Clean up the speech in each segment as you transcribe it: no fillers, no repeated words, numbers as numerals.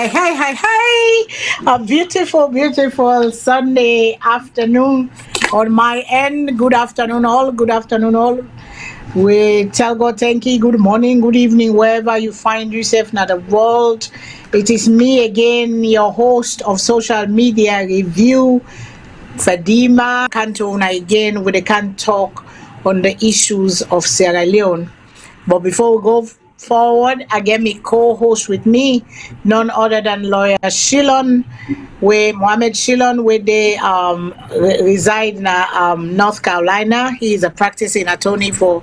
Hi. A beautiful, beautiful Sunday afternoon on my end. Good afternoon, all. Good afternoon, all. We tell God thank you. Good morning, good evening, wherever you find yourself in the world. It is me again, your host of Social Media Review, Fadima Cantona again with a can talk on the issues of Sierra Leone. But before we go forward, I get my co-host with me, none other than lawyer Shilon, where Mohammed Shilon, where they reside in North Carolina. He is a practicing attorney for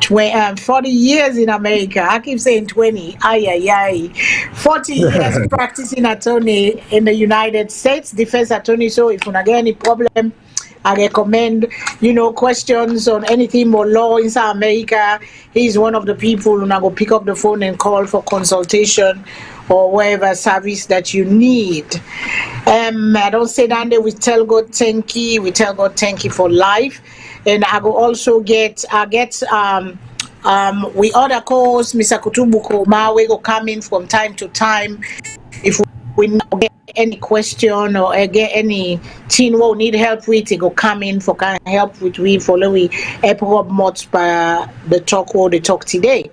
40 years in America. I keep saying 20. Ay, ay, ay. 40 years practicing attorney in the United States, defense attorney. So if you get any problem, I recommend, questions on anything more law inside America. He's one of the people who go pick up the phone and call for consultation or whatever service that you need. I don't say that we tell God thank you. We tell God thank you for life. And I go also we other calls, Mr. Kutubuko Ma, we go come in from time to time. If we get any question or get any thing we need help with, it go come in for kind of help with we follow we help up much by the talk or the talk today.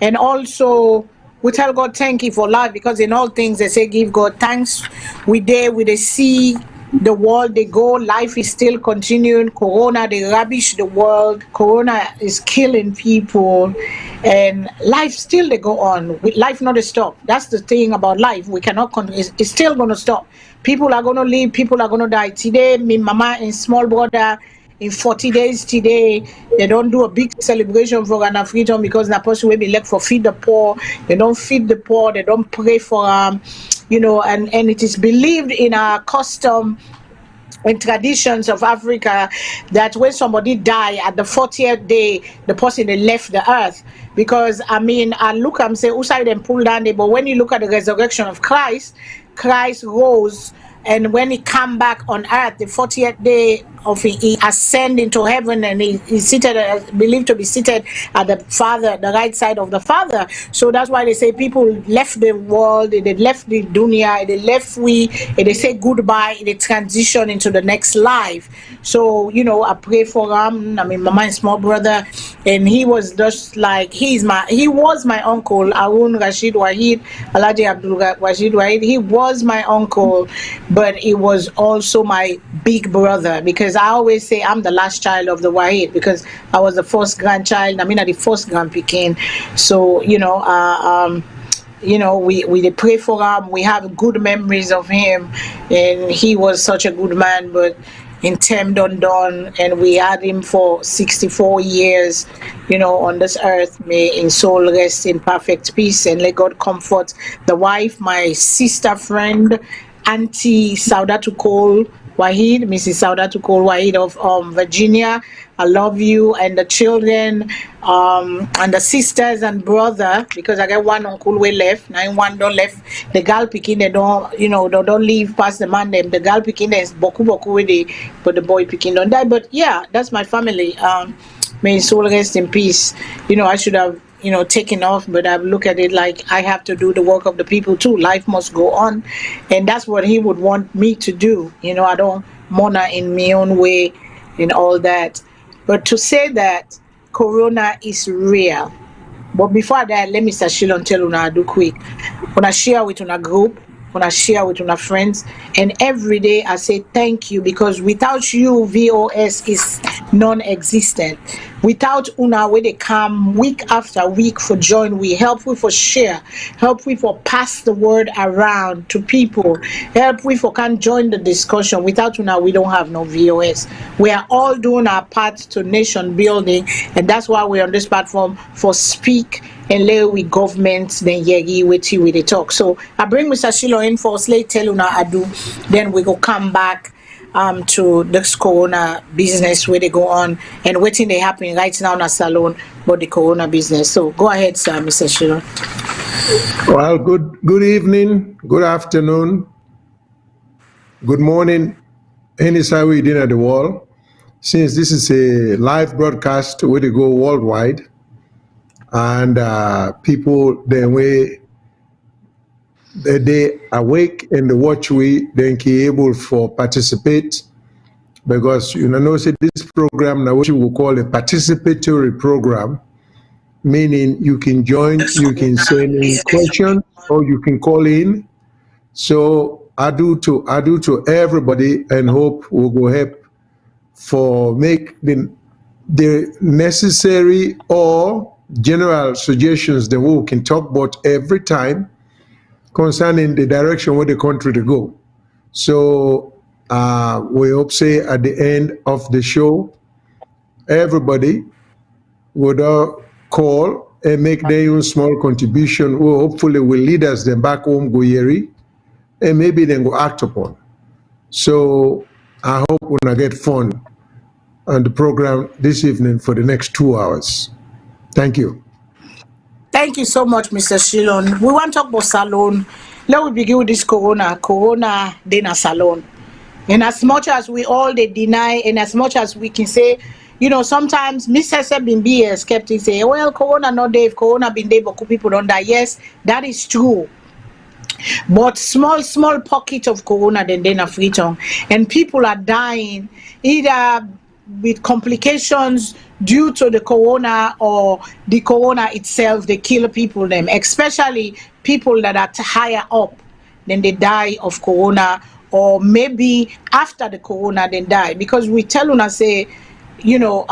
And also we tell God thank you for life, because in all things they say give God thanks. We there with the see the world they go, life is still continuing. Corona they rubbish the world, corona is killing people, and life still they go on. With life not a stop. That's the thing about life. We cannot it's still gonna stop. People are gonna live, people are gonna die. Today me mama and small brother in 40 days today, they don't do a big celebration for an freedom, because the person will be left for feed the poor. They don't feed the poor, they don't pray for and it is believed in our custom and traditions of Africa that when somebody die at the 40th day, the person they left the earth. Because I look and say uside and pull down there, but when you look at the resurrection of Christ, Christ rose, and when he come back on earth, the 40th day of he ascend into heaven, and he seated, believed to be seated at the Father, the right side of the Father. So that's why they say people left the world, they left the dunya, they left and they say goodbye, they transition into the next life. So I pray for him. My small brother, and he was just like he was my uncle, Arun Rashid Wahid, Alhaji Abdul Rashid Wahid. He was my uncle, but he was also my big brother, because I always say I'm the last child of the Wahid, because I was the first grandchild. The first grandpekin. So we they pray for him. We have good memories of him, and he was such a good man. But in time done, and we had him for 64 years, on this earth. May his soul rest in perfect peace, and let God comfort the wife, my sister friend, Auntie Saudatu Cole Wahid, Mrs. Saudatu Cole Wahid of Virginia. I love you, and the children, and the sisters and brother, because I got one uncle we left, now one don't left. The girl picking, they don't, they don't leave past the man them. The girl picking is boku boku with it, but the boy picking don't die. But yeah, that's my family. May his soul rest in peace. I should have taken off, but I look at it like I have to do the work of the people too. Life must go on, and that's what he would want me to do. I don't mourn in my own way and all that. But to say that corona is real. But before that, let me start Shilon tell una do quick. Una share with una group, una share with una friends, and every day I say thank you, because without you, VOS is non-existent. Without una, where they come week after week for join, we help we for share, help we for pass the word around to people, help we for can join the discussion. Without una, we don't have no VOS. We are all doing our part to nation building, and that's why we're on this platform for speak and lay with governments, then yegi with you with the talk. So I bring Mr. Shilo in for slate tell una adu, then we go come back to this corona business where they go on and waiting they happen right now in a salon but the corona business. So go ahead, sir, Mr. Shilo. Well, good evening, good afternoon, good morning, any side we did at the wall. Since this is a live broadcast where they go worldwide, and people then we they awake and the watch we then be able for participate, because you know say this program now what you will call a participatory program, meaning you can join, you can send in questions, or you can call in. So I do to everybody, and hope we'll go help for make the necessary or general suggestions that we can talk about every time concerning the direction where the country to go. So we hope say at the end of the show, everybody would call and make their own small contribution, who hopefully will lead us then back home, go Yeri, and maybe then go act upon. So I hope we'll get fun on the program this evening for the next 2 hours. Thank you. Thank you so much, Mr. Shilon. We want to talk about SALONE. Let me begin with this Corona dinner SALONE. And as much as we all they deny, and as much as we can say, you know, sometimes Mrs. been be a skeptic, say, well, Corona not there, if Corona been there, but people don't die. Yes, that is true. But small pocket of Corona then a free tongue. And people are dying either with complications due to the Corona or the Corona itself. They kill people them, especially people that are higher up, then they die of Corona, or maybe after the Corona then die, because we tell una say, you know,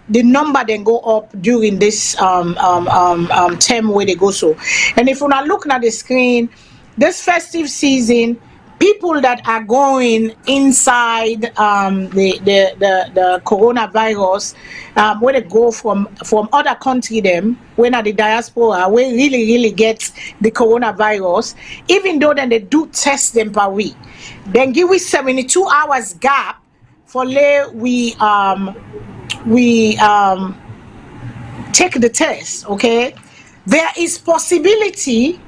the number then go up during this term where they go so. And if we're looking at the screen, this festive season, people that are going inside the coronavirus, when they go from other country them, when at the diaspora, we really get the coronavirus, even though then they do test them per week, then give we 72 hours gap for we take the test. Okay, there is possibility.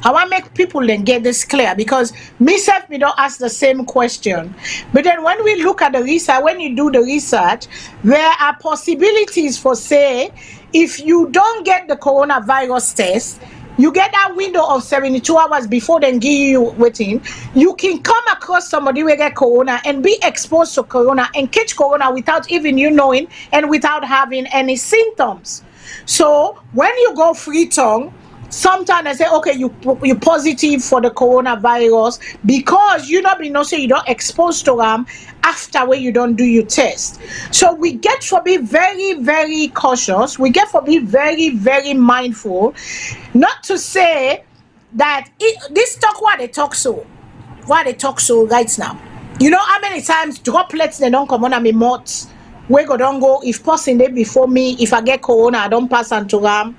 I want to make people then get this clear, because myself, we don't ask the same question. But then when we look at the research, when you do the research, there are possibilities for, say, if you don't get the coronavirus test, you get that window of 72 hours before then give you waiting, you can come across somebody who get corona and be exposed to corona and catch corona without even you knowing and without having any symptoms. So when you go free tongue, sometimes I say, okay, you positive for the coronavirus because you not be no say you don't exposed to them after where you don't do your test. So we get to be very cautious. We get to be very mindful. Not to say that this talk what they talk so right now. You know how many times droplets they don't come on me mouth. Where go don't go if person they before me, if I get corona, I don't pass on to them.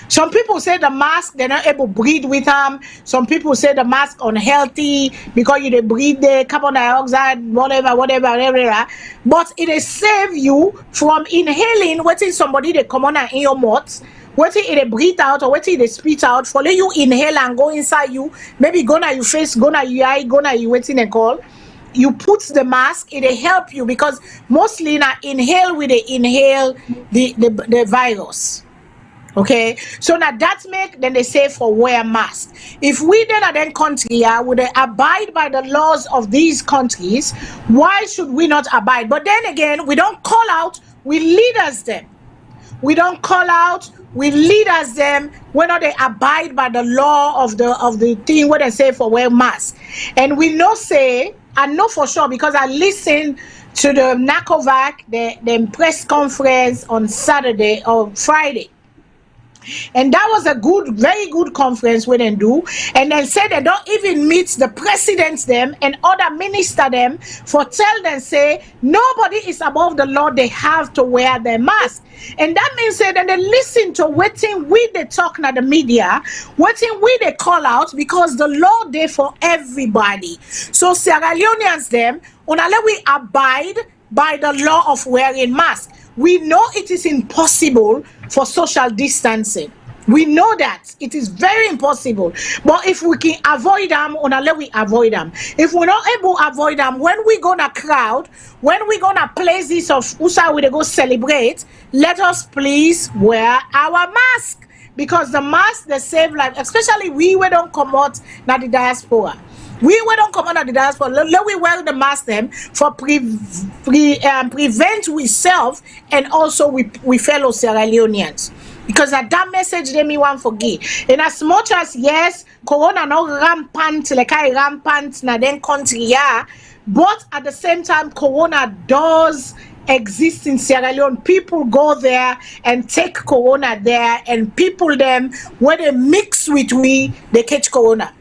Some people say the mask, they're not able to breathe with them. Some people say the mask unhealthy because you they breathe the carbon dioxide, whatever. But it will save you from inhaling what is somebody they come on in your mouth, what it they breathe out or what it they spit out, for let you inhale and go inside you, maybe go na your face, go na your eye, go na your waiting and call. You put the mask, it'll help you because mostly na inhale with the inhale the virus. Okay, so now that make then they say for wear mask. If we then are then country would they abide by the laws of these countries, why should we not abide? But then again, we don't call out, we leaders them. We don't call out, we leaders them when they abide by the law of the thing what they say for wear mask. And we know say, I know for sure because I listened to the NACOVAC, the press conference on Saturday or Friday. And that was a very good conference we then do. And then said they don't even meet the presidents them and other minister them for tell them say nobody is above the law, they have to wear their mask. And that means that they listen to waiting we they talk na the media, waiting we they call out because the law there for everybody. So Sierra Leoneans them, unless we abide by the law of wearing mask. We know it is impossible for social distancing. We know that it is very impossible. But if we can avoid them, let we avoid them. If we're not able to avoid them, when we gonna crowd, when we gonna places of USA we go celebrate, let us please wear our mask. because the mask they save life, especially we don't come out na the diaspora. We don't come out of the diaspora. Let we wear the mask them for prevent we self and also we fellow Sierra Leoneans. Because that message they me want forget. And as much as yes, corona no rampant like I rampant na then country, yeah, but at the same time, corona does exist in Sierra Leone. People go there and take corona there, and people them when they mix with we, they catch corona.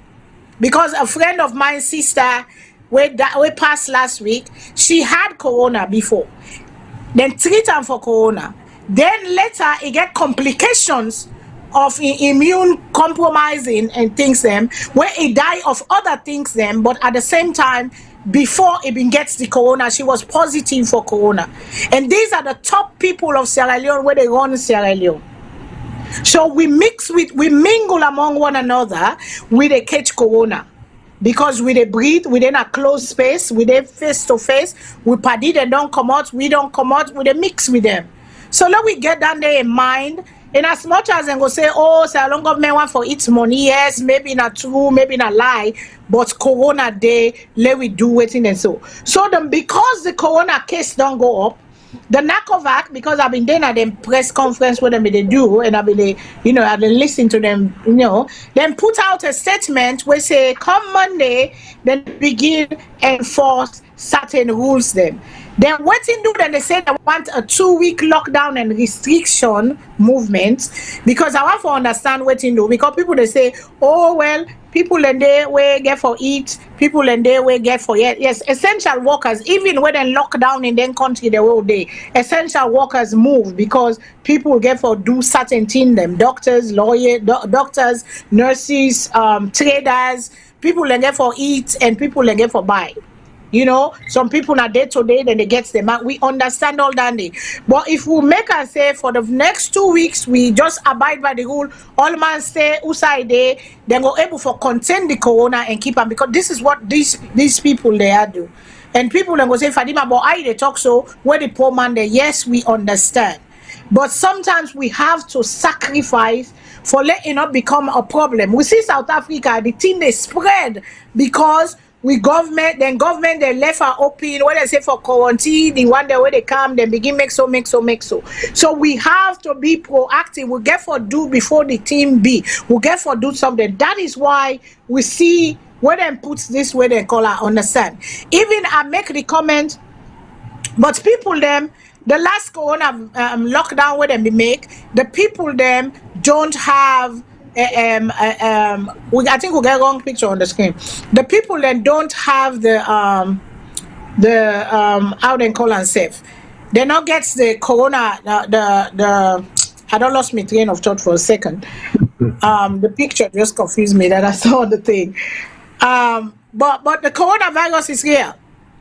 Because a friend of mine, sister, we passed last week, she had corona before, then treat her for corona. Then later, it get complications of immune compromising and things them, where it die of other things them, but at the same time, before it even gets the corona, she was positive for corona. And these are the top people of Sierra Leone where they run Sierra Leone. So we mingle among one another with a catch corona. Because we they breathe within a closed space, we they face to face, we party, they don't come out, we don't come out, we they mix with them. So let we get down there in mind, and as much as they go say, oh, Salone government want for its money, yes, maybe not true, maybe not lie, but corona day, let we do it in and so. So then because the corona case don't go up, the NACOVAC, because I've been there at them press conference where they do, and I've been, I've been listening to them, then put out a statement where say, come Monday, then begin enforce certain rules then. Then what in do then they say they want a 2-week lockdown and restriction movement, because I want to understand what in do, because people they say, oh well, people and they will get for eat, people and they will get for yes, essential workers, even when they lock down in their country the whole day, essential workers move because people get for do certain things them, doctors, lawyers, doctors, nurses, traders, people and get for eat and people and get for buy. Some people are day to day, then they get them out. We understand all that. But if we make us say for the next 2 weeks, we just abide by the rule, all man stay outside there, then we're able to contain the corona and keep them, because this is what these people they are do. And people then go say, Fadima, but I they talk so where the poor man there. Yes, we understand. But sometimes we have to sacrifice for letting it become a problem. We see South Africa, the thing they spread because government they left her open when they say for quarantine, the one day where they come, they begin make so. So we have to be proactive. We get for do before the team be. We get for do something. That is why we see where them puts this where they call her understand. Even I make the comment, but people them the last corona lockdown where them be make, the people them don't have I think we get wrong picture on the screen. The people that don't have the how they call and safe, they not get the corona the I don't lost my train of thought for a second. The picture just confused me that I saw the thing. But the coronavirus is real.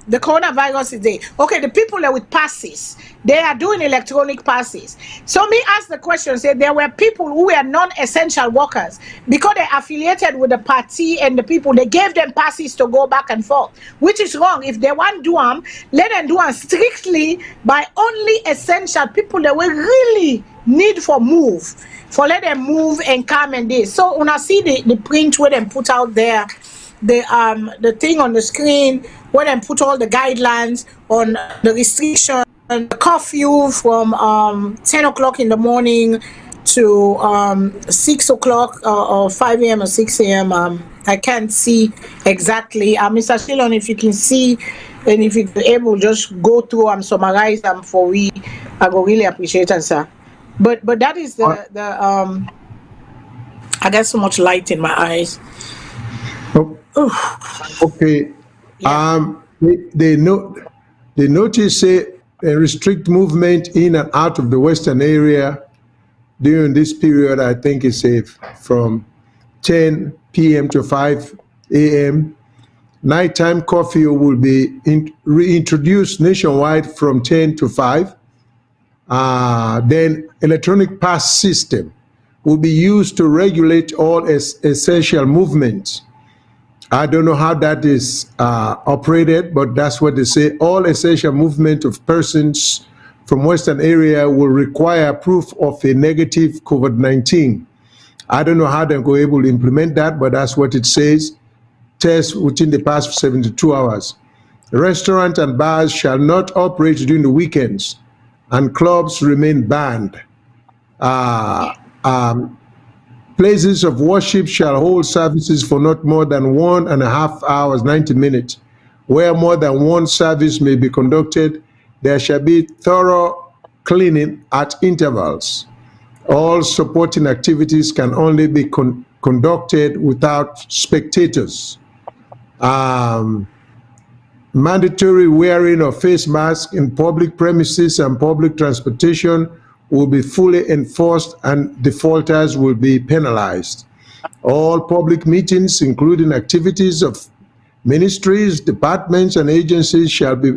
The coronavirus is there. Okay, the people that with passes, they are doing electronic passes. So me ask the question, say there were people who were non-essential workers because they affiliated with the party and the people, they gave them passes to go back and forth, which is wrong. If they want to do them, let them do them strictly by only essential people that will really need for move, for let them move and come and this. So when I see the print where they put out there, the thing on the screen where they put all the guidelines on the restriction, the curfew from 10 o'clock in the morning to 6 o'clock or 5 a.m. or 6 a.m. I can't see exactly. Mr. Shilon, if you can see and if you're able, just go through and summarize them for we. I will really appreciate it, sir. But that is the I got so much light in my eyes. Okay. Yeah. They notice say restrict movement in and out of the western area during this period. I think it's safe from 10 p.m. to 5 a.m. Nighttime curfew will be reintroduced nationwide from 10 to 5. Then electronic pass system will be used to regulate all essential movements. I don't know how that is operated, but that's what they say. All essential movement of persons from Western area will require proof of a negative COVID-19 I don't know how they're going to be able to implement that, but that's what it says. Tests within the past 72 hours. Restaurants and bars shall not operate during the weekends, and clubs remain banned. Uh, um, Places of worship shall hold services for not more than 1.5 hours, 90 minutes. Where more than one service may be conducted, there shall be thorough cleaning at intervals. All supporting activities can only be conducted without spectators. Mandatory wearing of face masks in public premises and public transportation will be fully enforced, and defaulters will be penalized. All public meetings, including activities of ministries, departments, and agencies, shall be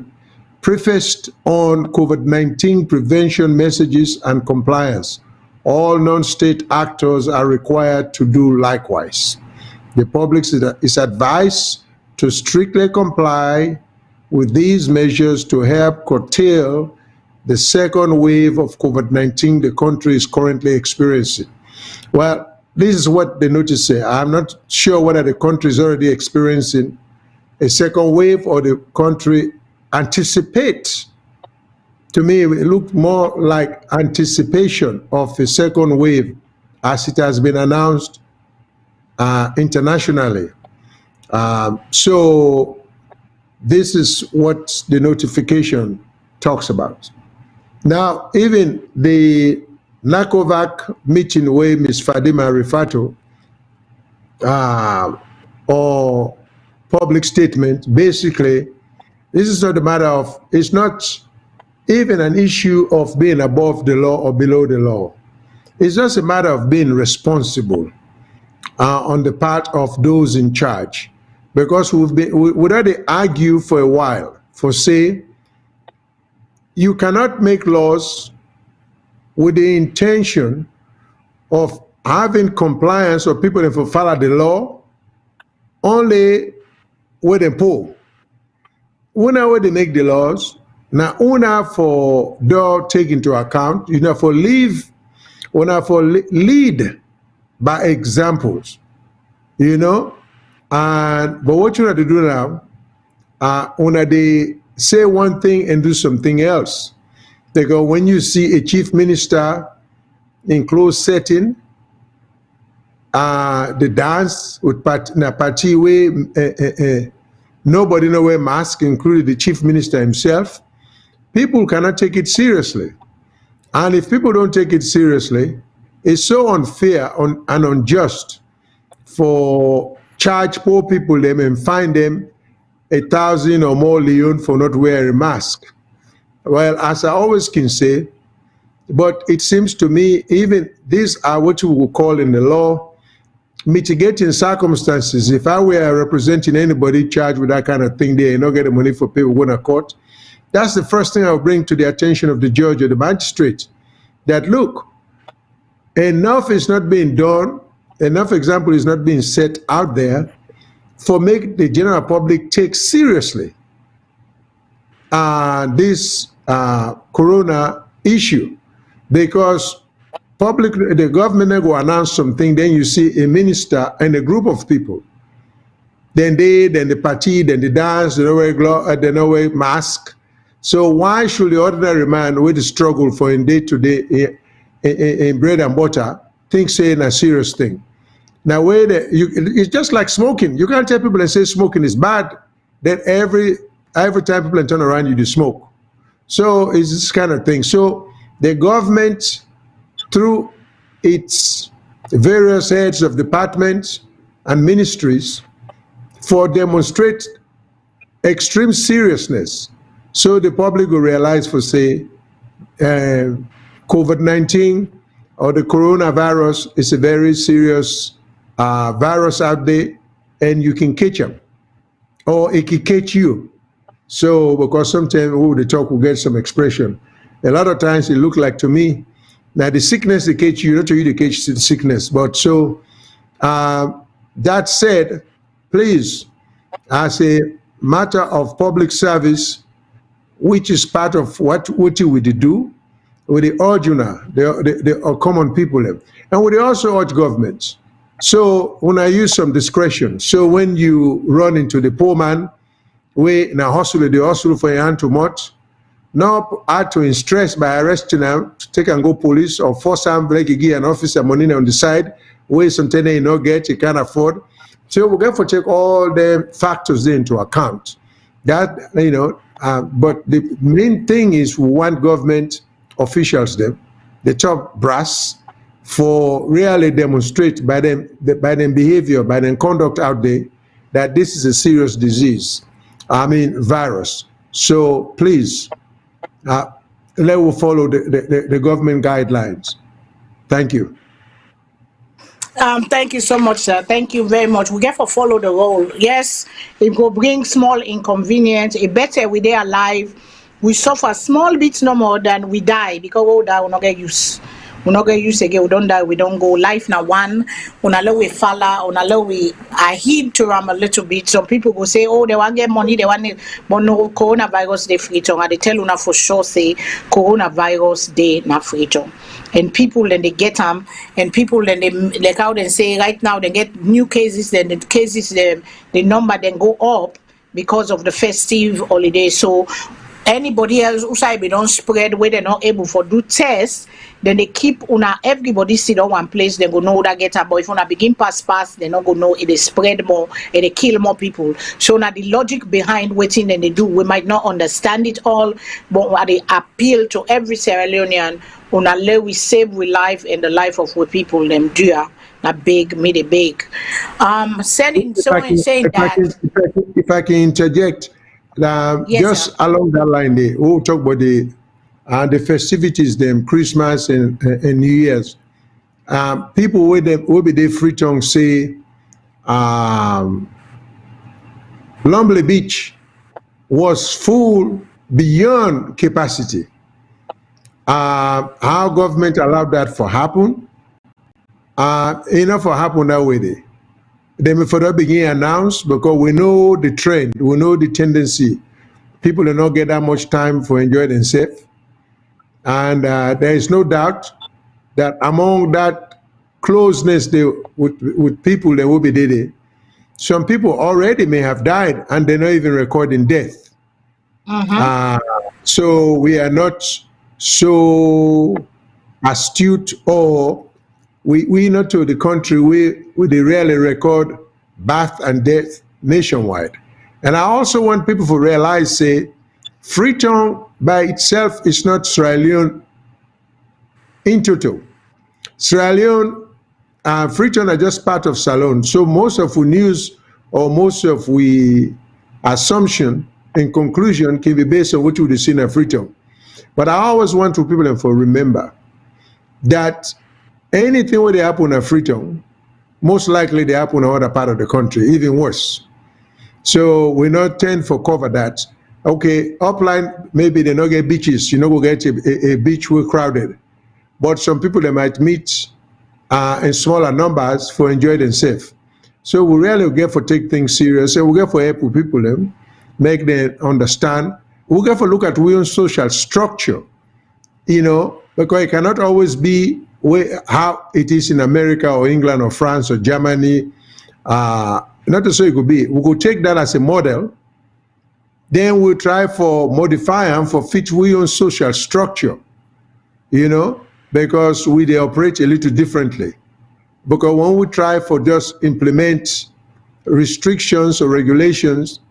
prefaced on COVID-19 prevention messages and compliance. All non-state actors are required to do likewise. The public is advised to strictly comply with these measures to help curtail the second wave of COVID-19 the country is currently experiencing. Well, this is what the notice says. I'm not sure whether the country is already experiencing a second wave or the country anticipates. To me, it looked more like anticipation of a second wave as it has been announced internationally. So this is what the notification talks about. Now, even the NACOVAC meeting where Ms. Fadima referred to, or public statement, basically, this is not a matter of, it's not even an issue of being above the law or below the law. It's just a matter of being responsible on the part of those in charge. Because we already argue for a while for say, you cannot make laws with the intention of having compliance or people that follow the law only with them poor. When they make the laws, now una for do take into account, you know, for lead by examples, you know. And but what you have to do now, una they say one thing and do something else. They go, when you see a chief minister in closed setting, the dance with party way, nobody no wear mask, including the chief minister himself, people cannot take it seriously. And if people don't take it seriously, it's so unfair and unjust for charge poor people them and fine them 1,000 or more Leone for not wearing a mask. Well, as I always can say, but it seems to me even these are what you would call in the law mitigating circumstances. If I were representing anybody charged with that kind of thing, they not getting money for people going to court. That's the first thing I'll bring to the attention of the judge or the magistrate, that look, enough is not being done, enough example is not being set out there for make the general public take seriously this corona issue, because the government will announce something, then you see a minister and a group of people, then the party, then the dance, they don't wear mask. So why should the ordinary man with the struggle for in day to day in bread and butter think saying a serious thing? Now, it's just like smoking. You can't tell people and say smoking is bad, then every time people turn around you do smoke. So it's this kind of thing. So the government, through its various heads of departments and ministries, for demonstrate extreme seriousness, so the public will realize for say COVID-19 or the coronavirus is a very serious virus out there, and you can catch them, or it can catch you. So, because sometimes when they talk, we get some expression. A lot of times it look like to me, now the sickness they catch you, not to you they catch the sickness. But so, that said, please, as a matter of public service, which is part of what we do, we the urge una, the common people them, and we also urge governments. So when I use some discretion, so when you run into the poor man, we now hustle the hustle for your hand too much. Now add to in stress by arresting them, take and go police or force them like you give an officer money on the side, where something you not get, you can't afford. So we got to take all the factors into account. That but the main thing is we want government officials, them, the top brass, for really demonstrate by them behavior, by their conduct out there, that this is a serious disease. I mean virus. So please. Let us follow the government guidelines. Thank you. Thank you so much, sir. Thank you very much. We get to follow the rule. Yes, it will bring small inconvenience. It better we dey alive. We suffer small bits no more than we die, because we die we not get use. We not get use again. We don't die. We don't go. Life now one. Unalo we falla. Unalo we. I heed to them a little bit. Some people go say, oh, they want get money. They want it. But no, coronavirus they free tongue. And they tell una for sure say coronavirus they not free tongue. And people then they get them. And people then they like out and say right now they get new cases. Then the cases the number then go up because of the festive holiday. So anybody else who say they don't spread where they're not able for do tests, then they keep everybody sit on one place, they go know that get up. But if una begin pass, they not go know it, they spread more and they kill more people. So now the logic behind waiting and they do, we might not understand it all, but they appeal to every Sierra Leonean, let we save we life and the life of we people them do not big, me the big. Saying that if I can interject, yes, just sir. along that line there, we'll talk about the festivities, them Christmas and New Year's. People will be there free tongue say Lumley Beach was full beyond capacity. How government allowed that for happen? Enough for happen that way there. Then for that begin announce, because we know the trend, we know the tendency. People do not get that much time for enjoy themselves. And there is no doubt that among that closeness with people that will be there, some people already may have died and they're not even recording death. So we are not so astute, or we not to the country we they rarely record birth and death nationwide. And I also want people to realize, say, Freetown by itself is not Sierra Leone in total. Sierra Leone, Freetown are just part of SALONE. So most of the news or most of the assumption and conclusion can be based on what you see in Freetown. But I always want to people to remember that anything where they happen in Freetown, most likely they happen in other part of the country, even worse. So we not tend for cover that. Okay, upline, maybe they not get beaches, go get a beach we're crowded. But some people they might meet in smaller numbers for enjoy themselves. So we really get for take things serious. So we get for help people them, make them understand. We get for look at we own social structure, because it cannot always be how it is in America or England or France or Germany. Not to say it could be. We could take that as a model. Then we'll try for modify them for fit we own social structure, because they operate a little differently. Because when we try for just implement restrictions or regulations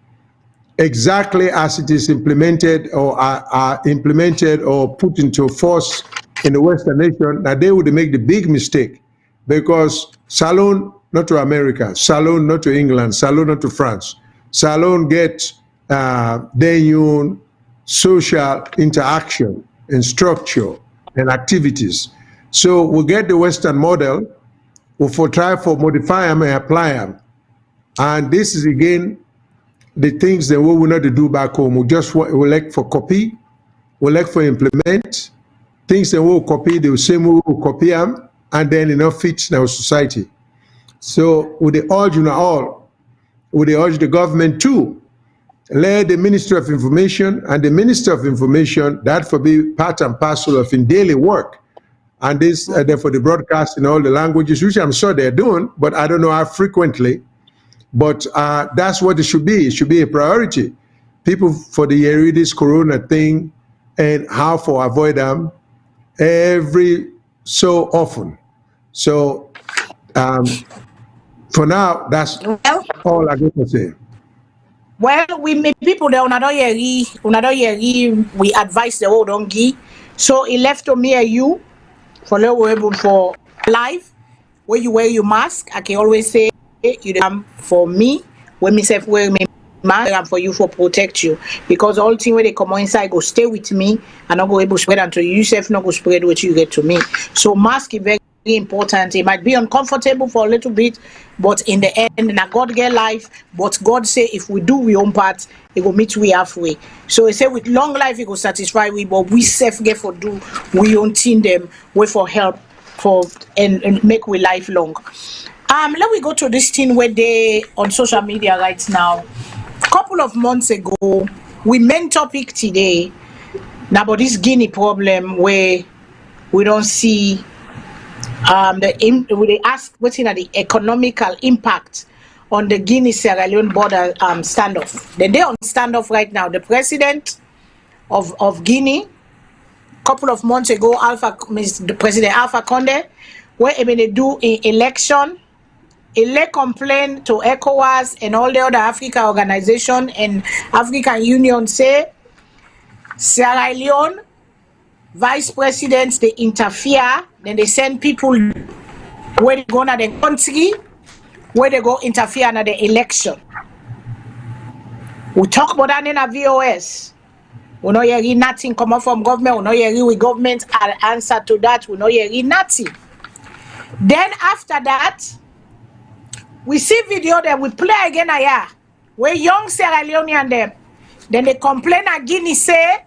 exactly as it is implemented or are implemented or put into force in the Western nation, now they would make the big mistake, because SALONE not to America, SALONE not to England, SALONE not to France. SALONE gets their own social interaction and structure and activities. So we get the Western model, we for try for modify them and apply them. And this is again the things that we will not do back home. We like for copy, we like for implement things that we will copy, the same we will copy them, and then fit in our society. So with the urge, we urge the government too let the Ministry of Information and the Minister of Information, that for be part and parcel of in daily work. And this, for the broadcast in all the languages, which I'm sure they're doing, but I don't know how frequently. But that's what it should be. It should be a priority. People for the year this corona thing and how to avoid them every so often. So for now, that's all I got to say. Well, we make people there we advise the whole donkey. So it left to me and you for for live where you wear your mask. I can always say you for me when myself wear my mask and for you for protect you, because all thing where they come inside go stay with me and not go able to spread until you yourself not go spread what you get to me. So mask is very important. It might be uncomfortable for a little bit, but in the end, now God get life. But God say if we do we own part, He will meet we halfway. So He say with long life He will satisfy we, but we self get for do we own team them wait for help for and make we life long. Let we go to this thing where they on social media right now. A couple of months ago, we main topic today now about this Guinea problem where we don't see they ask what's in the economical impact on the Guinea-Sierra Leone border standoff. Then they're on standoff right now. The president of Guinea, a couple of months ago, the President Alpha Conde, where they do an election, ele complain to ECOWAS and all the other Africa organization and African Union say Sierra Leone vice presidents they interfere, then they send people where they go to the country, where they go interfere in the election. We talk about that in a VOS. We know hear nothing come up from government. We know hear with government answer to that. We know hear nothing. Then after that, we see video that we play again here, where young Sierra Leonean them, then they complain at Guinea say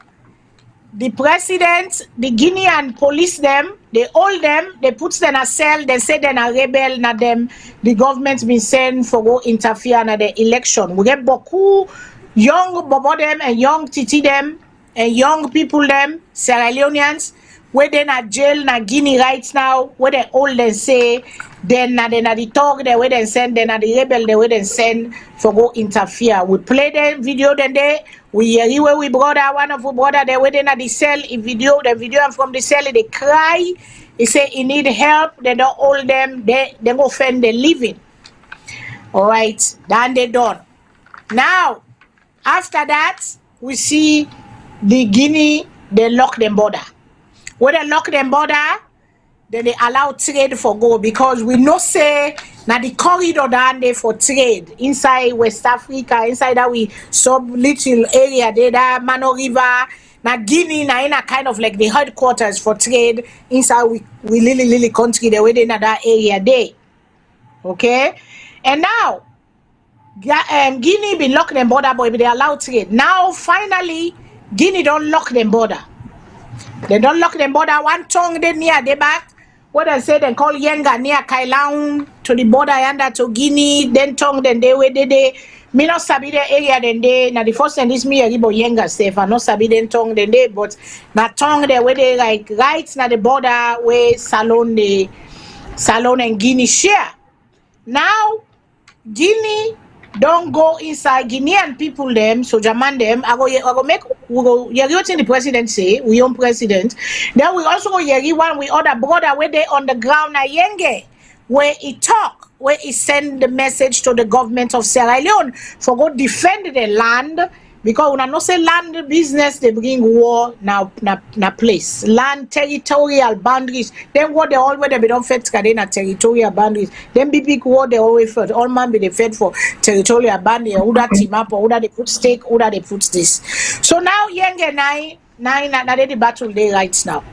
the president, the Guinean police them, they hold them, they put them in a cell, they say they're a rebel, na them, the government's been sent for go interfere in the election. We get beaucoup young bobo them and young titi them and young people them, Sierra Leoneans, where they na jail na Guinea right now, where they hold and say, then na the talk they where they send, then na the rebel they where they send for go interfere. We play the video then they we hear where we brother, one of our brother they waiting at the cell in video, the video from the cell they cry, he say he need help, they don't hold them, they go fend the living. Alright, then they done. Now after that we see the Guinea they lock them border. When they lock them border, then they allow trade for go, because we know say now the corridor down there for trade inside West Africa, inside that we sub little area there, that Mano River, now Guinea now in a kind of like the headquarters for trade inside we really country the way they in that area there. Okay, and now Guinea been lock them border, but they allow trade. Now finally Guinea don't lock them border. They don't lock them border. One tongue they near the back. What I say they call Yenga near Kailaun to the border yonder to Guinea. Then tongue then they where they me not sabi the area then they now the first thing is me about Yenga safe. I not sabi then tongue then they, but now tongue they where they like right now the border where SALONE and Guinea share. Now Guinea don't go inside Guinean people them, so Jaman them. I go make we go hear what the president say, we own president. Then we also go hear one we other brother where they on the ground na Yenge, where he talk, where he send the message to the government of Sierra Leone for go defend the land, because when I no say land business they bring war now na place. Land territorial boundaries. Then what they always they don't fed na territorial boundaries. Then big war they always fed. All man be they fed for territorial boundaries. Who that team up or who that they put stake, who that they put this. So now Yenge nine the battle day right now.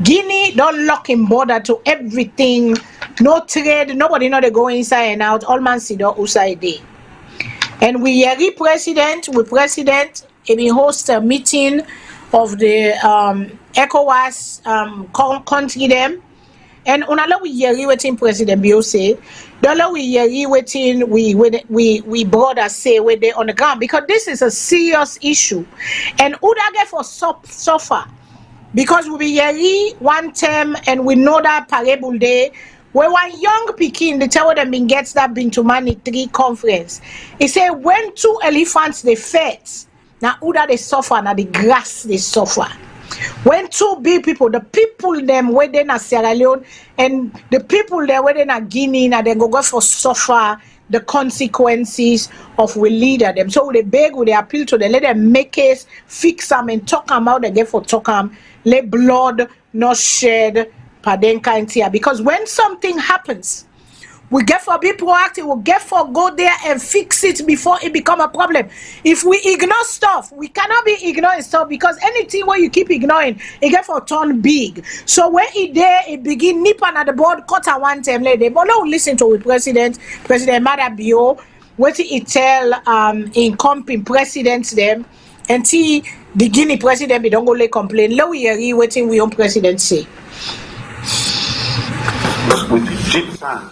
Guinea don't lock in border to everything. No trade, nobody know they go inside and out. All man see the outside day. And we president, we host a meeting of the ECOWAS country them. And unala we yeri wetin President Bio say, dollar we yeri wetin we brothers say where they on the ground, because this is a serious issue. And uda get for suffer. Because we be yeri one term and we know that parable day where one young pikin, the tell them been gets that been to Mani 3 conference. He say when 2 elephants they fed, now uda they suffer, now the grass they suffer. When 2 big people, the people them where they na Sierra Leone and the people there where they na Guinea, now they go for suffer the consequences of we leader them. So they beg, they appeal to them, let them make case, fix them and talk them out, they get for talk them, let blood not shed, padenka and tia. Because when something happens, we get for be proactive, we get for go there and fix it before it become a problem. If we ignore stuff, we cannot be ignoring stuff, because anything where you keep ignoring, it get for turn big. So when it there, it begin nip on the board, cut a one time later. But now listen to the President Madabio, what he tell in comping presidents them, and see the Guinea president be don't go lay complain. Now we hear waiting we own president say. With deep sand,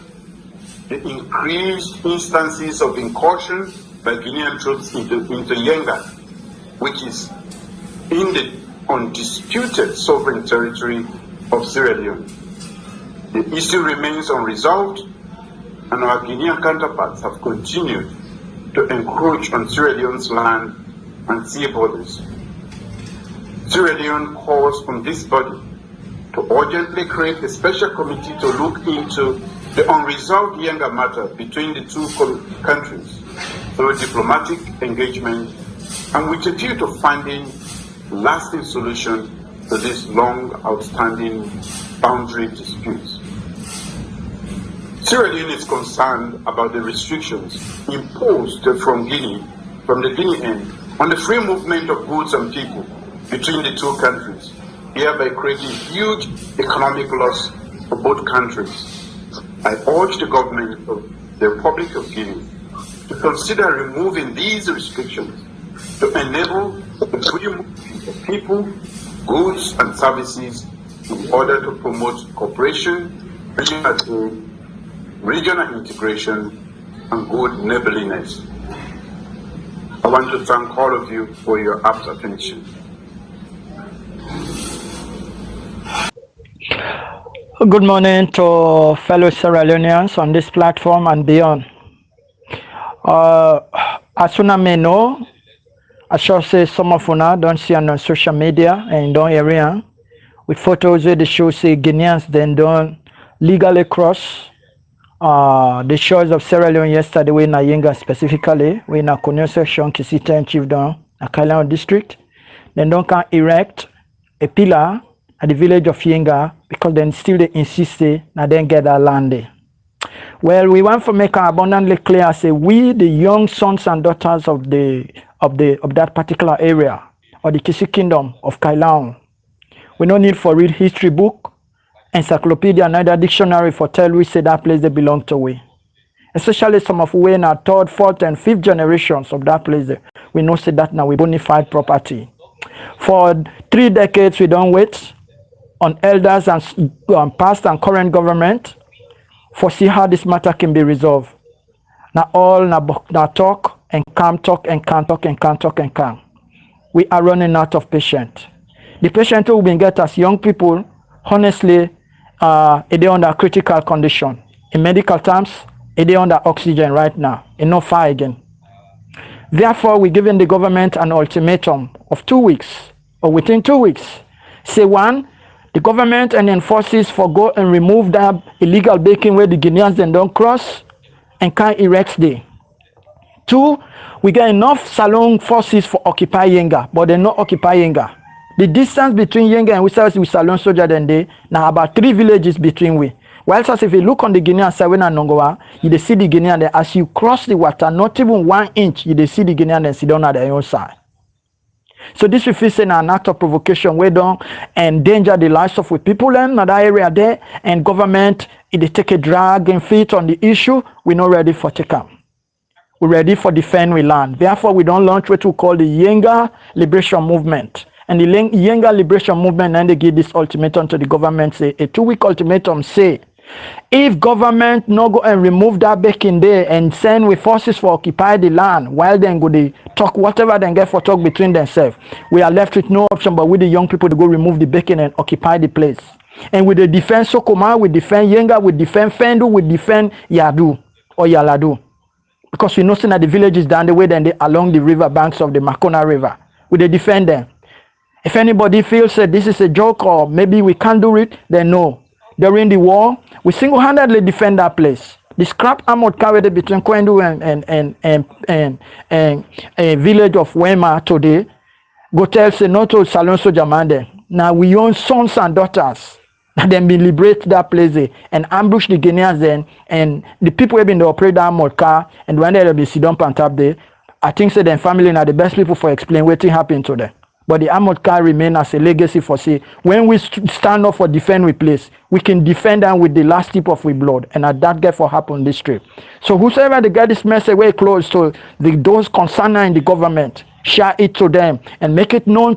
the increased instances of incursion by Guinean troops into Yenga, which is in the undisputed sovereign territory of Sierra Leone. The issue remains unresolved, and our Guinean counterparts have continued to encroach on Sierra Leone's land and sea borders. Sierra Leone calls on this body to urgently create a special committee to look into the unresolved Yenga matter between the 2 countries through diplomatic engagement and with a view to finding lasting solution to this long outstanding boundary disputes. Sierra Leone is concerned about the restrictions imposed from the Guinea end on the free movement of goods and people between the 2 countries, hereby creating huge economic loss for both countries. I urge the government of the Republic of Guinea to consider removing these restrictions to enable the free movement of people, goods, and services in order to promote cooperation, regional integration, and good neighborliness. I want to thank all of you for your apt attention. Good morning to fellow Sierra Leoneans on this platform and beyond. As soon as may know, I shall say some of you don't see on social media and don't area with photos where they show say Guineans then don't legally cross the shores of Sierra Leone yesterday we in Yenga specifically, we in a Konyo section, Kisita and Chiefdom, a Kailao district. Then don't can erect a pillar at the village of Yenga because then still they insisted and then get that land there. Well, we want to make it abundantly clear, say we, the young sons and daughters of that particular area, or the Kisi Kingdom of Kailao, we no need for read history book, encyclopedia, neither dictionary for tell we say that place they belong to we. Especially some of we in our 3rd, 4th, and 5th generations of that place there. We know say that now we bona fide property. For 3 decades we don't wait on elders and past and current government for see how this matter can be resolved. Now all now talk and can't talk and can't talk and can't talk and can't. We are running out of patience. The patient who been get as young people, honestly, they under critical condition. In medical terms, they under oxygen right now. It's not far again. Therefore, we're giving the government an ultimatum of 2 weeks, or within 2 weeks. Say 1, the government and enforces for go and remove that illegal baking where the Guineans then don't cross and can't erect there. 2, we get enough SALONE forces for occupy Yenga, but they not occupy Yenga. The distance between Yenga and with SALONE soldier then they now about 3 villages between we. Whilst as if you look on the Guinean side when Nongoa, you see the Guinean there as you cross the water, not even 1 inch, you see the Guinean and sit down at their own side. So this we feel an act of provocation we don't endanger the lives of people in that area there, and government if they take a drag and feet on the issue, we're not ready for take up. We're ready for defend we land. Therefore, we don't launch what we call the Yenga Liberation Movement. And the Yenga Liberation Movement, and they give this ultimatum to the government, say a 2-week ultimatum, say if government no go and remove that back in there and send with forces for occupy the land while then go they talk whatever they get for talk between themselves, we are left with no option but with the young people to go remove the bacon and occupy the place. And with the defense Sokoma, we defend Yenga, we defend Fendu, we defend Yadu or Yaladu. Because we know that the villages down the way, then they along the river banks of the Makona River. We they defend them. If anybody feels that this is a joke or maybe we can't do it, then no. During the war, we single-handedly defend that place. The scrap armored carried between Kwendu and a village of Wema today, go tell say not to Salon Sojamande. Now we own sons and daughters. And then we liberate that place and ambush the Guineans then, and the people have been the operate that armored car, and when they be sit down and tap there, I think say them family are the best people for explain what happened to them. But the armored car remain as a legacy for say when we stand up for defend we place, we can defend them with the last tip of we blood, and that get for happen this trip. So whosoever they get this message way close to those concerned in the government, share it to them and make it known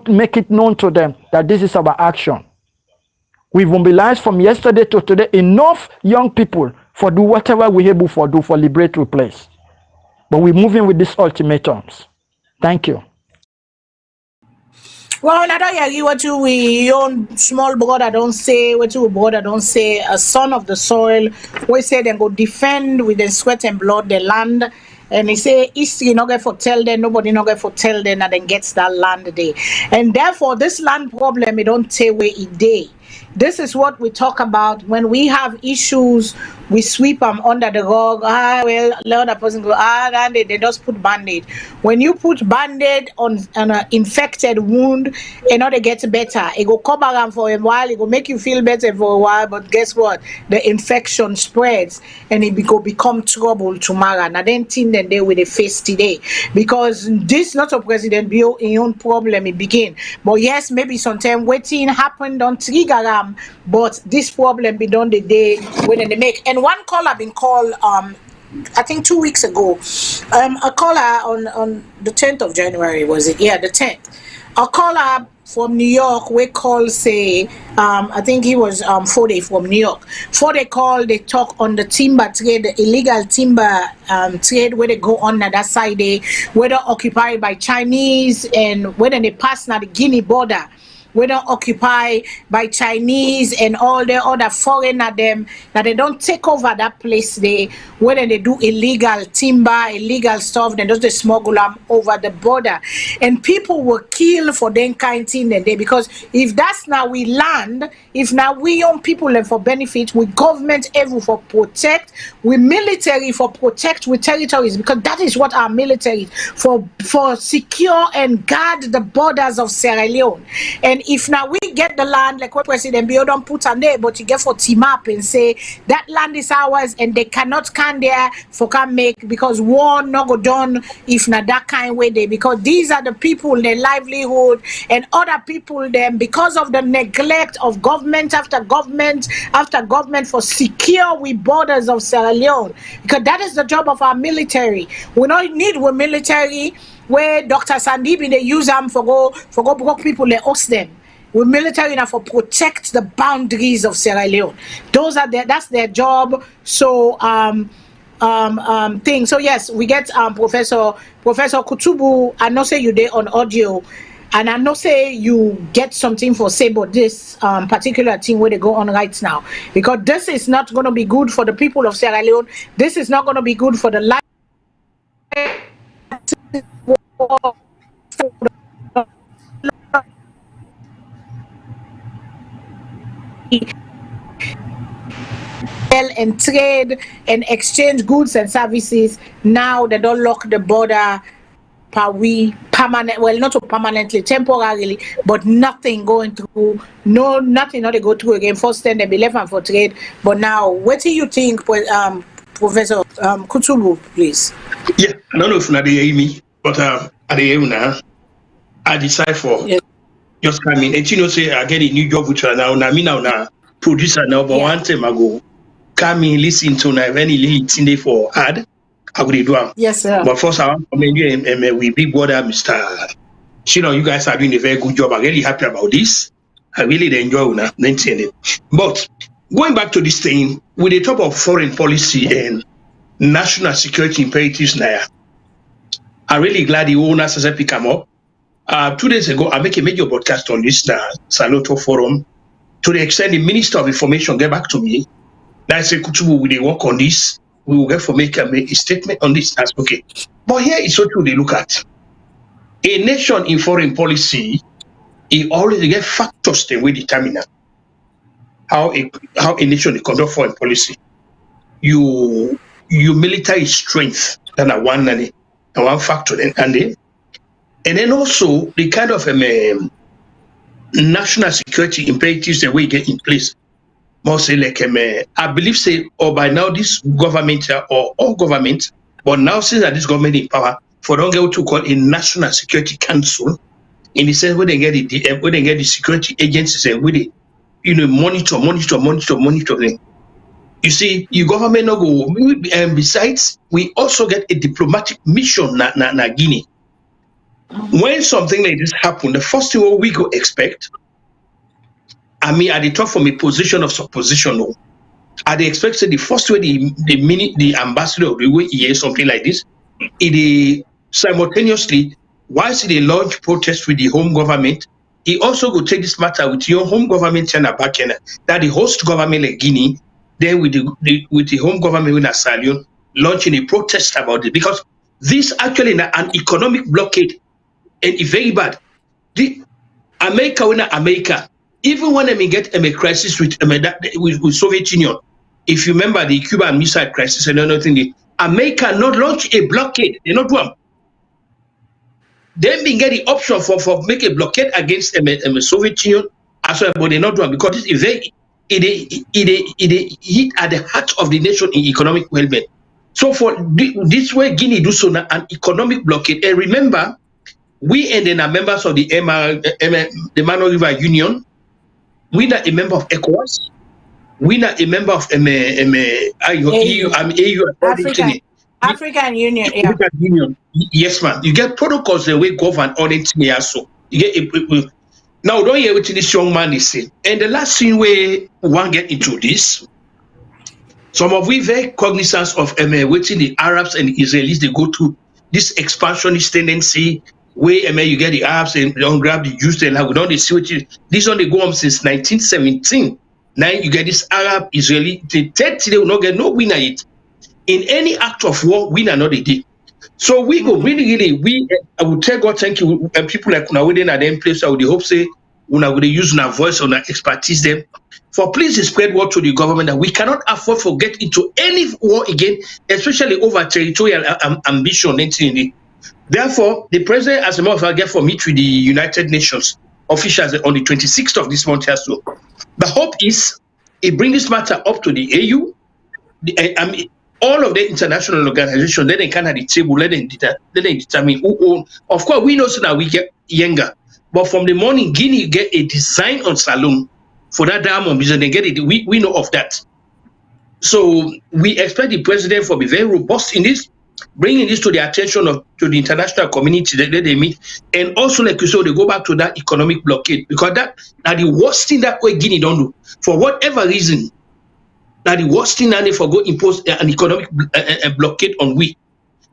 to them that this is our action. We've mobilized from yesterday to today enough young people for do whatever we able for do for liberate the place. But we're moving with these ultimatums. Thank you. Well, I don't hear what you we own small brother don't say, what you brother don't say, a son of the soil, we say then go defend with the sweat and blood the land. And he say history not get for tell them, nobody not get for tell them, and then gets that land day. And therefore this land problem it don't take away a day. This is what we talk about when we have issues. We sweep them under the rug. Well, let that person go. And they just put band-aid. When you put band-aid on an infected wound, you know they get better. It go cover them for a while. It will make you feel better for a while. But guess what? The infection spreads and it go become trouble tomorrow. And I didn't think that they will face today because this not a president bio own problem. It begin. But yes, maybe sometime waiting happened on trigger them. But this problem be done the day when they make. And one caller been called I think 2 weeks ago, a caller on the 10th of January, was it? Yeah, the 10th. A caller from New York, we call say, I think he was Fode from New York. Fode call, they talk on the timber trade, the illegal timber trade, where they go on that side, whether occupied by Chinese and whether they pass now the Guinea border. Whether occupied by Chinese and all the other foreigner them that they don't take over that place they whether they do illegal timber, illegal stuff, then just they smuggle them over the border. And people were killed for them kind thing that day because if that's now we land, if now we own people and for benefit, we government able for protect, we military for protect with territories because that is what our military for secure and guard the borders of Sierra Leone. And if now we get the land, like what President Bio don't put on there, but you get for team up and say that land is ours and they cannot come there for can make because war no go done if not that kind way they because these are the people, their livelihood and other people them because of the neglect of government after government for secure we borders of Sierra Leone because that is the job of our military. We don't need we military where Dr. Sandeep they use them for go broke people they host them. We're military enough for protect the boundaries of Sierra Leone. Those are that's their job. So thing. So yes, we get Professor Kutubu. I know say you there on audio, and I know say you get something for say about this particular thing where they go on right now because this is not going to be good for the people of Sierra Leone. This is not going to be good for the life. And trade and exchange goods and services. Now they don't lock the border permanent, well not permanently, temporarily, but nothing going through, nothing not they go through again. First then they be left and for trade. But now what do you think, Professor Kutubu, please? Yeah, I don't know if they hear me, but at the hear now, I decide for just coming. And you know say I get a new job which now producer now, but one time ago. Come in, listen to now any little for ad. I will do. Yes, sir. But first, I want to commend you we big brother, Mr. You know, you guys are doing a very good job. I'm really happy about this. I really enjoy it. But going back to this thing, with the top of foreign policy and national security imperatives now, I'm really glad the owners has pick them up. 2 days ago, I make a major broadcast on this SALONE forum. To the extent the Minister of Information get back to me, that say Kutubu, we work on this. We will get for make a statement on this. That's okay. But here is what they look at. A nation in foreign policy, it always get factors that will determine how a nation conduct foreign policy. You military strength, that are one factor, and then also the kind of national security imperatives that we get in place. More say like I believe say, or by now this government or all government, but now since that this government in power, for don't get what to call a national security council, in the sense where they get the security agencies and where they monitor them. You see, your government no go. And besides, we also get a diplomatic mission na Guinea. When something like this happen, the first thing we go expect, I mean, at the top from a position of supposition, I expect the first way the ambassador of the way hear something like this, it simultaneously, whilst they launch protest with the home government, he also go take this matter with your home government China back China, that the host government like Guinea, then with the home government in SALONE launching a protest about it, because this actually an economic blockade and it's very bad. The America, even when they get a crisis with Soviet Union, if you remember the Cuban Missile Crisis and everything, America not launch a blockade. They not do them. Then we get the option for make a blockade against the Soviet Union as well, but they not do them because it hit at the heart of the nation in economic well-being. So for this way, Guinea do so now an economic blockade. And remember, we and then are members of the Mano River Union. We not a member of ECOWAS. We not a member of EU. African Union. Yeah. African Union. Yes, ma'am. You get protocols the way govern on it. So you get now. Don't hear what this young man is saying. And the last thing we want get into this. Some of we very cognizant of waiting the Arabs and the Israelis. They go to this expansionist tendency. Where you get the Arabs and don't grab the Jews and we don't see what this one they go on since 1917. Now you get this Arab Israeli. The 30 they will not get no winner yet. In any act of war, winner not they did. So we go really I will tell God thank you and people like una within at them place. I would hope say una would use our voice or expertise them. For please spread word to the government that we cannot afford to get into any war again, especially over territorial ambition. Therefore, the president, as a matter of fact, get for meet with the United Nations officials on the 26th of this month. So, the hope is it brings this matter up to the AU, all of the international organizations. Then they can at the table. Let them determine who own. Of course, we know so that we get younger, but from the morning, Guinea get a design on SALONE for that diamond business. They get it. We know of that. So we expect the president to be very robust in this. Bringing this to the attention to the international community that they meet, and also like you said, they go back to that economic blockade because that the worst thing that way Guinea don't do for whatever reason. That the worst thing that they forgo impose an economic blockade on we.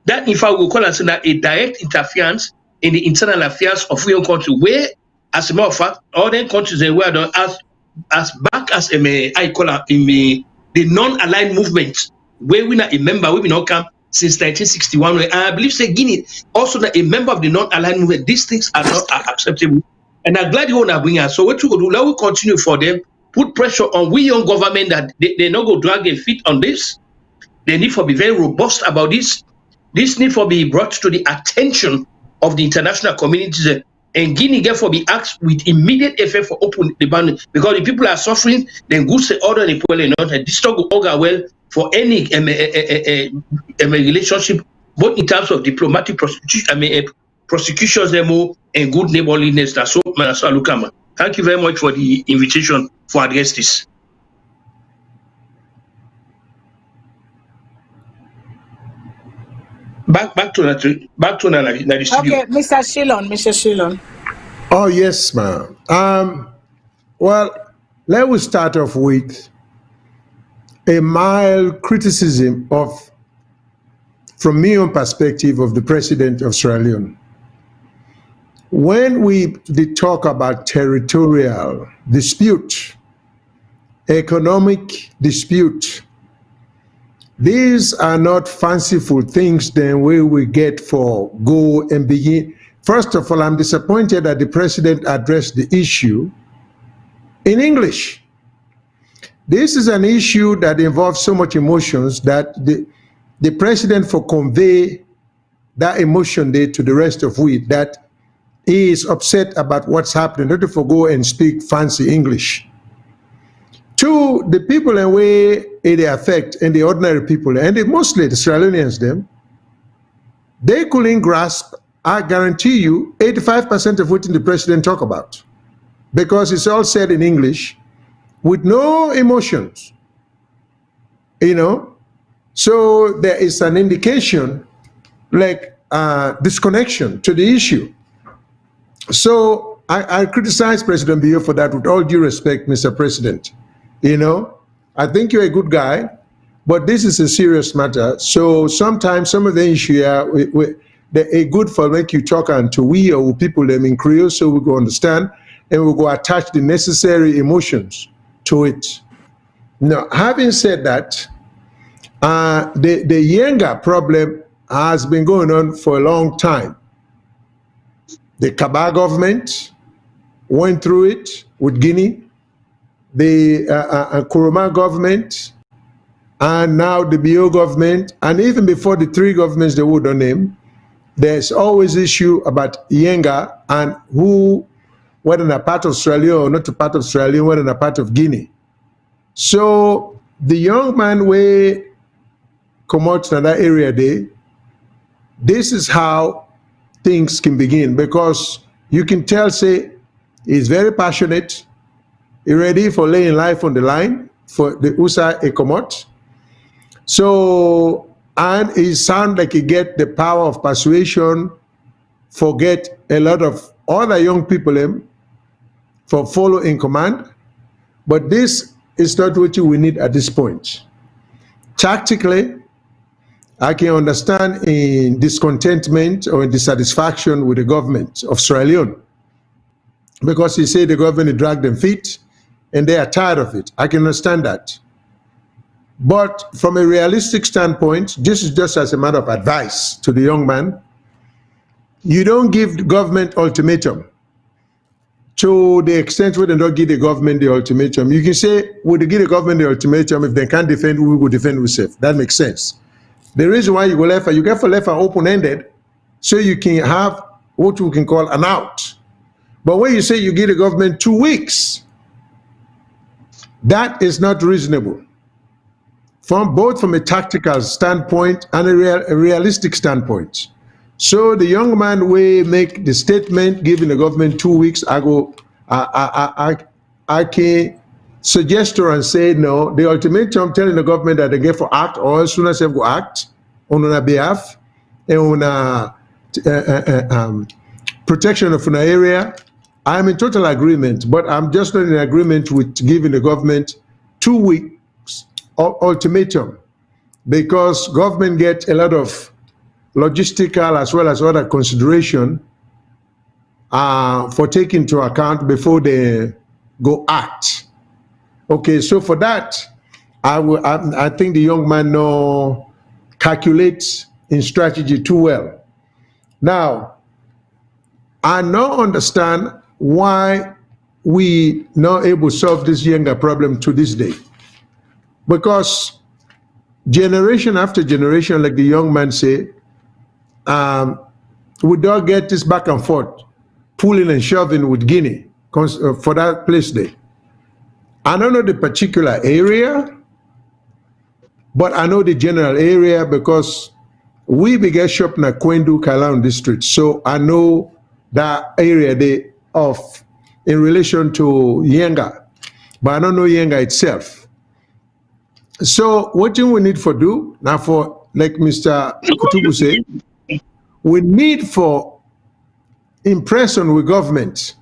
That in fact we call it that a direct interference in the internal affairs of your country, where as a matter of fact, all the countries they were done as back as I call it the non-aligned movement, where we not a member, we not come. Since 1961, and I believe say Guinea also a member of the non-aligned movement. These things are not acceptable, and I'm glad you want to bring us. So what we go do? Let we continue for them. Put pressure on we young government that they not go drag their feet on this. They need to be very robust about this. This need to be brought to the attention of the international community. And Guinea therefore be asked with immediate effect for open the ban because the people are suffering. Then good say order the people not and this talk will go well for any relationship, both in terms of diplomatic prosecutions and good neighborliness. That's so Lukama. Thank you very much for the invitation for address this. Back to the studio. Okay, Mr. Shillon. Oh, yes, ma'am. Well, let us start off with a mild criticism of, from my own perspective, of the president of Sierra Leone. When we talk about territorial dispute, economic dispute, these are not fanciful things the way we get for go and begin. First of all, I'm disappointed that the president addressed the issue in English. This is an issue that involves so much emotions that the president for convey that emotion there to the rest of we, that he is upset about what's happening, not to forgo and speak fancy English. To the people in way it affect, and the ordinary people, and mostly the Sierra Leoneans, them, they couldn't grasp, I guarantee you, 85% of what the president talk about. Because it's all said in English, with no emotions, you know. So there is an indication, like disconnection to the issue. So I criticize President Bio for that with all due respect, Mr. President. You know, I think you're a good guy, but this is a serious matter. So sometimes some of the issue they're good for make you talk and to we or people them in Creole so we go understand and we go attach the necessary emotions to it. Now, having said that, the younger problem has been going on for a long time. The Kaba government went through it with Guinea, the Nkrumah government, and now the Bio government, and even before the three governments they would name, there's always issue about Yenga and who, whether a part of Australia or not a part of Australia, whether a part of Guinea. So the young man will come out to that area there. This is how things can begin, because you can tell, say, he's very passionate, he's ready for laying life on the line for the USA Ekomot. So, and he sound like he get the power of persuasion, forget a lot of other young people for follow in command. But this is not what we need at this point. Tactically, I can understand in discontentment or in dissatisfaction with the government of Sierra Leone, because he said the government dragged them feet and they are tired of it. I can understand that. But from a realistic standpoint, this is just as a matter of advice to the young man. You don't give the government ultimatum to the extent where they don't give the government the ultimatum. You can say, would they give the government the ultimatum? If they can't defend, we will defend ourselves. That makes sense. The reason why you go left, you get for left open-ended, so you can have what we can call an out. But when you say you give the government 2 weeks, that is not reasonable. Both from a tactical standpoint and a realistic standpoint. So the young man will make the statement, giving the government 2 weeks. I can suggest to her and say, no, the ultimatum telling the government that they get for act, or as soon as they go act on their behalf and on protection of an area, I'm in total agreement, but I'm just not in agreement with giving the government 2 weeks ultimatum, because government get a lot of logistical as well as other consideration for taking into account before they go act. Okay, so for that, I think the young man no calculates in strategy too well. Now, I now understand why we not able to solve this younger problem to this day. Because generation after generation, like the young man say, we don't get this back and forth, pulling and shoving with Guinea for that place there. I don't know the particular area, but I know the general area because we began shop in Kwendu, Kailan district. So I know that area there in relation to Yenga, but I don't know Yenga itself. So what do we need for do now for like Mr. Kutubu said, we need for impression with government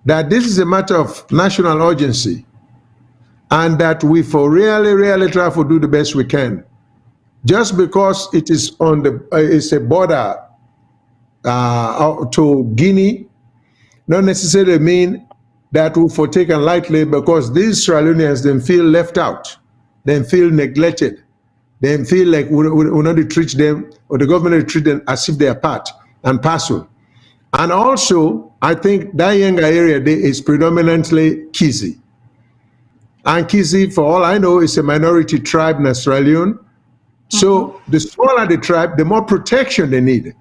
that this is a matter of national urgency and that we for really try to do the best we can. Just because it is on the it's a border to Guinea, not necessarily mean that we for taken lightly, because these Sierra Leoneans then feel left out, then feel neglected, then feel like we not treat them, or the government treat them as if they are part and parcel. And also, I think that younger area there is predominantly Kizi. And Kizi, for all I know, is a minority tribe in Sierra Leone. So the smaller the tribe, the more protection they need.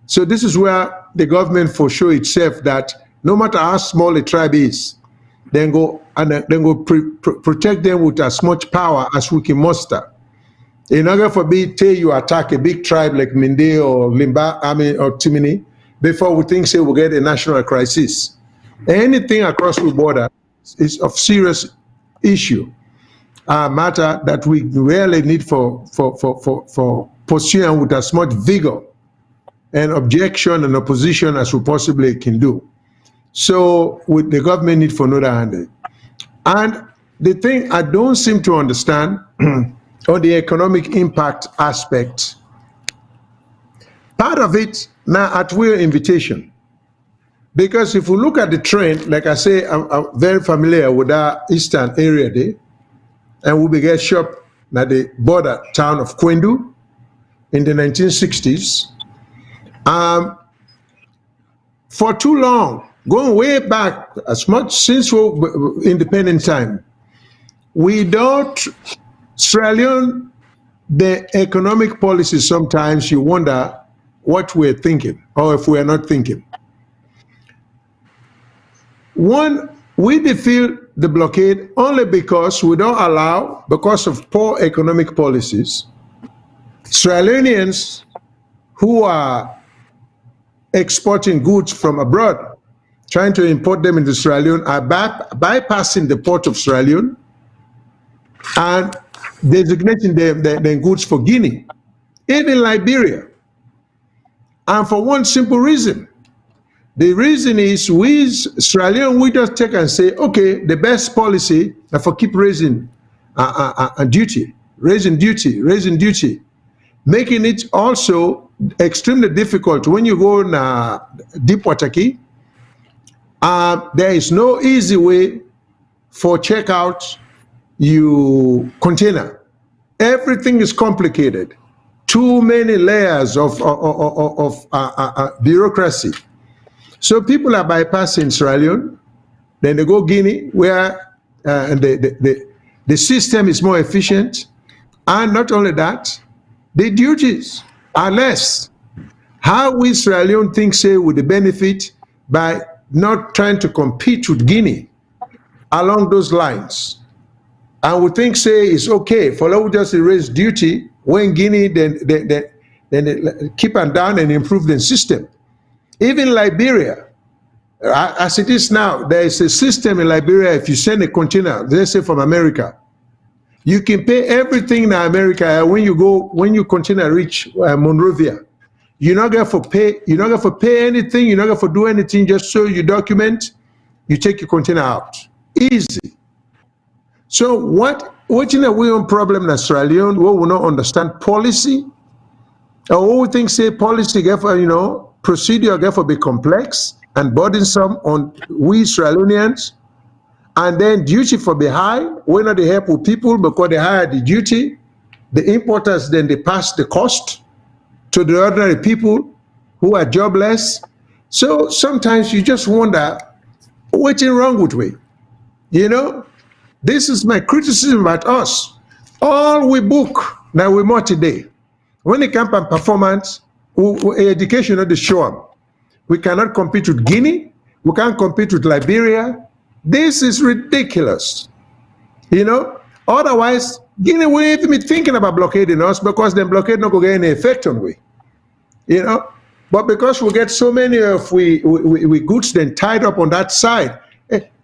So this is where the government for sure itself that no matter how small a tribe is, then go protect them with as much power as we can muster. In order for you attack a big tribe like Minde or Limba, or Timini, before we think say we'll get a national crisis. Anything across the border is of serious issue, matter that we really need for pursuing with as much vigor and objection and opposition as we possibly can do. So with the government need for another hand. And the thing I don't seem to understand on the economic impact aspect, part of it now at will invitation. Because if we look at the trend, like I say, I'm very familiar with that eastern area there, and we began shop at the border town of Kwendu in the 1960s. For too long, going way back, as much since independent time, we don't, Sierra Leone, the economic policy, sometimes you wonder what we're thinking, or if we're not thinking. One, we defeat the blockade only because we don't allow, because of poor economic policies, Sierra Leoneans who are exporting goods from abroad, trying to import them into Sierra Leone, are bypassing the port of Sierra Leone and designating their goods for Guinea, even Liberia. And for one simple reason. The reason is we, Sierra Leone, we just take and say, okay, the best policy is for keep raising duty, making it also extremely difficult when you go in deep water key. There is no easy way for checkout your container. Everything is complicated. Too many layers of bureaucracy. So people are bypassing Sierra Leone, then they go Guinea, where the system is more efficient, and not only that, the duties are less. How we Sierra Leone think say with the benefit by not trying to compete with Guinea along those lines, and we think say it's okay for us just to raise duty when Guinea then they keep on down and improve the system. Even Liberia, as it is now, there is a system in Liberia. If you send a container, let's say from America, you can pay everything in America. When your container reach Monrovia, you're not going to pay. You're not going to pay anything. You're not going to do anything. Just show you document. You take your container out. Easy. So what in a way on problem in Sierra Leone? We will not understand policy. Or we think say policy, therefore, procedure therefore be complex and burdensome on we Sierra Leoneans, and then duty for be high. We're not the help with people because they hire the duty. The importers then they pass the cost to the ordinary people who are jobless. So sometimes you just wonder what's wrong with we. This is my criticism about us. All we book that we more today. When it comes to performance, education not the show. We cannot compete with Guinea. We can't compete with Liberia. This is ridiculous. Otherwise, Guinea will even be thinking about blockading us because the blockade not going to get any effect on we. But because we get so many of we goods then tied up on that side,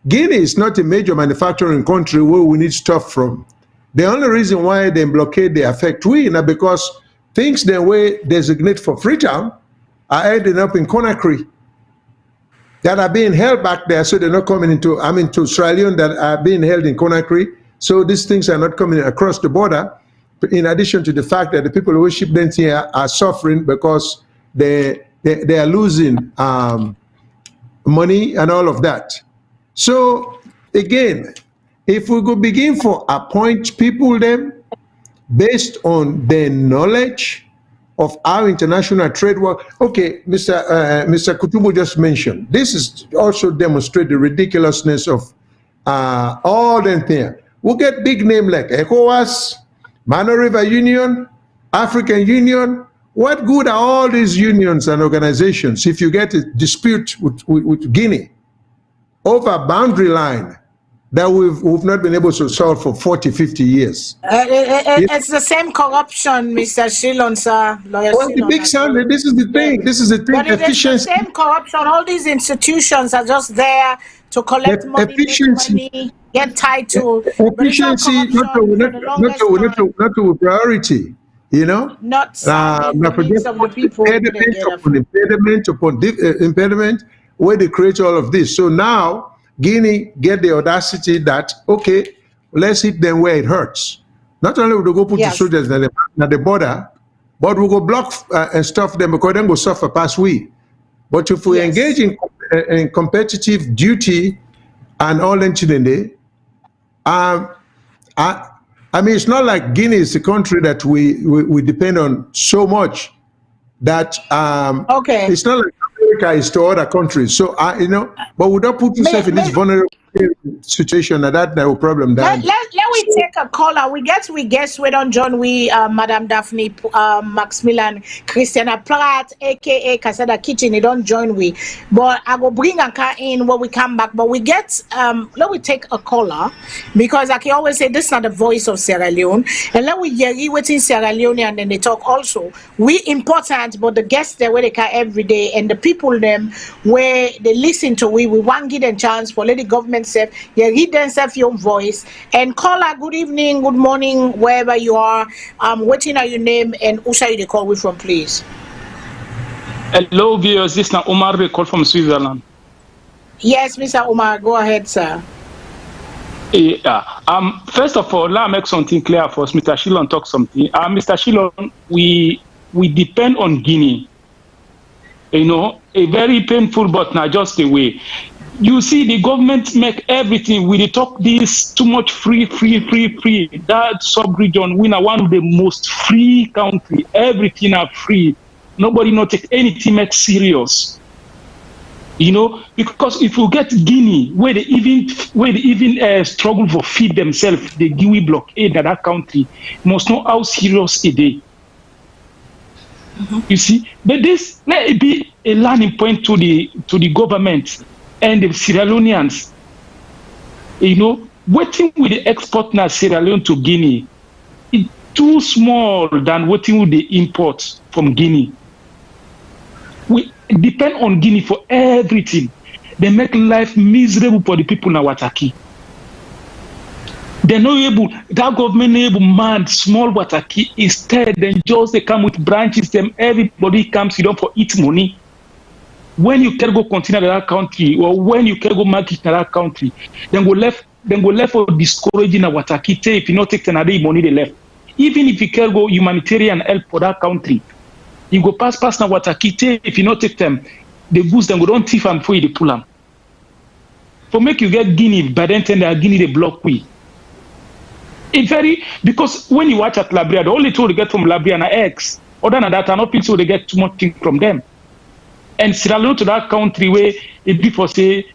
Guinea is not a major manufacturing country where we need stuff from. The only reason why they blockade they affect we now because things the way designate for Freetown are ending up in Conakry that are being held back there, so they're not coming into, to Sierra Leone that are being held in Conakry. So these things are not coming across the border. In addition to the fact that the people who ship them here are suffering because they are losing money and all of that. So again, if we could begin for appoint people them based on their knowledge of how international trade works. Okay, Mr. Kutubu just mentioned, this is also demonstrate the ridiculousness of all them things. We'll get big name like ECOWAS, Mano River Union, African Union. What good are all these unions and organizations if you get a dispute with Guinea over a boundary line that we've not been able to solve for 40, 50 years? It's the same corruption, Mr. Shilon, sir. Lawyer well, the big sound, this is the thing. This is the thing. But it's the same corruption. All these institutions are just there to collect money, make money, get title. Efficiency, not to priority. You know, not the needs of the people. Impediment upon impediment, where they create all of this. So now Guinea get the audacity that okay, let's hit them where it hurts. Not only will they go put the soldiers at the border, but we'll go block and stuff them because then we'll suffer past we. But if we engage in competitive duty and all that, it's not like Guinea is a country that we depend on so much that it's not like America is to other countries. So but we don't put yourself in this vulnerable situation that no problem. Let we take a caller. We guess we don't join Madam Daphne Maximilian Christiana Platt, aka Casada Kitchen. They don't join we, but I will bring a car in when we come back. But we get let we take a caller because I can always say this is not the voice of Sierra Leone, and let we hear within Sierra Leone and then they talk also. We important, but the guests there where they come every day and the people them where they listen to we want give them chance for let the government self read themselves your voice and caller. Good evening, good morning, wherever you are. Waiting are your name and who shall you call with from, please? Hello, viewers. This is Omar. We call from Switzerland. Yes, Mr. Omar. Go ahead, sir. Yeah. First of all, let me make something clear for us. Mr. Shilon talk something. Mr. Shilon, we depend on Guinea. You know, a very painful, but not just a way. You see, the government make everything. We talk this too much free. That sub-region, we are one of the most free country. Everything are free. Nobody not take anything make serious. You know, because if you get Guinea, where they even struggle for feed themselves, the Guinea blockade that country must know how serious it is. You see, but this let it be a learning point to the government and the Sierra Leoneans. You know, waiting with the export now Sierra Leone to Guinea is too small than waiting with the import from Guinea. We depend on Guinea for everything. They make life miserable for the people in Wataki. They're not able, that government able man small Wataki instead then just they come with branches, them everybody comes you know for eat money. When you can go continue that country or when you can go market in that country, then go left for discouraging a Wataki if you not take another money they left. Even if you can go humanitarian help for that country, you go pass na Wataki if you not take them, the goods then go don't thief and for you pull them. For make you get Guinea, by then they are Guinea they block we. Because when you watch at Liberia, the only tool they get from Liberia are eggs. Other than that, I don't think so they get too much thing from them. And Sierra Leone to that country where it before say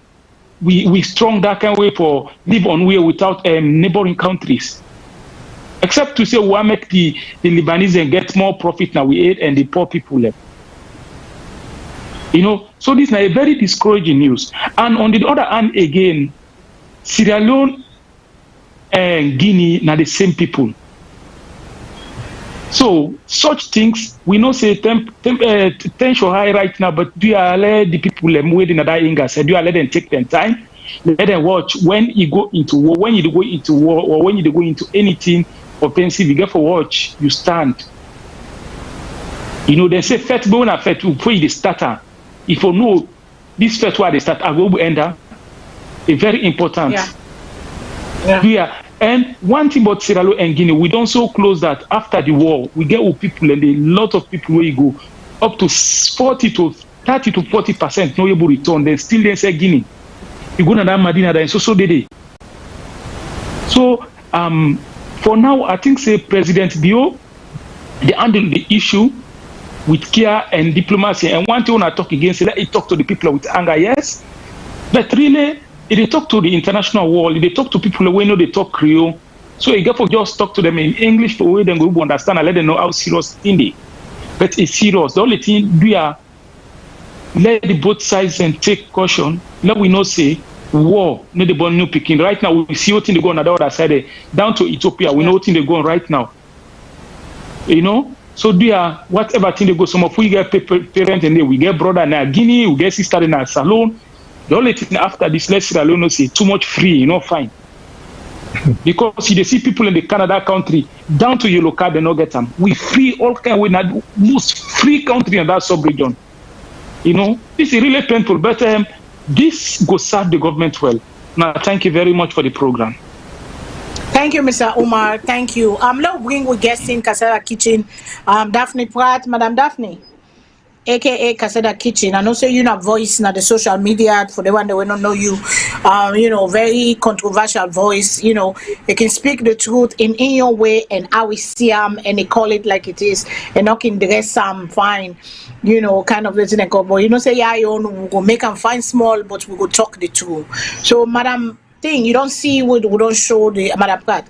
we strong that kind of way for live on way without neighboring countries. Except to say we make the Lebanese and get more profit now we ate and the poor people left. You know, so this is a very discouraging news. And on the other hand again, Sierra Leone and Guinea are the same people. So such things we know say tension high right now, but do you let the people waiting at that inga said do you let them take their time Let them watch when you go into war, when you go into war, or when you go into anything offensive, you get for watch, you stand. You know, they say fet go na fet before you start. If you know this fet where they start, I go end up. A very important. Yeah. And one thing about Sierra Leone and Guinea, we don't so close that after the war, we get with people and a lot of people where you go up to 30 to 40% no able return. Then still they say Guinea. You go to that Medina and so they. So for now, I think say President Bio, they handle the issue with care and diplomacy. And one thing I talk against, let it talk to the people with anger, yes. But really, if they talk to the international world, if they talk to people who know they talk Creole, so you get for just talk to them in English for way they go understand and let them know how serious thing they. But it's serious. The only thing we are let the both sides and take caution. Let we not say war, no the born new picking. Right now we see what thing they go on the other side down to Ethiopia. We know what thing they go on right now. You know? So do ya whatever thing they go, some of we get parent and then we get brother now Guinea, we get sister in our SALONE. The only thing after this, let's say alone say too much free, you know, fine. Because you see people in the Canada country down to yellow card, they not get them. We free all kind. We not most free country in that sub-region. You know, this is really painful, but this go serve the government well. Now, thank you very much for the program. Thank you, Mr. Umar. Thank you. Let's bring we guest in Kaseda Kitchen, Daphne Pratt, Madam Daphne, aka Kaseda Kitchen. I know say you have voice na the social media for the one that will not know you. You know, very controversial voice. You know, you can speak the truth in your way and how we see them, and they call it like it is, and not can dress them fine. You know, kind of letting go. But you know, say yeah, we go make them fine small, but we go talk the truth. So, Madam. Thing you don't see, we don't show the Madam Pratt,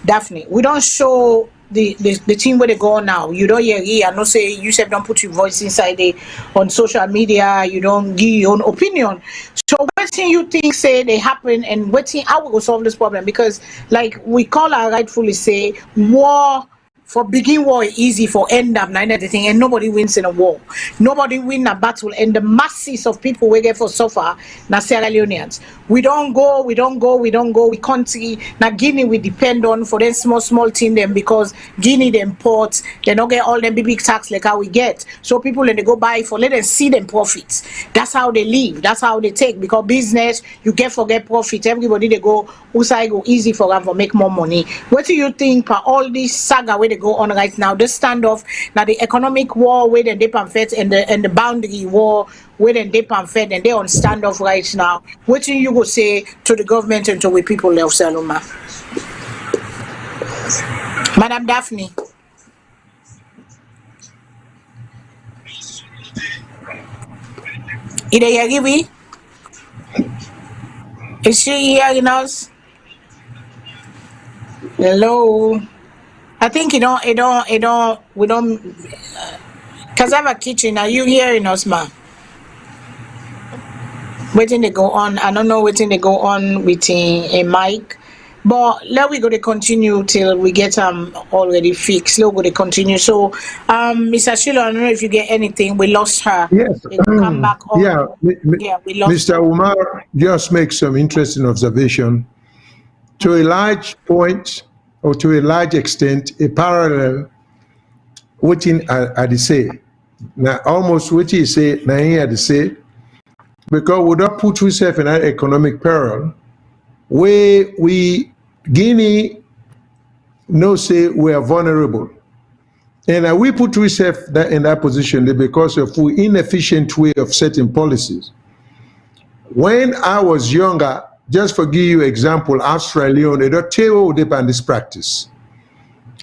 Daphne. We don't show the team where they go now. You don't hear here. No say you said don't put your voice inside it on social media. You don't give your own opinion. So what thing you think say they happen and what thing how we go solve this problem? Because like we call our rightfully say war. For begin war easy, for end up and everything, and nobody wins in a war. Nobody win a battle, and the masses of people we get for suffer na Sierra Leoneans. We don't go. We can't see. Now Guinea we depend on for them small thing them because Guinea them port, they don't get all them big tax like how we get. So people when they go buy for let them see them profits. That's how they live. That's how they take because business you get profit. Everybody they go usai go easy for them for make more money. What do you think for all this saga where they go on right now? The standoff now the economic war where they dip and fed and the boundary war where they dip and fed and they on standoff right now. What do you go say to the government and to the people of Saloma? Madam Daphne. Is she hearing us? Hello. I think we don't. Cassava Kitchen, are you hearing us, ma? Waiting to go on. I don't know waiting to go on with a mic. But let we go to continue till we get already fixed. Let we go to continue. So Mr. Sheila, I don't know if you get anything. We lost her. Yes. Come back on. Yeah, we lost Mr. her. Umar just make some interesting observation. To a large point, or to a large extent, a parallel waiting at the say. Now, almost what you say, now here at the say, because we don't put ourselves in an economic peril, where we, Guinea, no say we are vulnerable. And we put ourselves in that position because of our inefficient way of setting policies. When I was younger, just for give you example, Australia, they don't tell on this practice.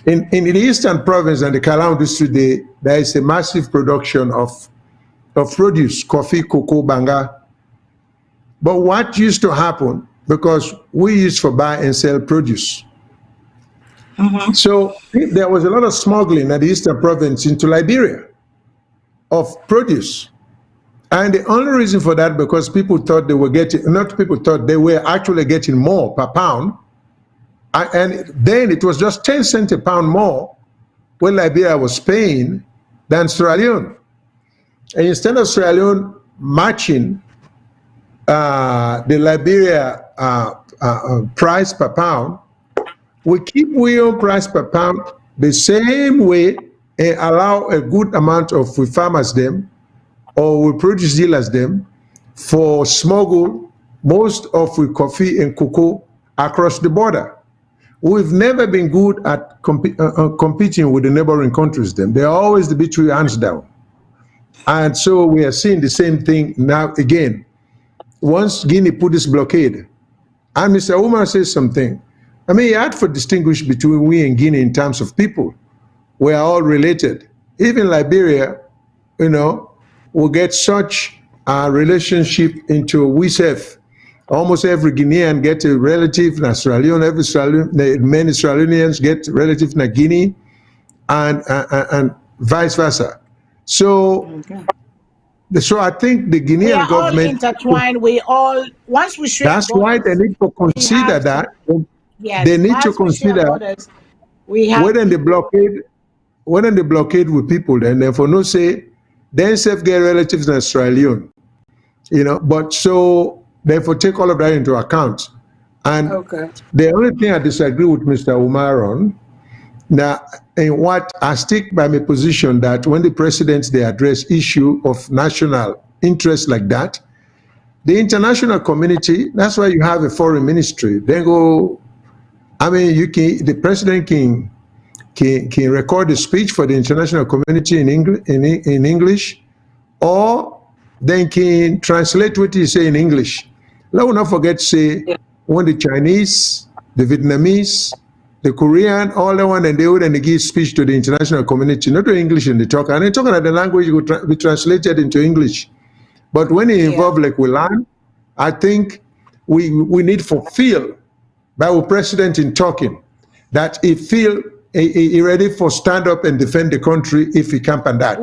In the eastern province and the Kalau district, there is a massive production of produce, coffee, cocoa, banga. But what used to happen, because we used to buy and sell produce. So there was a lot of smuggling at the eastern province into Liberia of produce. And the only reason for that, because people thought they were getting, not people thought, they were actually getting more per pound. And then it was just 10 cents a pound more when Liberia was paying than Sierra Leone. And instead of Sierra Leone matching the Liberia price per pound, we keep we own price per pound the same way and allow a good amount of we farmers them or we produce dealers them for smuggle most of we coffee and cocoa across the border. We've never been good at competing with the neighboring countries. Them they're always the between hands down, and so we are seeing the same thing now again. Once Guinea put this blockade, and Mr. Umar says something. I mean, he had to distinguish between we and Guinea in terms of people. We are all related. Even Liberia, you know, will get such a relationship into we serve. Almost every Guinean get a relative in Sierra Leone, many Sierra Leoneans get relative in Guinea, and vice versa. So, so I think the Guinean we are government all intertwined. We all once we share. That's why they need to consider that. Yes, they need to consider we have whether the blockade with people, then therefore no say then self get relatives in Sierra Leone, you know. But so therefore take all of that into account. And the only thing I disagree with Mr. Umar on now, in what I stick by my position that when the presidents they address issue of national interest like that, the international community, that's why you have a foreign ministry. Then go, I mean, you can the president can record a speech for the international community in English, or then can translate what you say in English. Let us not forget to say when the Chinese, the Vietnamese, the Korean, all the one, and they would and give speech to the international community, not to English in the talk, and they talking that the language would be translated into English. But when it involves like we learn, I think we need to feel by our president in talking that he feel he ready for stand up and defend the country if he camp on that.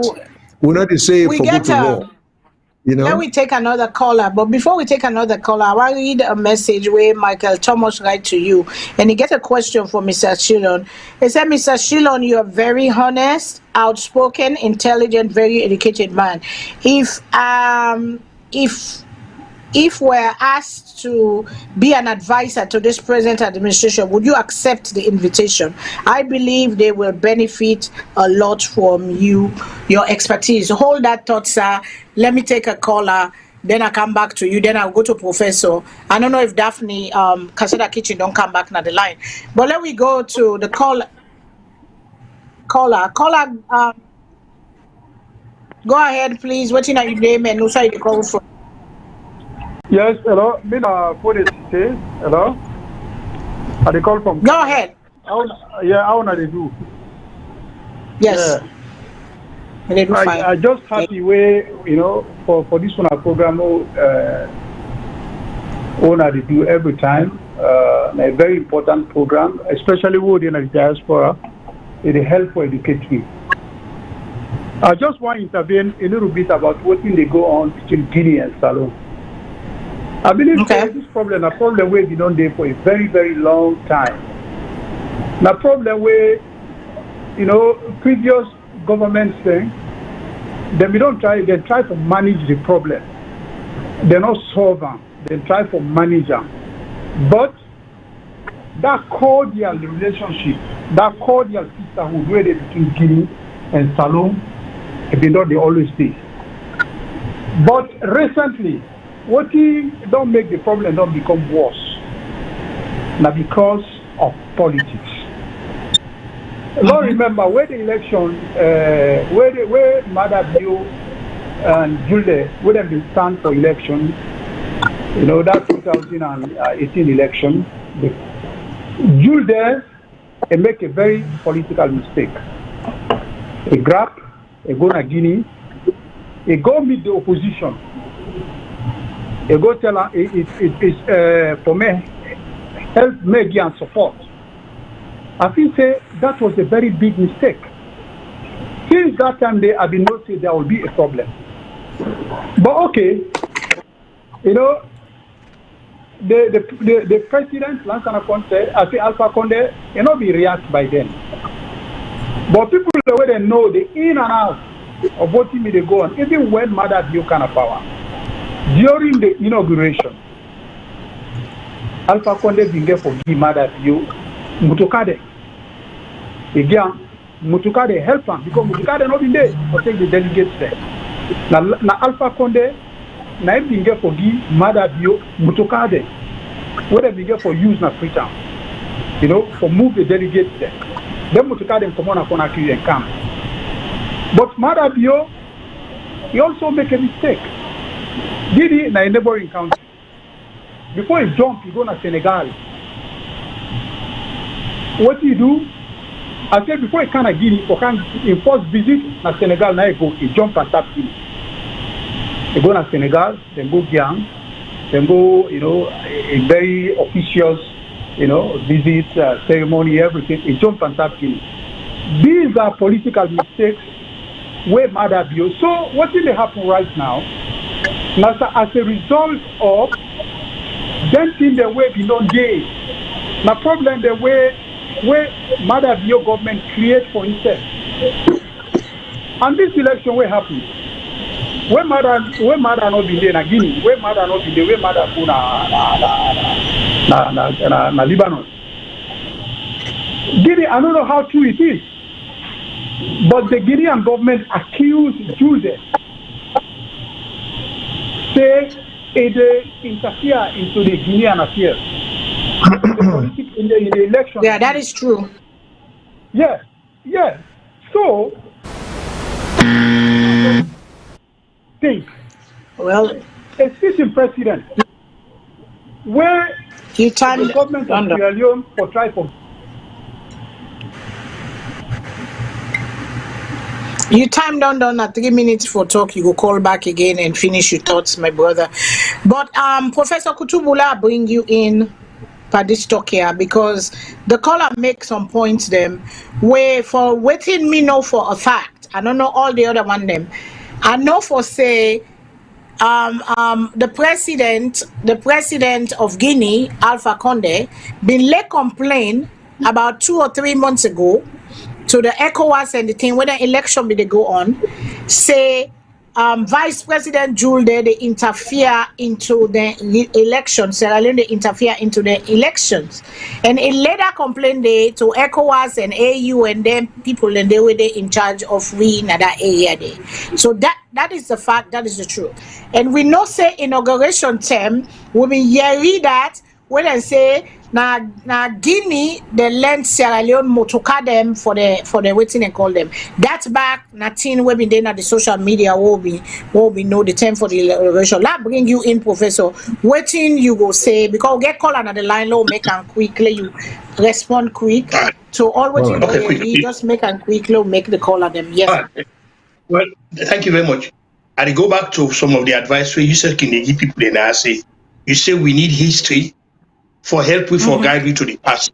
We're not to say for go to war. You know? Now we take another caller, but before we take another caller, I want to read a message where Michael Thomas write to you, and he get a question for Mr. Shillon. He said, Mr. Shillon, you are very honest, outspoken, intelligent, very educated man. If we're asked to be an advisor to this present administration, would you accept the invitation? I believe they will benefit a lot from you, your expertise. Hold that thought, sir. Let me take a caller. Then I come back to you. Then I'll go to Professor. I don't know if Daphne, Caseta Kitchen don't come back now the line. But let me go to the caller. Go ahead, please. What's in your name and who side you call from? Yes, hello. Hello. I call from. Go ahead. How want to do? Yes. Yeah. I just happy way, you know, for this one program. Owner they do every time. A very important program, especially within the diaspora. It help for educating. I just want to intervene a little bit about what they go on between Guinea and SALONE. I believe this problem, a problem where we don't there for a very, very long time. A problem where, you know, previous governments thing, then we don't try, they try to manage the problem. They're not solve them, they try to manage them. But that cordial relationship, that cordial sisterhood where they between Guinea and SALONE, they don't always stay. But recently, what he don't make the problem don't become worse. Now because of politics. Lord, remember where the election, where Mother Bio and Julde, where they stand for election, you know, that 2018 election, Julde make a very political mistake. He grab, he go to Guinea, he go meet the opposition. He go tell her it's for me, help me and support. I think say that was a very big mistake. Since that time they have been noticing there will be a problem. But okay, you know, the president Lansana Conte, I say Alpha Conde, you know, be react by then. But people the way they know the in and out of what they go on, even when Mother Bio kind of power. During the inauguration, Alpha Conde binge for Gimada Bio Mutukade. Again, Mutukade help him because Mutukade not been there for take the delegates there. Na Alpha Conde na binge for Gimada Bio Mutukade. What they binge for use na freetown. You know, for move the delegates there. Then Mutukade come on and come. But Mada Bio, he also make a mistake. Didi na a neighboring country. Before he jump, he go to Senegal. What he do? I said before he can Guinea, for can in first visit na Senegal, now he jump and tap Guinea. He go to Senegal, then go Guiana, then go, you know, a very officious, you know, visit, ceremony, everything. He jump and tap Guinea. These are political mistakes where matter bio. So what will happen right now? NASA, as a result of then in the way beyond days. The problem the way where Mother Bio government create for itself. And this election will happen. Where Mother not be there na Guinea, where Mother not be there, where Mother go na Lebanon. Guinea, I don't know how true it is. But the Guinean government accused Joseph, say it interfere into the Guinean affairs. in the election. Yeah, that is true. Yeah. So, think. Well, a sitting president where you time the government of Sierra Leone for try for. You time down at 3 minutes for talk. You go call back again and finish your thoughts, my brother. But Professor Kutubula, bring you in for this talk here because the caller makes some points them where for waiting me know for a fact. I don't know all the other one them. I know for say the president of Guinea, Alpha Conde, been late complain about 2 or 3 months ago to the ECOWAS and the thing when the election be they go on, say Vice President Jules they interfere into the election, Sierra Leone they interfere into the elections. And it later complained they to ECOWAS and AU and then people and they were they in charge of we in that area there. So that is the fact, that is the truth. And we know say inauguration term, we be hearing that when I say na Guinea they lend Sierra Leone motoka them for the waiting and call them. That's back nothing we been there at the social media will be know the term for the election. That bring you in, Professor. Waiting you go say because get call another line low make and quickly you respond quick. So all what you do you just make and quickly make the call at them. Yes. Well, thank you very much. I go back to some of the advice where you said can they give people and I say you say we need history for help we for guide we to the past.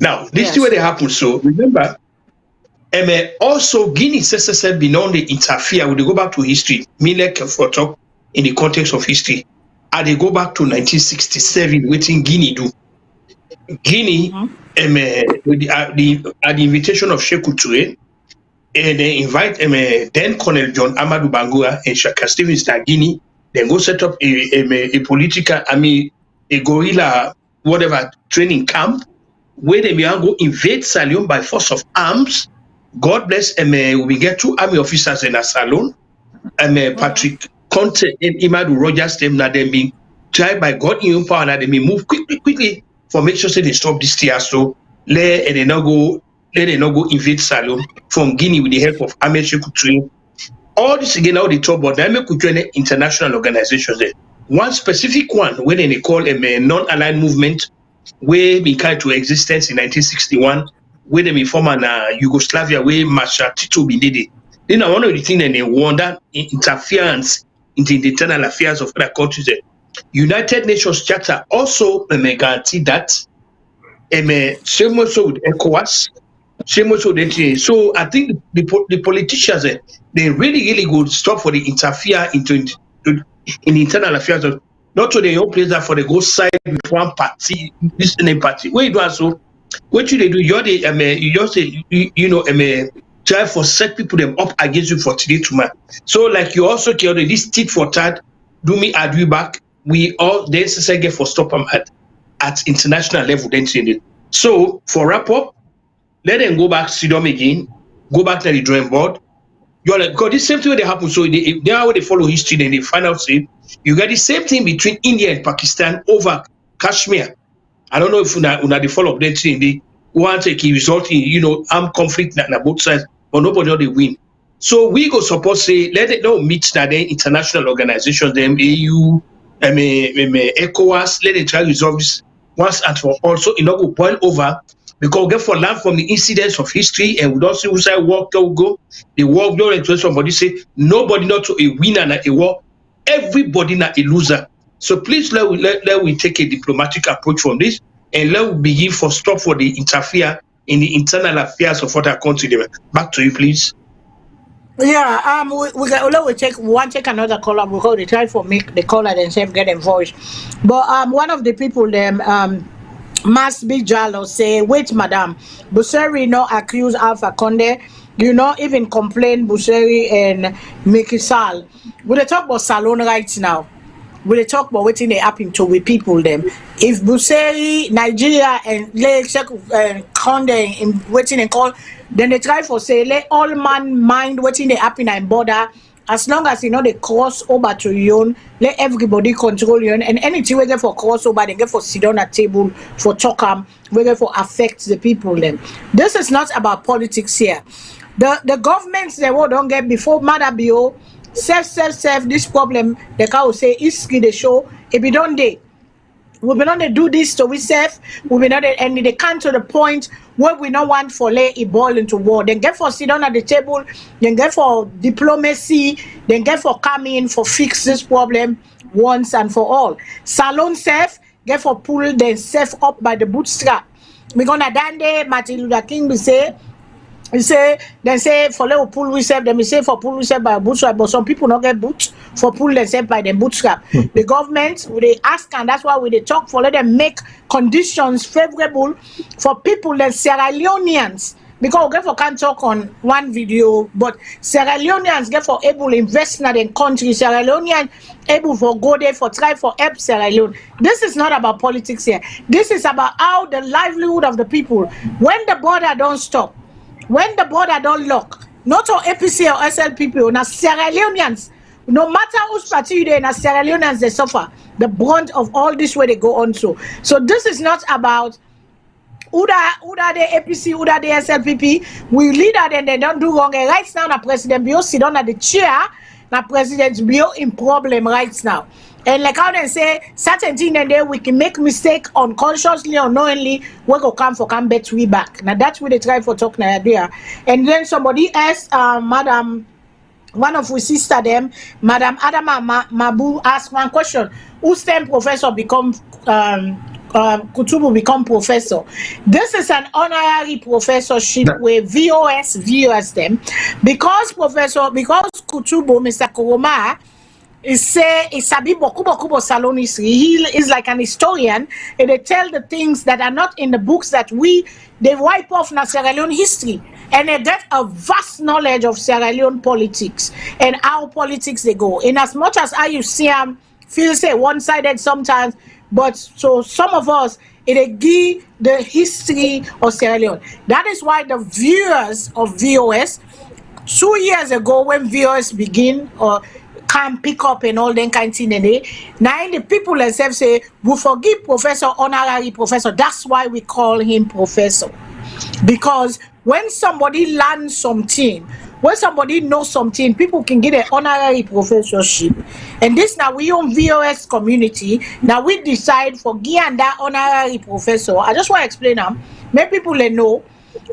Now, this is where they happen. So remember, also Guinea said beyond the interfere, when they go back to history, me like for talk in the context of history, and they go back to 1967, waiting Guinea do. Guinea, with the invitation of Sheikh Touré, and they invite then Colonel John Amadou Bangura and Shaka Stevens to Guinea, then go set up a political, a guerrilla, whatever, training camp, where they may go invade Sierra Leone by force of arms. God bless, we get 2 army officers in a SALONE, Patrick Conte and Imadou Rogers, them that they be tried by God in power, and they may move quickly for make sure they stop this tear. So let they not go invade Sierra Leone from Guinea with the help of Ahmed Sékou Touré. All this again, all the trouble, they make join international organizations there. One specific one, when they call a non-aligned movement, where we came to existence in 1961, where they form an Yugoslavia, where Marshal Tito be did it. Then one of the things that they want that interference into the internal affairs of other countries. United Nations Charter also guarantee that same also with ECOWAS, same also with the. So I think the politicians they really good stop for the interfere into in internal affairs, not to the own place that for the go side with one party, this and a party. Where you do so, what you they do, you're the you just say try for set people them up against you for today tomorrow. So like you also carry this tit for tat do me argue back. We all the SSI get for stop them at international level. Then so for wrap up, let them go back, sit down again, go back to the drawing board. You're like, because the same thing they happen. So they how they follow history, then they find out say you get the same thing between India and Pakistan over Kashmir. I don't know if una they follow up that thing. They want to result in armed conflict na both sides, but nobody know they win. So we go support say let it not meet that the international organizations, them AU, ECOWAS, let it try to resolve this once and for all. So it not go boil over because we get for learn from the incidents of history and we don't see who side war go. The war no let somebody say nobody not to a winner na a war, everybody not a loser. So please let we take a diplomatic approach from this and let we begin for stop for the interfere in the internal affairs of other country. Back to you, please. Yeah, we take another caller because they try for make the caller themselves get involved. But one of the people them must be jealous. Say, wait, madam, Buseri no accuse Alpha Conde. You know, even complain Buseri and Mikisal. We they talk about SALONE right now. We they talk about what they happen to we people them. If Buseri, Nigeria and Conde in waiting and call. Then they try for say let all man mind what in the happen and border as long as they cross over to Leone, let everybody control Leone and anything we get for crossover, they get for sit down at table for talk we get for affect the people them. This is not about politics here. The governments they will don't get before Mother Bio self this problem the cow say is the show if we don't day. We've been on to do this to ourselves. We've been on and they come to the point where we don't want for lay a ball into war. Then get for sit down at the table, then get for diplomacy, then get for come in for fix this problem once and for all. SALONE self get for pull themselves up by the bootstrap. We're gonna dande Martin Luther King we say for let pull yourself, then we say for pull yourself by a bootstrap, but some people not get boots for pull themselves by the bootstrap. The government they ask and that's why we they talk for let them make conditions favorable for people like Sierra Leoneans. Because we get for can't talk on one video, but Sierra Leoneans get for able invest in their country. Sierra Leoneans able for go there for try for help Sierra Leone. This is not about politics here. This is about how the livelihood of the people. When the border don't stop, when the border don't lock, not all APC or SLPP, na Sierra Leoneans, no matter whose party you na Sierra Leoneans they suffer the brunt of all this way they go on to. So this is not about who the APC, who the SLPP. We lead that and they don't do wrong. And right now, na President Bio sit down at the chair, na President Bio in problem right now. And like how they say, certain things and then we can make mistake unconsciously or unknowingly, we go come back we back. Now that's what they try for talk now there. And then somebody asked Madam, one of our sister them, Madam Adama Mabu asked one question. Whose time professor become Kutubu become professor? This is an honorary professorship where VOS them because Kutubu, Mr. Koroma, is sabi boku SALONE history. He is like an historian and they tell the things that are not in the books that they wipe off na Sierra Leone history and they get a vast knowledge of Sierra Leone politics and how politics they go. In as much as I you see feel say one-sided sometimes, but so some of us it give the history of Sierra Leone. That is why the viewers of VOS 2 years ago when VOS begin or can pick up and all that kind of thing. Now the people themselves say, we forgive professor, honorary professor. That's why we call him professor. Because when somebody learns something, when somebody knows something, people can get an honorary professorship. And this now we own VOS community. Now we decide for give that honorary professor. I just want to explain now. Make people know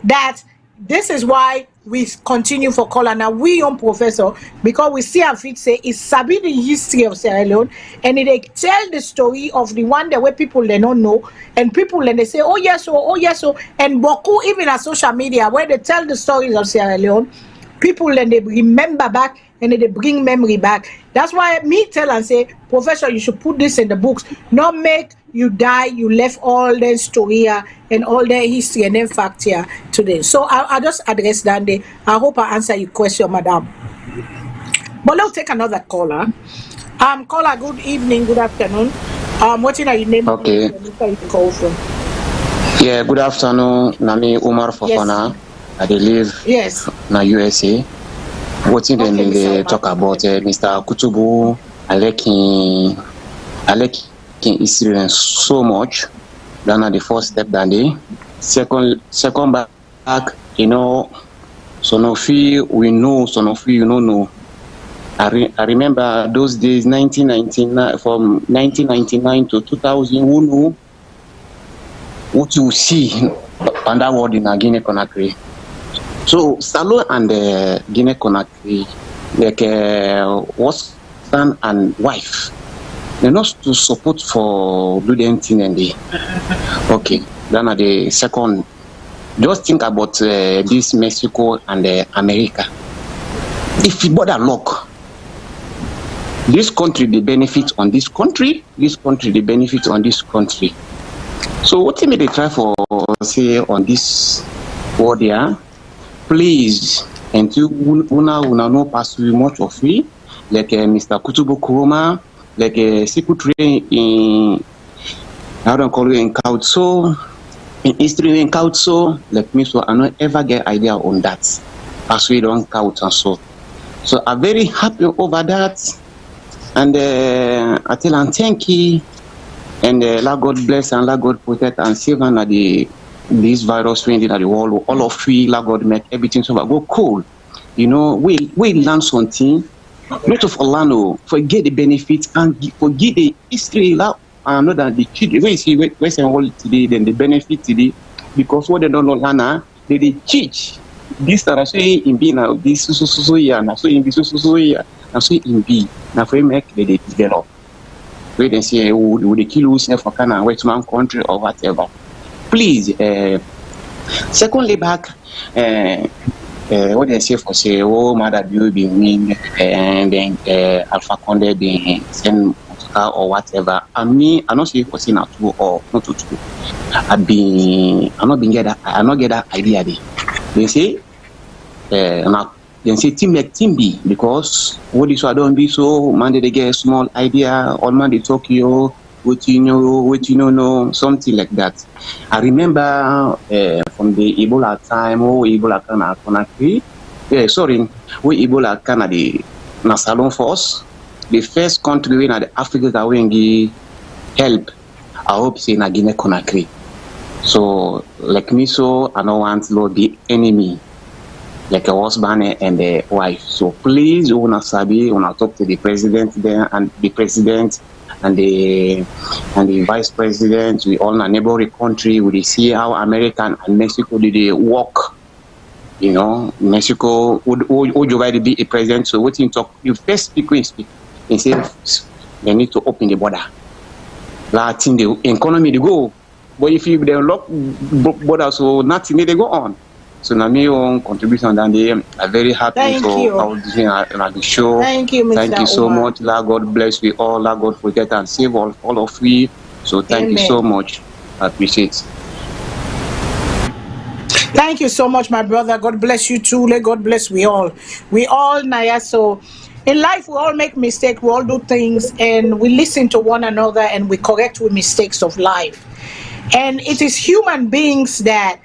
that this is why we continue for caller. Now we own professor because we see our feet say it's sabi the history of Sierra Leone and they tell the story of the one that way people they don't know and people and they say oh yes so and Boku even on social media where they tell the stories of Sierra Leone, people and they remember back and they bring memory back. That's why me tell and say, Professor, you should put this in the books. Not make you die, you left all the story here and all the history and then fact here today. So I just address that day. I hope I answer your question, madam. But let's take another caller. Caller, good evening, good afternoon. What are your name? Okay. Where you call from? Yeah, good afternoon. Nami Umar Fofana. I live na USA. What in they talk about Mr. Kutubu? I like him experience so much. That's the first step that day. Second back, you know, Sonofi we know, Sonofi you don't know. I remember those days, 1999, from 1999 to 2000. Who know what you see on that world in Guinea-Conakry? So SALONE and Guinea-Conakry, like husband and wife, they're not to support for do the anything and they. Okay, then at the second, just think about this Mexico and America. If you bother look, this country they benefit on this country, this country they benefit on this country. So what may they try for say on this world here? Please, and to una no pass much of free, like Mr. Kutubu Kuroma, like a secretary in I don't call it in council, in history in council, like me, so I don't ever get idea on that. As we don't count and so. So I'm very happy over that. And I tell and thank you. And let God bless and let God protect and save and this virus in the world. All of we, let God make everything so go cool. You know, we learn something. Not of Allah, forget the benefits and forget the history. I know that the children, when you see Western world today, then the benefit today, because what they don't know, Lana, they teach. This that I say in B now, this so yeah, now so in B so yeah, now so in B. Now for make they develop. Where they say would they kill us for Canada, Western country or whatever. Please, secondly back, what they say for say, oh mother you be win and then Alpha Conde being send or whatever. I mean, I not say for saying two or not two. I not get that idea there. They say, now they say team like team B because what is I don't be so man they get a small idea all man they talk you what you know something like that. I remember from the Ebola time Ebola Conakry, we Ebola Canada na SALONE force the first country in the Africa that we help I hope say na Guinea-Conakry. So like me so I don't want to be enemy like a husband and a wife. So please una sabi una talk to the president there and the president and the vice president. We all in a neighboring country. We see how American and Mexico did they work. You know, Mexico would you be a president. So what you talk you first speak and say they need to open the border. Latin the economy they go. But if you they lock border so nothing they go on. So now my own contribution and they are very happy for how the show. Thank you, Mr. Thank you so Omar. much. Let God bless we all. Let God protect and save all of we. So thank you so much. I appreciate it. Thank you so much, my brother. God bless you too. Let God bless we all. We all, Naya. So in life, we all make mistakes. We all do things, and we listen to one another, and we correct with mistakes of life. And it is human beings that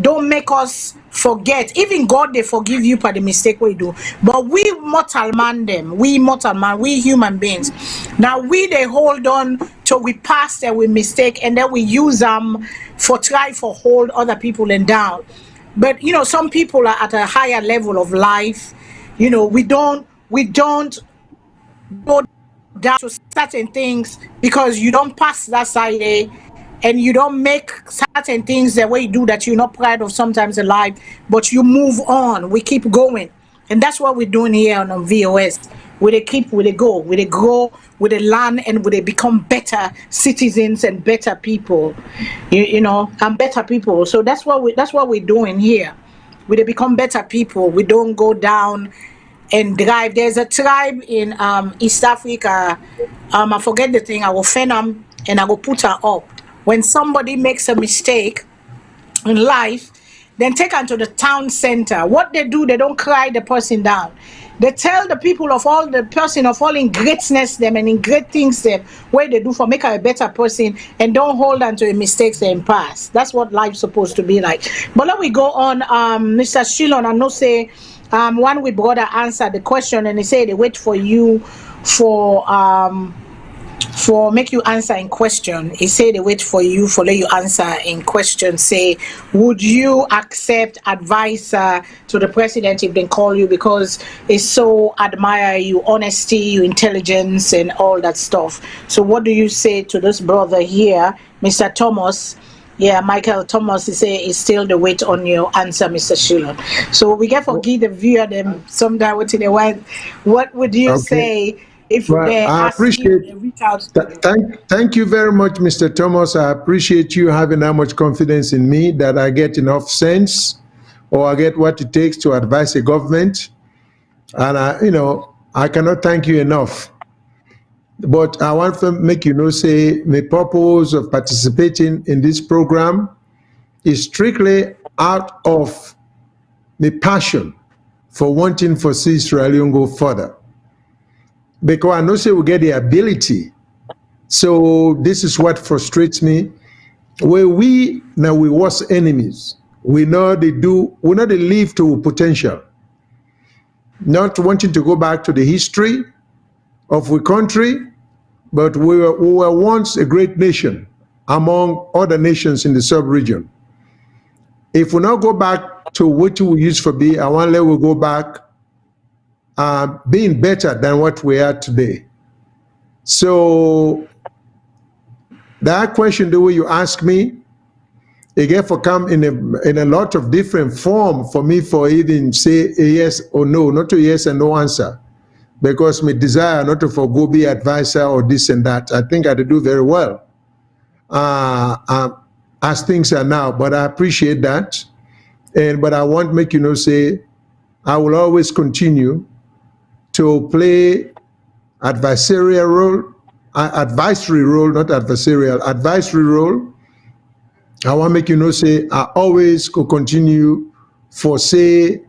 don't make us forget. Even God, they forgive you for the mistake we do. But we mortal man we human beings. Now they hold on to we past and we mistake, and then we use them for try for hold other people and down. But you know, some people are at a higher level of life. You know, we don't go down to certain things because you don't pass that side and you don't make certain things the way you do that you're not proud of sometimes in life, but you move on. We keep going, and that's what we're doing here on VOS. We grow, we learn, and we become better citizens and better people, you know, and better people. So that's what we're doing here. We become better people. We don't go down and drive. There's a tribe in East Africa. I forget the thing. I will fan them and I will put her up. When somebody makes a mistake in life then take them to the town center. What they do, they don't cry the person down. They tell the people of all the person of all in greatness them and in great things them where they do for make her a better person, and don't hold on to the mistakes they past. That's what life's supposed to be like. But let we go on, Mr. Shilon, I know say one we brother answered the question and he said they wait for you for make you answer in question. He said they wait for you for let you answer in question. Say, would you accept advice to the president if they call you, because they so admire you honesty, your intelligence and all that stuff? So what do you say to this brother here, Mr. Thomas? Yeah, Michael Thomas, he say is still the wait on your answer, Mr. Shilon. So we get forgive the viewer them sometime what they want. What would you say if they ask you, they reach out to thank you very much, Mr. Thomas. I appreciate you having that much confidence in me that I get enough sense, or I get what it takes to advise a government. And I cannot thank you enough. But I want to make you know, say, the purpose of participating in this program is strictly out of the passion for wanting for see Sierra Leone go further. Because I know say we get the ability. So this is what frustrates me. Where we was enemies. We know they live to potential. Not wanting to go back to the history of our country, but we were once a great nation among other nations in the sub-region. If we now go back to what we used to be, I want to let we go back being better than what we are today. So that question, the way you ask me, again, for come in a lot of different form for me for even say a yes or no, not a yes and no answer. Because my desire not to forgo be advisor or this and that. I think I do very well as things are now, but I appreciate that. But I want to make you know, say, I will always continue to play advisory role, not adversarial, advisory role. I want to make you know, say, I always could continue for say,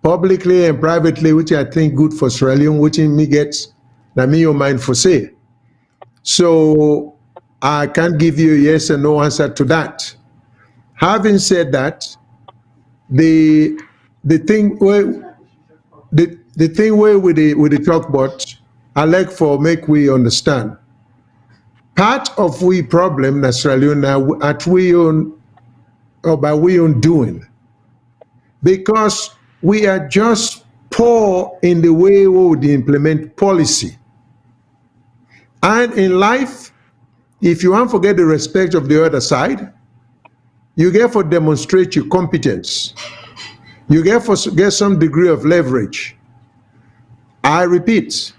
publicly and privately, which I think good for Sierra Leone, which me gets, na me your mind for say. So I can't give you a yes and no answer to that. Having said that, the thing where with the talk about, I like for make we understand. Part of we problem na Sierra Leone now at we own or by we own doing, because we are just poor in the way we would implement policy. And in life, if you want to get the respect of the other side, you get for demonstrate your competence. You get for get some degree of leverage. I repeat,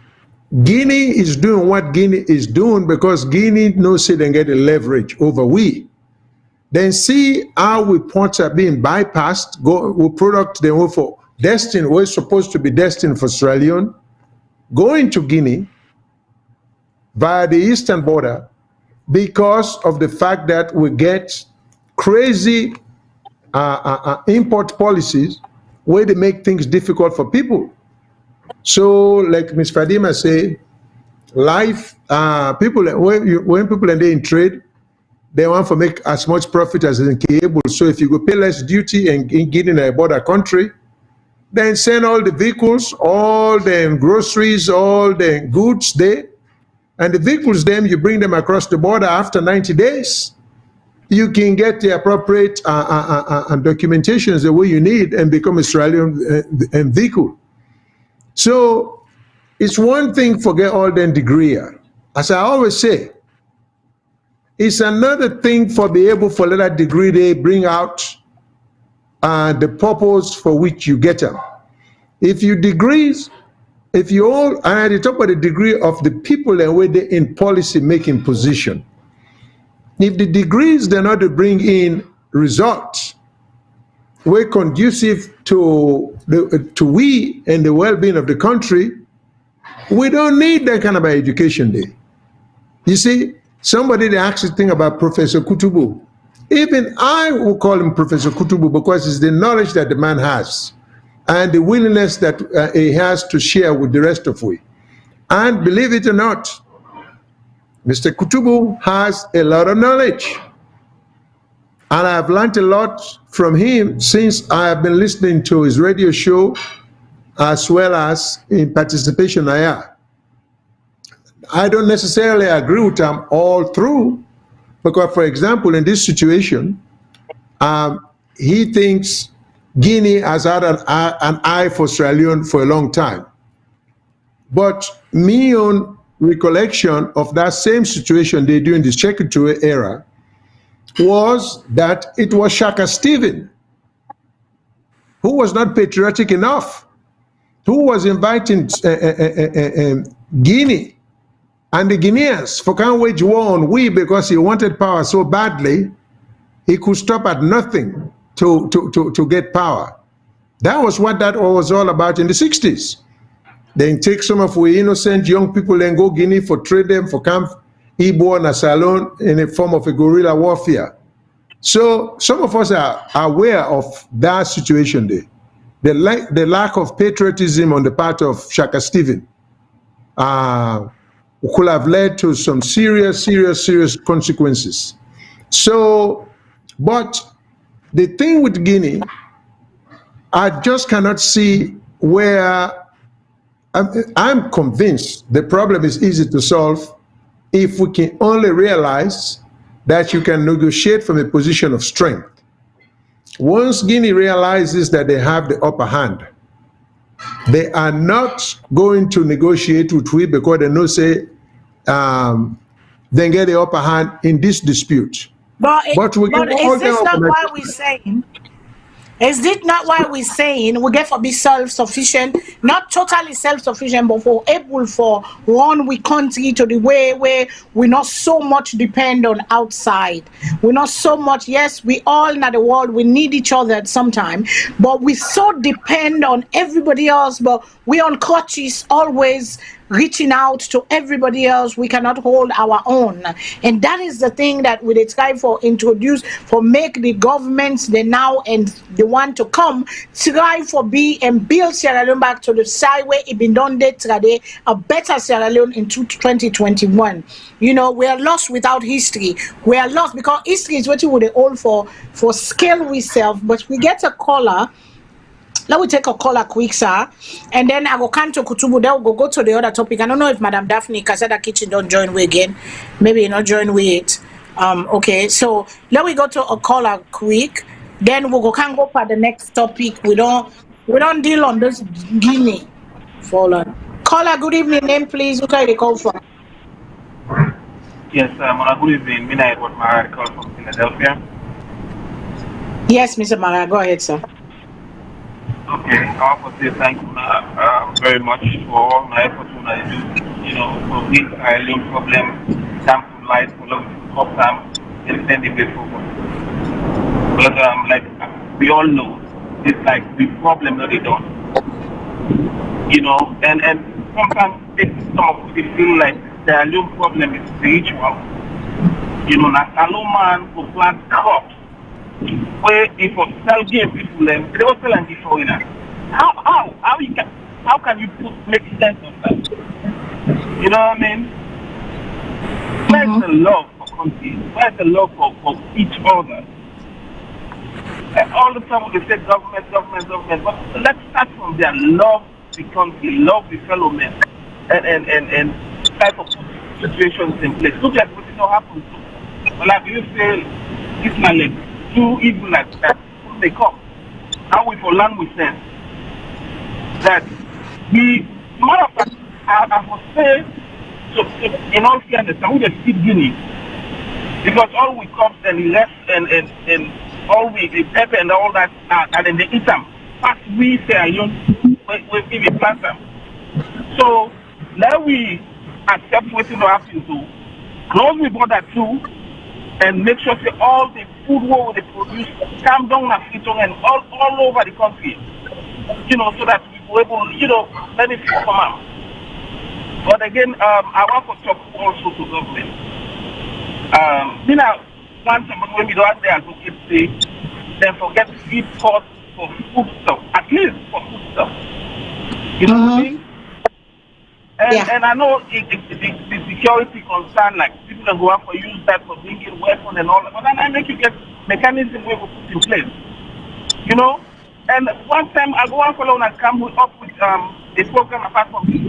Guinea is doing what Guinea is doing because Guinea knows it and get a leverage over we. Then see how reports are being bypassed, go product them for destined, we're supposed to be destined for Sierra Leone, going to Guinea via the eastern border because of the fact that we get crazy import policies where they make things difficult for people. So like Ms. Fadima say, life, people, when people are in trade, they want to make as much profit as they can able. So if you go pay less duty and get in a border country, then send all the vehicles, all the groceries, all the goods there, and the vehicles then you bring them across the border after 90 days. You can get the appropriate documentations the way you need and become a Sierra Leone vehicle. So it's one thing forget all the degree. As I always say, it's another thing for be able for let that degree they bring out the purpose for which you get them. If you degrees, if you all are at the top of the degree of the people and where they in policy making position, if the degrees they're not to bring in results, we're conducive to we and the well-being of the country, we don't need that kind of education there. You see, somebody they actually think about Professor Kutubu. even I will call him Professor Kutubu because it's the knowledge that the man has and the willingness that he has to share with the rest of we. And believe it or not, Mr. Kutubu has a lot of knowledge. And I've learned a lot from him since I have been listening to his radio show as well as in participation I don't necessarily agree with him all through, because, for example, in this situation, he thinks Guinea has had an eye for Sierra Leone for a long time. But me on recollection of that same situation they do in the Secretary era was that it was Shaka Stephen who was not patriotic enough, who was inviting Guinea and the Guineans for can't wage war on we because he wanted power so badly he could stop at nothing to get power. That was what that was all about in the 60s. Then take some of we innocent young people and go Guinea for trade them for camp Igbo and SALONE in a form of a guerrilla warfare. So some of us are aware of that situation there. The lack of patriotism on the part of Shaka Stephen could have led to some serious consequences. So, but the thing with Guinea, I just cannot see where, I'm convinced the problem is easy to solve if we can only realize that you can negotiate from a position of strength. Once Guinea realizes that they have the upper hand, they are not going to negotiate with we because they know say they get the upper hand in this dispute. But is this not why we're saying? Is this not why we're saying we get for be self-sufficient, not totally self-sufficient, but for able for run we country to the way where we not so much depend on outside. We're not so much, yes, we all in the world, we need each other at some time, but we so depend on everybody else, but we on crutches always reaching out to everybody else. We cannot hold our own, and that is the thing that we try for introduce for make the governments the now and the one to come try for be and build Sierra Leone back to the side where it been done today, a better Sierra Leone in 2021. You know, we are lost without history. We are lost because history is what we would all for scale we self. But we get a caller. Let me take a caller quick, sir, and then I go come to Kutubu. Then we'll go to the other topic. I don't know if Madam Daphne Kasada Kitchen don't join we again. Maybe you not join we it. Okay, so let me go to a caller quick. Then we'll go can go for the next topic. We don't deal on this Guinea. Follow. Caller, good evening, name please. Who can you call from? Yes, good evening. Mina Edward Mara, call from Philadelphia. Yes, Mr. Mara, go ahead, sir. Okay, I want to say thank you very much for all my efforts when I do, for this island problem, time to light, for long, top time, extend the way forward. But like we all know, it's like the problem that they don't. And sometimes some of people feel like the island problem is spiritual. Now SALONE man who plant crops. Where if you sell game people they don't sell and give foreigners. How can you make sense of that? You know what I mean? Where's the love for country? Where's the love for each other? All the time they say government, but let's start from there. Love the country, love the fellow men, and type of situations in place. Look at what happened to. But like you say, this man like too evil like that. They come. Now we for land with sense. That the matter of fact, I would say, so in all fairness, I would just see Guinea. Because all we come and left and all we the pepper and all that and then they eat them. Fast we say we plant them. So now we accept what will happen to. Close we bought that too. And make sure that all the food what they produce come down and all over the country, so that we will able, benefit from them. But again, I want to talk also to government. once when we don't advocate say, then forget free cost for food stuff, at least for food stuff. You know what I mean? And I know the security concern, like people that go out for use that for bringing weapons and all that, but then I make you get mechanism we will put in place. You know? And one time I go out for and come up with a program apart from this,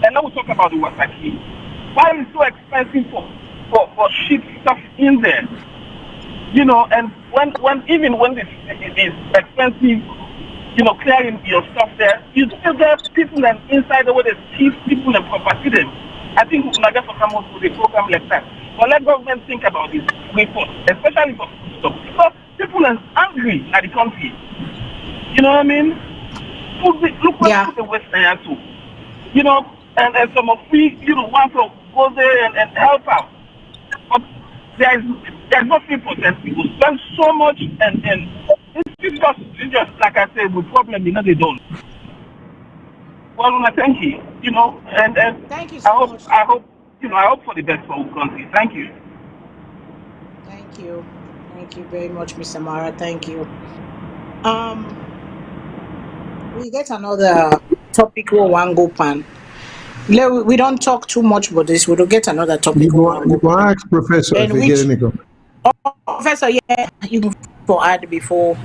and now we talk about the Wasaki. Why is it so expensive for ship stuff in there? You know, and when even when it is expensive, you know, clearing your stuff there, you still get people and inside the way they thief people and property them. I think we can get to come up with a program like that. But let government think about this report, especially for food stuff. Because people are angry at the country. You know what I mean? Look what the West End too. You know, and some of we, you know, want to go there and help out. But there's no 3%. People spend so much and it's just like I said, with problem, you know, they don't. Well, I thank you, you know, and thank you so much. I hope, you know, I hope for the best for our country. Thank you. Thank you. Thank you very much, Mr. Mara. Thank you. We get another topic we want go pan. We don't talk too much about this. We'll get another topic. You go ask Professor if you get any comment. Professor, yeah, you can for add before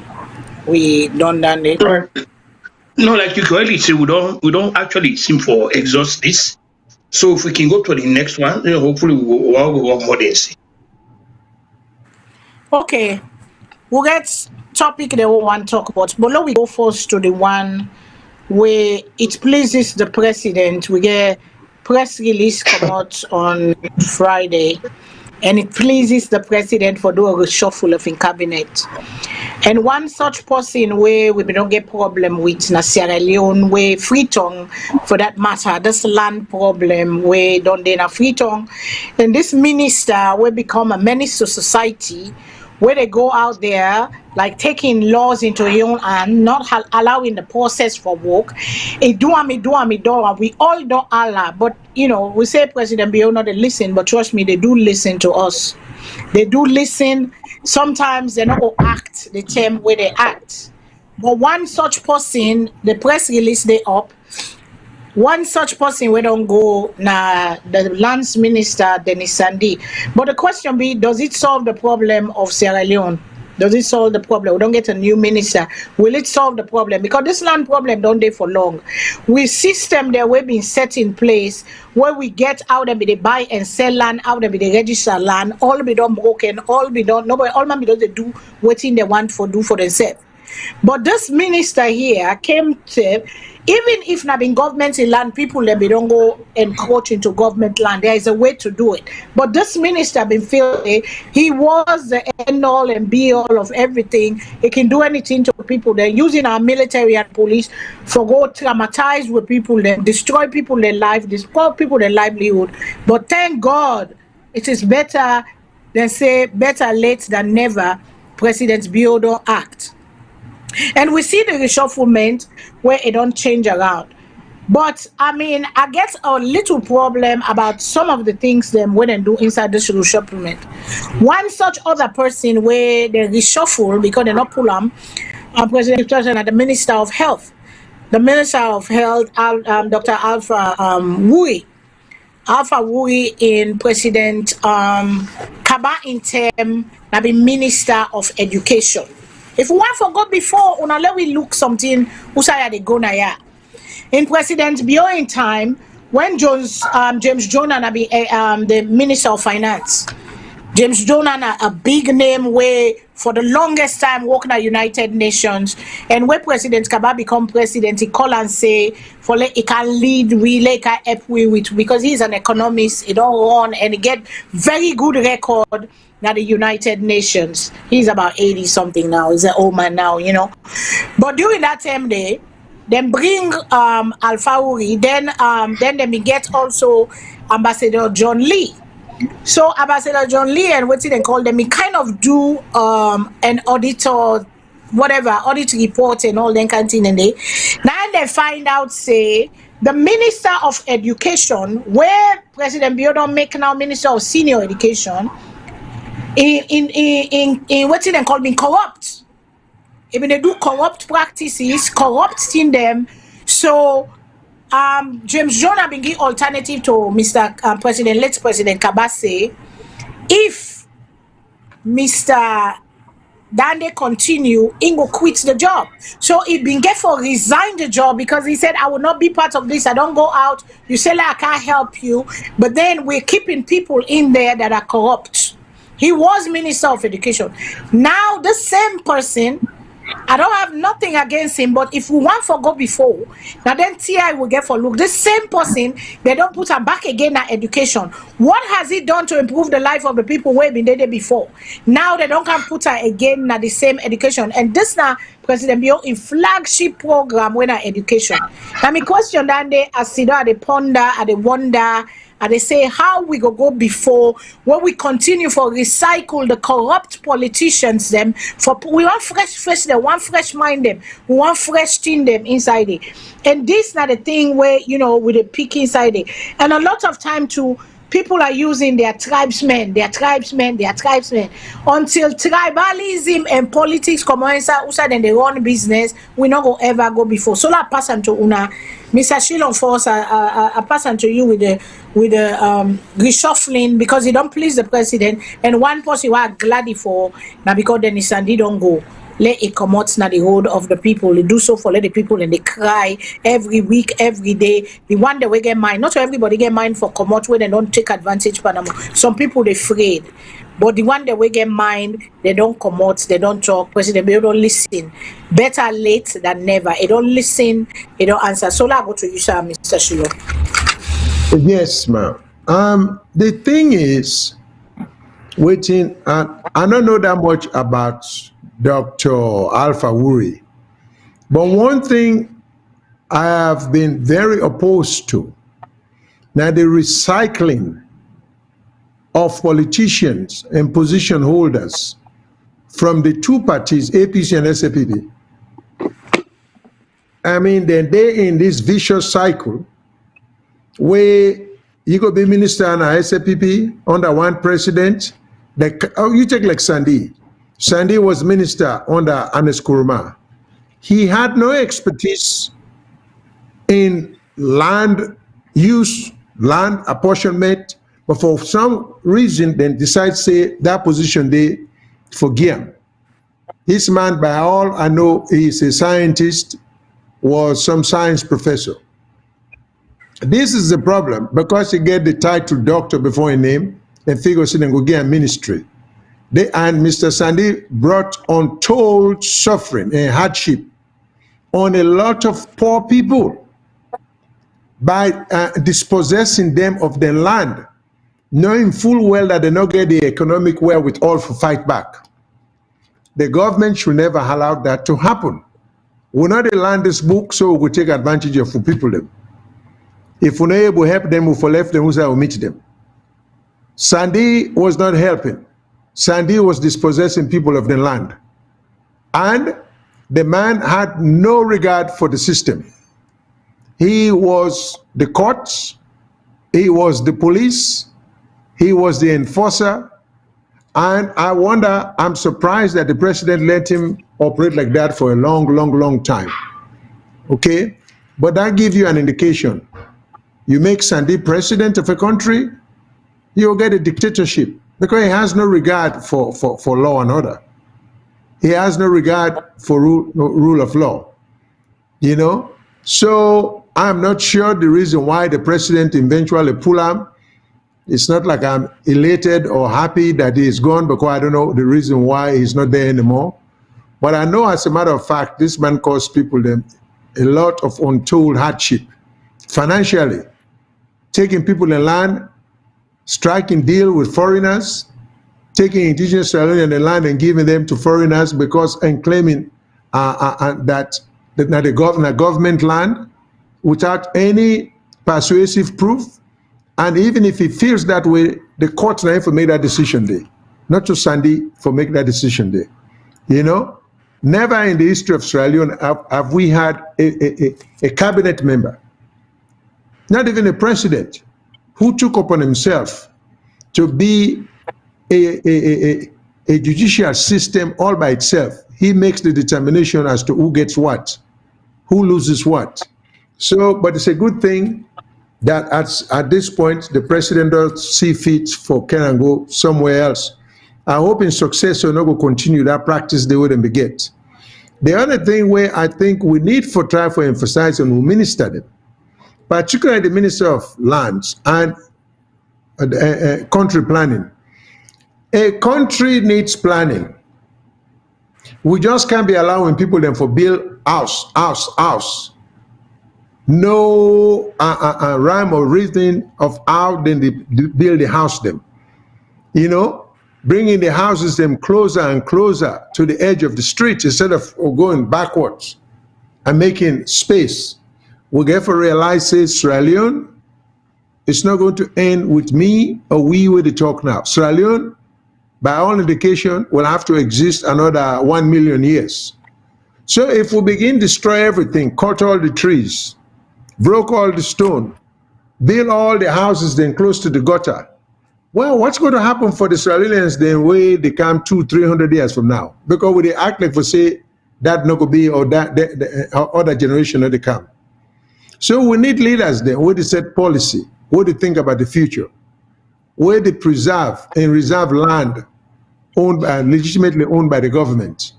we done it. Right. No, like you correctly say, we don't actually seem for exhaust this. So if we can go to the next one, then hopefully we'll work more than see. Okay, we'll get topic that we want to talk about, but let we go first to the one where it pleases the president. We get press release come out on Friday, and it pleases the president for doing a reshuffle of in cabinet. And one such person where we don't get problem with na Sierra Leone, where Freetown, for that matter, this land problem where don't they na Freetown, and this minister will become a menace to society, where they go out there like taking laws into your own hand, not allowing the process for work. We all don't allow, but you know, we say President Bio not they listen, but trust me, they do listen to us. They do listen. Sometimes they not go act the same way they act. But one such person, the press release they up. One such person we don't go na the lands minister Denis Sandi. But the question be, does it solve the problem of Sierra Leone? Does it solve the problem? We don't get a new minister. Will it solve the problem? Because this land problem don't dey for long. We system there we been set in place where we get out and they buy and sell land, out and they register land, all be done broken, all be done nobody all man be does they do what they want for do for themselves. But this minister here came to, even if not in government land, people they don't go encroach into government land. There is a way to do it. But this minister been feeling he was the end all and be all of everything. He can do anything to people. They're using our military and police for go traumatize with people, then destroy people their life, destroy people their livelihood. But thank God, it is better than say better late than never. President Biodo act. And we see the reshufflement where it don't change around. But I mean, I get a little problem about some of the things them when they do inside this reshufflement. One such other person where they reshuffle because they not pull them, President and the Minister of Health. The Minister of Health, Dr. Alpha Wui. Alpha Wui in President Kaba Intem, na be Minister of Education. If we want to go before, let we look something, usaya they go na ya. In President Bio in time, when James Jonan be the Minister of Finance, James Jonan a big name where for the longest time working at United Nations, and when President Kaba become president, he call and say for like he can lead we like help we with because he's an economist, he don't run and he get very good record. Now the United Nations, he's about 80 something now. He's an old man now, you know. But during that time, they then bring Alpha Uri. Then they get also Ambassador John Lee. So Ambassador John Lee and what they call them, he kind of do an audit or whatever audit report and all that kind of thing. And now they find out say the Minister of Education, where President Biodon make now Minister of Senior Education. in what they call being corrupt. Even they do corrupt practices, corrupting them. So James Jonah being the alternative to Mr. President, late President Kabase. If Mr. Dande continue, he will quit the job. So he been get for resign the job because he said, I will not be part of this. I don't go out. You say like I can't help you. But then we're keeping people in there that are corrupt. He was Minister of Education. Now the same person, I don't have nothing against him, but if we want for go before, now then TI will get for look. The same person, they don't put him back again at education. What has he done to improve the life of the people who have been there before? Now they don't come put her again at the same education. And this now, President Bio in flagship program when at education. Now my question then they at the ponder, at the wonder, and they say how we go before when we continue for recycle the corrupt politicians them for we want fresh them, one fresh mind them, we want fresh thing them inside it. And this not the thing where with the peak inside it. And a lot of time too, people are using their tribesmen until tribalism and politics come inside then they run business, we not go ever go before. So I pass on to Una. Mr. Shilon Force, I pass on to you with the reshuffling because he don't please the president. And one person who are glad for now because then Sandy don't go. Let it come out now the road of the people. They do so for let the people and they cry every week, every day. The one that we get mine. Not everybody get mine for come out when they don't take advantage Panama. Some people they afraid. But the one that we get mine, they don't come out, they don't talk. President, they don't listen. Better late than never. They don't listen, they don't answer. So I'll go to you, sir, Mr. Shilo. Yes, ma'am. The thing is, waiting, I don't know that much about Dr. Alpha Wuri, but one thing I have been very opposed to, now the recycling of politicians and position holders from the two parties, APC and SAPD. I mean, then they in this vicious cycle where you go be minister and SAPP under one president. You take like Sandy. Sandy was minister under Anes Kuruma. He had no expertise in land use, land apportionment, but for some reason, then decide say that position they forgive him. This man, by all I know, he's a scientist, was some science professor. This is the problem because he get the title doctor before his name and figures in and go get a ministry. And Mr. Sandy brought untold suffering and hardship on a lot of poor people by dispossessing them of their land, knowing full well that they don't get the economic wherewithal for fight back. The government should never allow that to happen. We not land this book, so we will take advantage of people them. If we're not able to help them, we left them, we will meet them. Sandy was not helping. Sandy was dispossessing people of the land. And the man had no regard for the system. He was the courts, he was the police, he was the enforcer, and I wonder, I'm surprised that the president let him operate like that for a long time. Okay? But that gives you an indication. You make Sandy president of a country, you'll get a dictatorship because he has no regard for law and order. He has no regard for rule of law. You know? So I'm not sure the reason why the president eventually pulled him. It's not like I'm elated or happy that he is gone because I don't know the reason why he's not there anymore. But I know as a matter of fact, this man caused people a lot of untold hardship financially, taking people in land, striking deal with foreigners, taking indigenous Sierra land and giving them to foreigners because and claiming that the government land without any persuasive proof. And even if he feels that way, the court now for make that decision there, not to Sandy for make that decision there. You know, never in the history of Sierra Leone have we had a cabinet member, not even a president, who took upon himself to be a judicial system all by itself. He makes the determination as to who gets what, who loses what. So, but it's a good thing that at this point, the president does see fit for Ken go somewhere else. I hope in successor no go continue that practice they wouldn't beget. The other thing where I think we need for try for emphasize on who minister them, particularly the Minister of Lands and country planning. A country needs planning. We just can't be allowing people then for build house. No rhyme or reason of how then they build the house them. You know, bringing the houses them closer and closer to the edge of the street instead of going backwards and making space. We get to realize, say, Sierra Leone, it's not going to end with me or we with the talk now. Sierra Leone, by all indication, will have to exist another 1 million years. So if we begin to destroy everything, cut all the trees, broke all the stone, build all the houses then close to the gutter, well, what's going to happen for the Sierra Leoneans then way they come 200-300 years from now? Because we they act like for say that not going to be or that the other generation that they come. So we need leaders then where they set policy, where they think about the future, where they preserve and reserve land owned and legitimately owned by the government,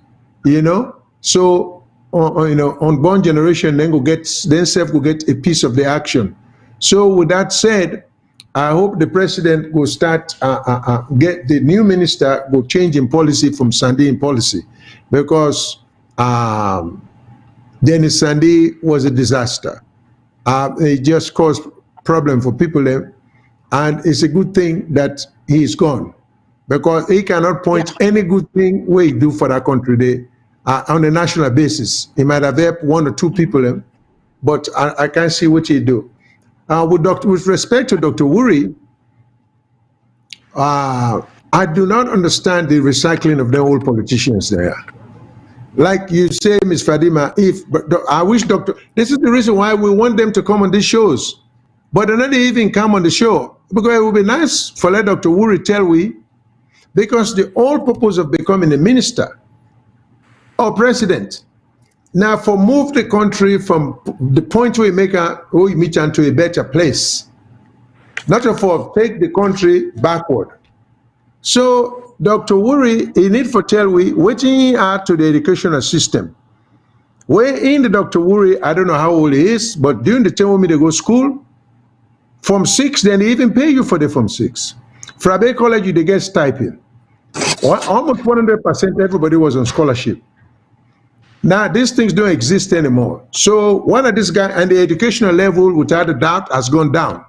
you know. So you know, unborn generation then self will get a piece of the action. So with that said, I hope the president will start get the new minister will change in policy from Sandy in policy, because Dennis Sandy was a disaster. It just caused problem for people there, and it's a good thing that he is gone, because he cannot point any good thing we do for that country there on a national basis. He might have helped 1 or 2 people there, but I can't see what he do. With respect to Dr. Wuri, I do not understand the recycling of the old politicians there. Like you say, Ms. Fadima, I wish this is the reason why we want them to come on these shows, but they're not even come on the show, because it would be nice for let Dr. Wuri tell we, because the whole purpose of becoming a minister or president, now for move the country from the point where we meet to a better place, not for take the country backward. So Dr. Wuri, he need for tell we waiting out to the educational system. Where in the Dr. Wuri, I don't know how old he is, but during the time when they go school, Form 6, then they even pay you for the Form 6. Frabe College, they get stipend. Almost 100% everybody was on scholarship. Now, these things don't exist anymore. So one of these guys, and the educational level, without a doubt, has gone down.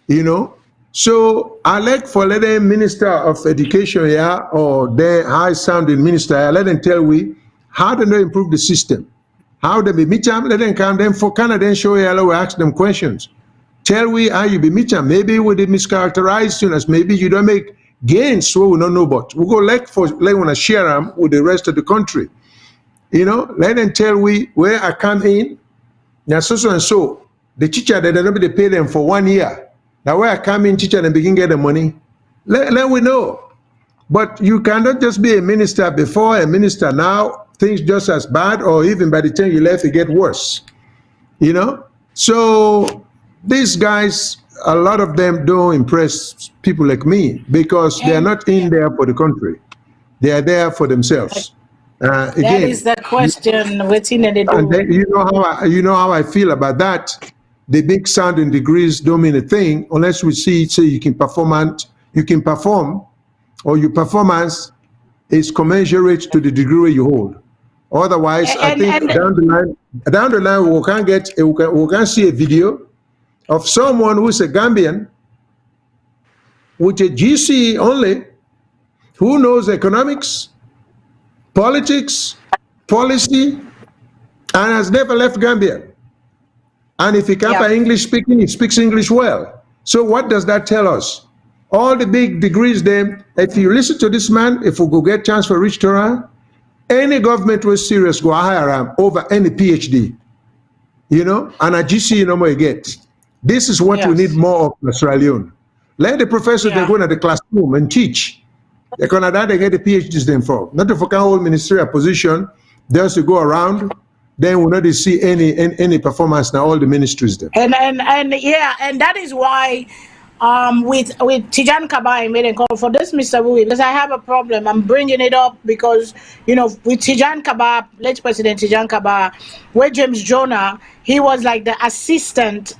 You know? So I like for letting Minister of Education here, or the high-sounding minister, I let them tell we how they improve the system. How they be meet them, let them come them for Canada and show you, we ask them questions. Tell we how you be meet them. Maybe we did mischaracterize students, maybe you don't make gains, so we don't know about. We go like want to share them with the rest of the country. You know, let them tell we where I come in, now so and so, the teacher that they pay them for 1 year. Now where I come in, teacher and begin get the money. Let we know. But you cannot just be a minister before, a minister now, things just as bad, or even by the time you left, it get worse. You know? So these guys, a lot of them don't impress people like me, because they are not in there for the country. They are there for themselves. Again, that is the question. What's in the and then you know how I feel about that. The big sounding degrees don't mean a thing unless we say you can perform, or your performance is commensurate to the degree you hold. Otherwise, I think down the line we can see a video of someone who's a Gambian with a GCE only, who knows economics, politics, policy, and has never left Gambia. And if he can't by English speaking, he speaks English well. So what does that tell us? All the big degrees then, if you listen to this man, if we go get chance for Rich Torah, any government was serious go hire him over any PhD. You know, and a GCE no more you get. This is what we need more of in Sierra Leone. Let the professors they go into the classroom and teach. They can they get the PhDs them from. Not to fucking hold ministerial position, just to go around. Then we'll not see any performance now all the ministries there. And that is why with Tijan Kaba I made a call for this, Mr. Wui, because I have a problem. I'm bringing it up because, you know, with Tijan Kaba, late President Tijan Kaba, where James Jonah, he was like the assistant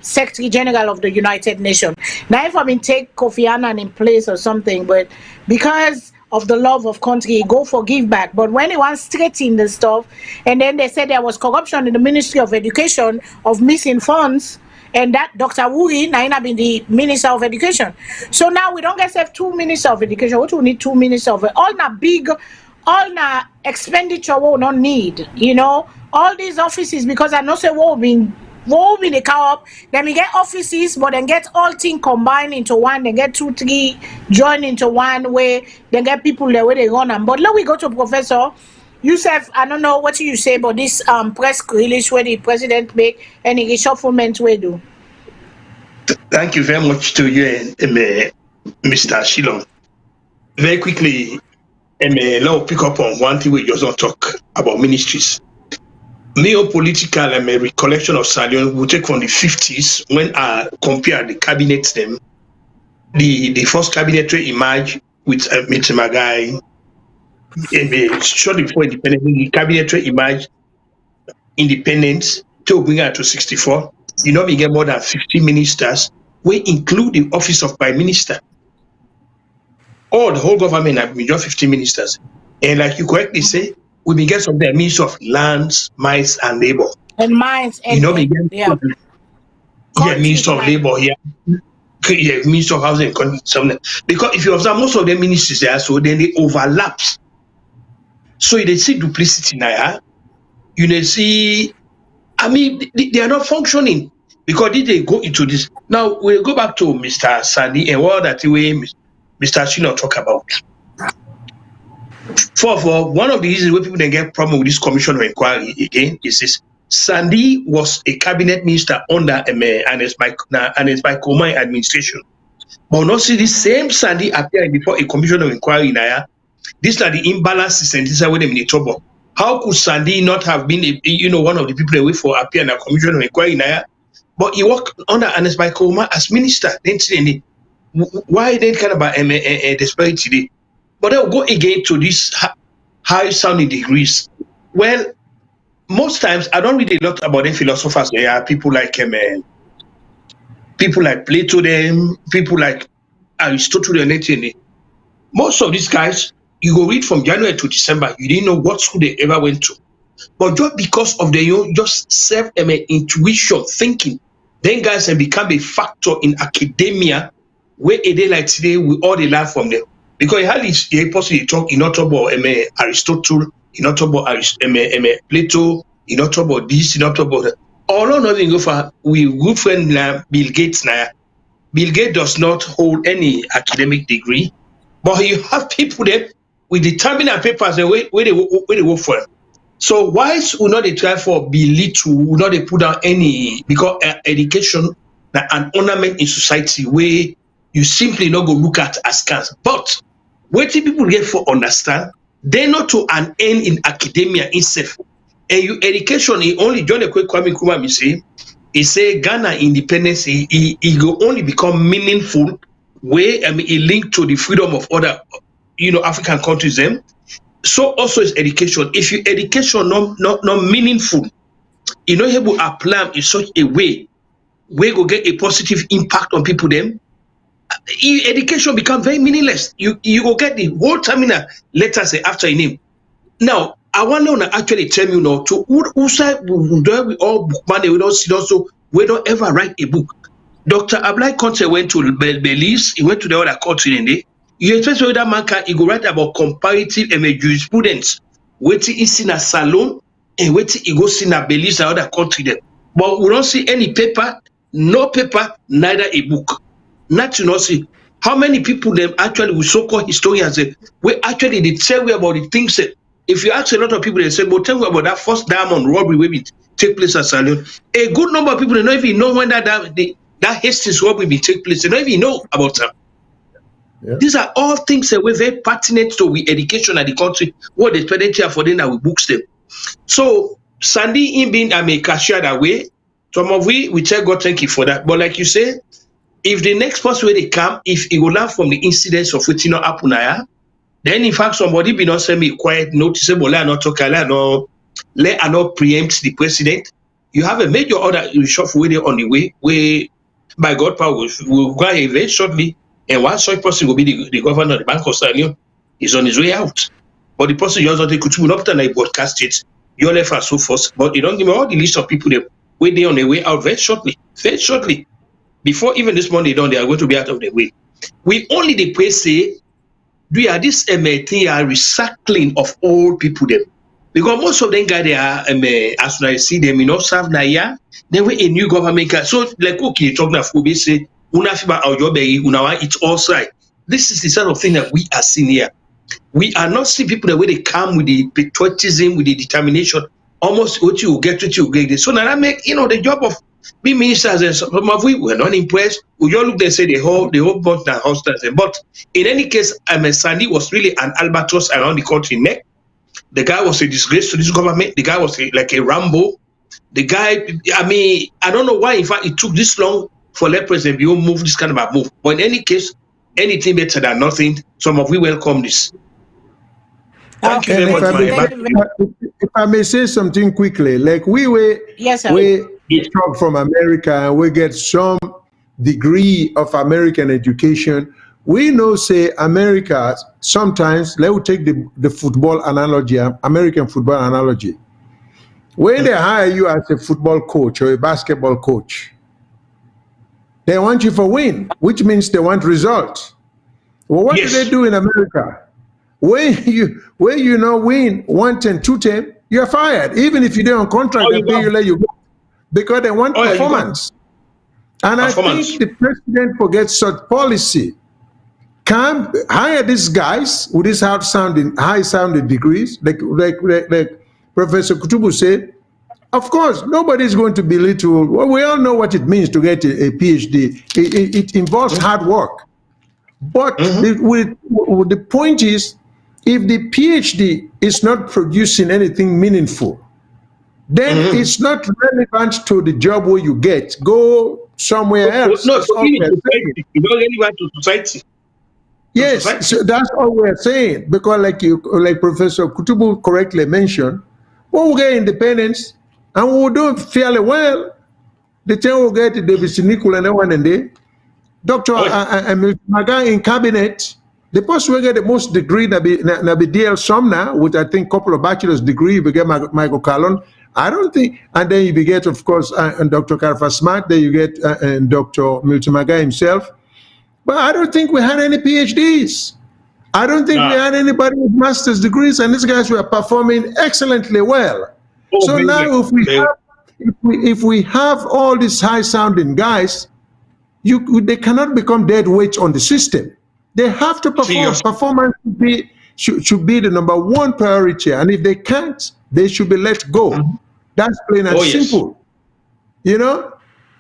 Secretary General of the United Nations. Now, if I mean take Kofi Annan in place or something, but because of the love of country, go for give back. But when he wants straighten the stuff, and then they said there was corruption in the Ministry of Education of missing funds, and that Dr. Wuri Naina been the Minister of Education. So now we don't get have 2 Ministers of Education. What we need 2 Ministers of all na big, all na expenditure we don't need. You know, all these offices, because I know say what been the co-op, then we get offices, but then get all things combined into one, then get 2, 3 join into one way, then get people there where they run them. But let we go to Professor Yusuf. I don't know what you say about this press release where the president make any reshufflement we do. Thank you very much to you, Mr. Shillong. Very quickly, let me pick up on one thing we just don't talk about ministries. Neo-political recollection of SALONE will take from the 50s when I compare the cabinets them. The first cabinet emerged with Mr. Magai. Shortly before independence, the cabinet emerged independence to bring her to 64. You know, we get more than 50 ministers, we include the office of Prime Minister. All the whole government have been just 50 ministers. And like you correctly say, we begin get some of the Minister of Lands, Mines and Labor. And Mines, and you know, Minister of Labor here. Yeah, Minister of Housing and something. Because if you observe most of the ministries there, so then they overlap. So you see duplicity now. You see, I mean, they are not functioning because they go into this. Now we'll go back to Mr. Sandy and what that way Mr. Shino talk about. For one of the reasons where people then get problem with this commission of inquiry again is this: Sandy was a cabinet minister under Ernest Bai Koroma administration, but not see the same Sandy appear before a commission of inquiry. This are the imbalances and this is where they in trouble. How could Sandy not have been one of the people away for appear in a commission of inquiry? But he worked under Ernest Bai Koroma as minister. Then why then kind of a disparity? But they'll go again to these high sounding degrees. Well, most times I don't read a lot about the philosophers. There are people like Plato, them people like Aristotle, and most of these guys, you go read from January to December, you didn't know what school they ever went to. But just because of the just self intuition thinking, then guys have become a factor in academia where a day like today we all they learn from them. Because he possibly talk in not about Aristotle, in not about Plato, in not about this, in not about that. All or nothing go for we good friend Bill Gates now. Bill Gates does not hold any academic degree, but you have people there with determined papers and where they work for. So why would not they try for be little, would not they put down any, because education an ornament in society where you simply not go look at as scans. But what people get for understand, they not to an end in academia itself. And your education, he only John the quick Kwame Nkrumah he say Ghana independence, he will only become meaningful where it linked to the freedom of other African countries them. So also is education. If your education not meaningful, you know able to apply in such a way where go get a positive impact on people them. Education become very meaningless. You go get the whole terminal letters after your name. Now I want to actually tell you now to who say we all book money, we don't see also we don't ever write a book. Dr. Ablai Conte went to Belize, he went to the other country in there. You expect that man can he go write about comparative jurisprudence, waiting he seen a SALONE and waiting he go see a Belize and other country there. But we don't see any paper, no paper, neither a book. Not to not see how many people them actually with so-called historians we actually they tell you about the things that if you ask a lot of people they say, but tell me about that first diamond robbery where it take place at SALONE. A good number of people they don't even know when that That hastings what will be take place. They don't even know about them. Yeah. These are all things that were very pertinent to we education at the country. What they spend here for them that we books them. So Sandy in being a cashier that way. Some of we tell God thank you for that. But like you say, if the next person where they come, if it will learn from the incidents of what not happen here, then in fact somebody be not send me quiet noticeable, let not talk, let not preempt the president. You have a major order reshuffle with on the way, where by God power will go ahead very shortly, and one such person will be the governor of the Bank of Sierra. Is on his way out. But the person you also could not like broadcast it, you left and so forth. But you don't give me all the list of people that wait there on the way out very shortly. Before even this Monday done, they are going to be out of the way. We only the place say we are this thing are recycling of all people them. Because most of them guys they are as I see them, serve na ya, then we a new government. So like okay, talking of Kobe say, una fiba our job it's all side. This is the sort of thing that we are seeing here. We are not seeing people the way they come with the patriotism, with the determination, almost what you get. So now that make the job of being ministers and some of we were not impressed. We all look they say the whole bunch now hostels. But in any case, Sandy was really an albatross around the country neck. The guy was a disgrace to this government. The guy was like a Rambo. The guy, I don't know why in fact it took this long for let President Bio move this kind of a move. But in any case, anything better than nothing. Some of we welcome this. Thank you very much. If I may say something quickly, like we talk from America and we get some degree of American education. We know, say, America, sometimes, let me take the football analogy, American football analogy. When they hire you as a football coach or a basketball coach, they want you for win, which means they want results. Well, what do they do in America? When you win 1-10, 2-10, you're fired. Even if you don't on contract, they pay you, let you go. Because they want performance. And I think the president forgets such policy. Can hire these guys with these high-sounding degrees, like Professor Kutubu said. Of course, nobody is going to belittle. Well, we all know what it means to get a PhD. It involves hard work. But the point is, if the PhD is not producing anything meaningful, then it's not relevant to the job where you get. Go somewhere else. No, you don't relevant to society. Yes, so that's all we're saying. Because like Professor Kutubu correctly mentioned, when we get independence and we will do fairly well, the time we'll get David Sinikul and everyone and they, Dr. Maga in cabinet, the person will get the most degree na be DL Somna, with I think couple of bachelor's degree, you get Michael Callon. I don't think, and then you get, of course, Dr. Karfa Smart, then you get Dr. Milton Maga himself. But I don't think we had any PhDs. I don't think we had anybody with master's degrees, and these guys were performing excellently well. So now if we have all these high-sounding guys, they cannot become dead weight on the system. They have to perform. Performance should be the number one priority, and if they can't, they should be let go. That's plain and simple.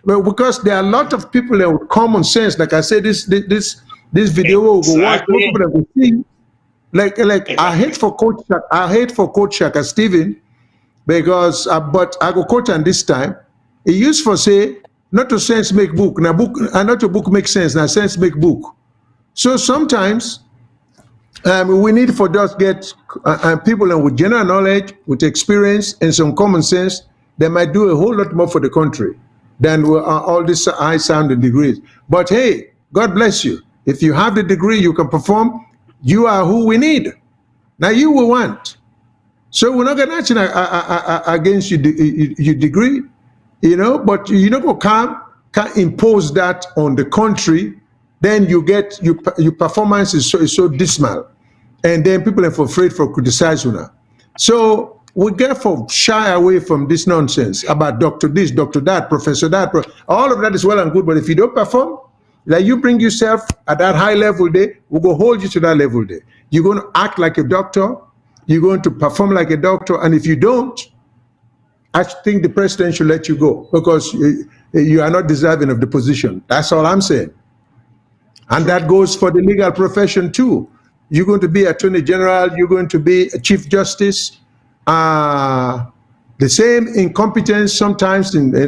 But because there are a lot of people that with common sense, like I said, this video will go watch, people that will see. Like I hate for Coach Shaka Steven, because but I go quote on this time. He used for say not to sense make book, now book and not to book make sense, now sense make book. So sometimes we need for just get people with general knowledge, with experience and some common sense. They might do a whole lot more for the country than all these high-sounding degrees. But hey, God bless you. If you have the degree, you can perform. You are who we need. Now you will want. So we're not going to action against your degree, but you're not going to can't impose that on the country. Then you get your performance is so dismal, and then people are afraid for criticizing you. So we therefore shy away from this nonsense about doctor this, doctor that, professor that. All of that is well and good, but if you don't perform, like you bring yourself at that high level there, we're going to hold you to that level there. You're going to act like a doctor, you're going to perform like a doctor, and if you don't, I think the president should let you go, because you are not deserving of the position. That's all I'm saying. And that goes for the legal profession too. You're going to be Attorney General, you're going to be a Chief Justice. The same incompetence sometimes in a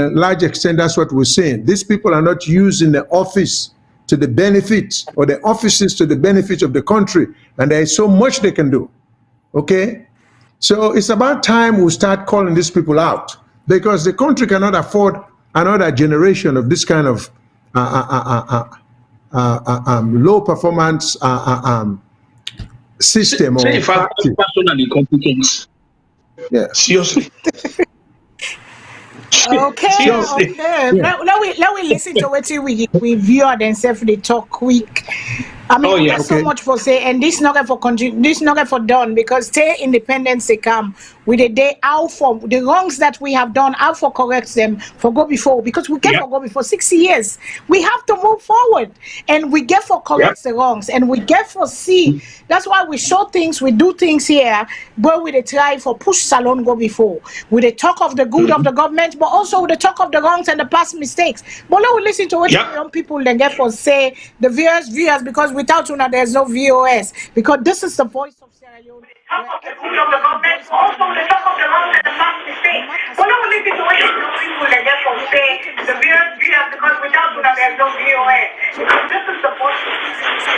large extent, that's what we're saying. These people are not using the office to the benefit, or the offices to the benefit of the country, and there is so much they can do, okay? So it's about time we start calling these people out, because the country cannot afford another generation of this kind of low performance system. Say if I personal incompetence. Yeah. Seriously. Okay. Yeah. Let we listen to what we view and self they talk quick. I mean, there's so much for say, and this not for continue, this not for done, because say independence they come with a day out for the wrongs that we have done, out for correct them for go before, because we get for go before 60 years. We have to move forward, and we get for correct the wrongs, and we get for see. That's why we show things, we do things here, but with a try for push SALONE go before, with a talk of the good of the government, but also with the talk of the wrongs and the past mistakes. But now we listen to what the young people then get for say the viewers, because without you, there's no VOS, because this is the voice of Sierra Leone. Talk of the good of the government, also the talk of the wrongs and the past mistakes. But now we listen to what the people then get for say the viewers, because without you, there's no VOS, because this is the voice of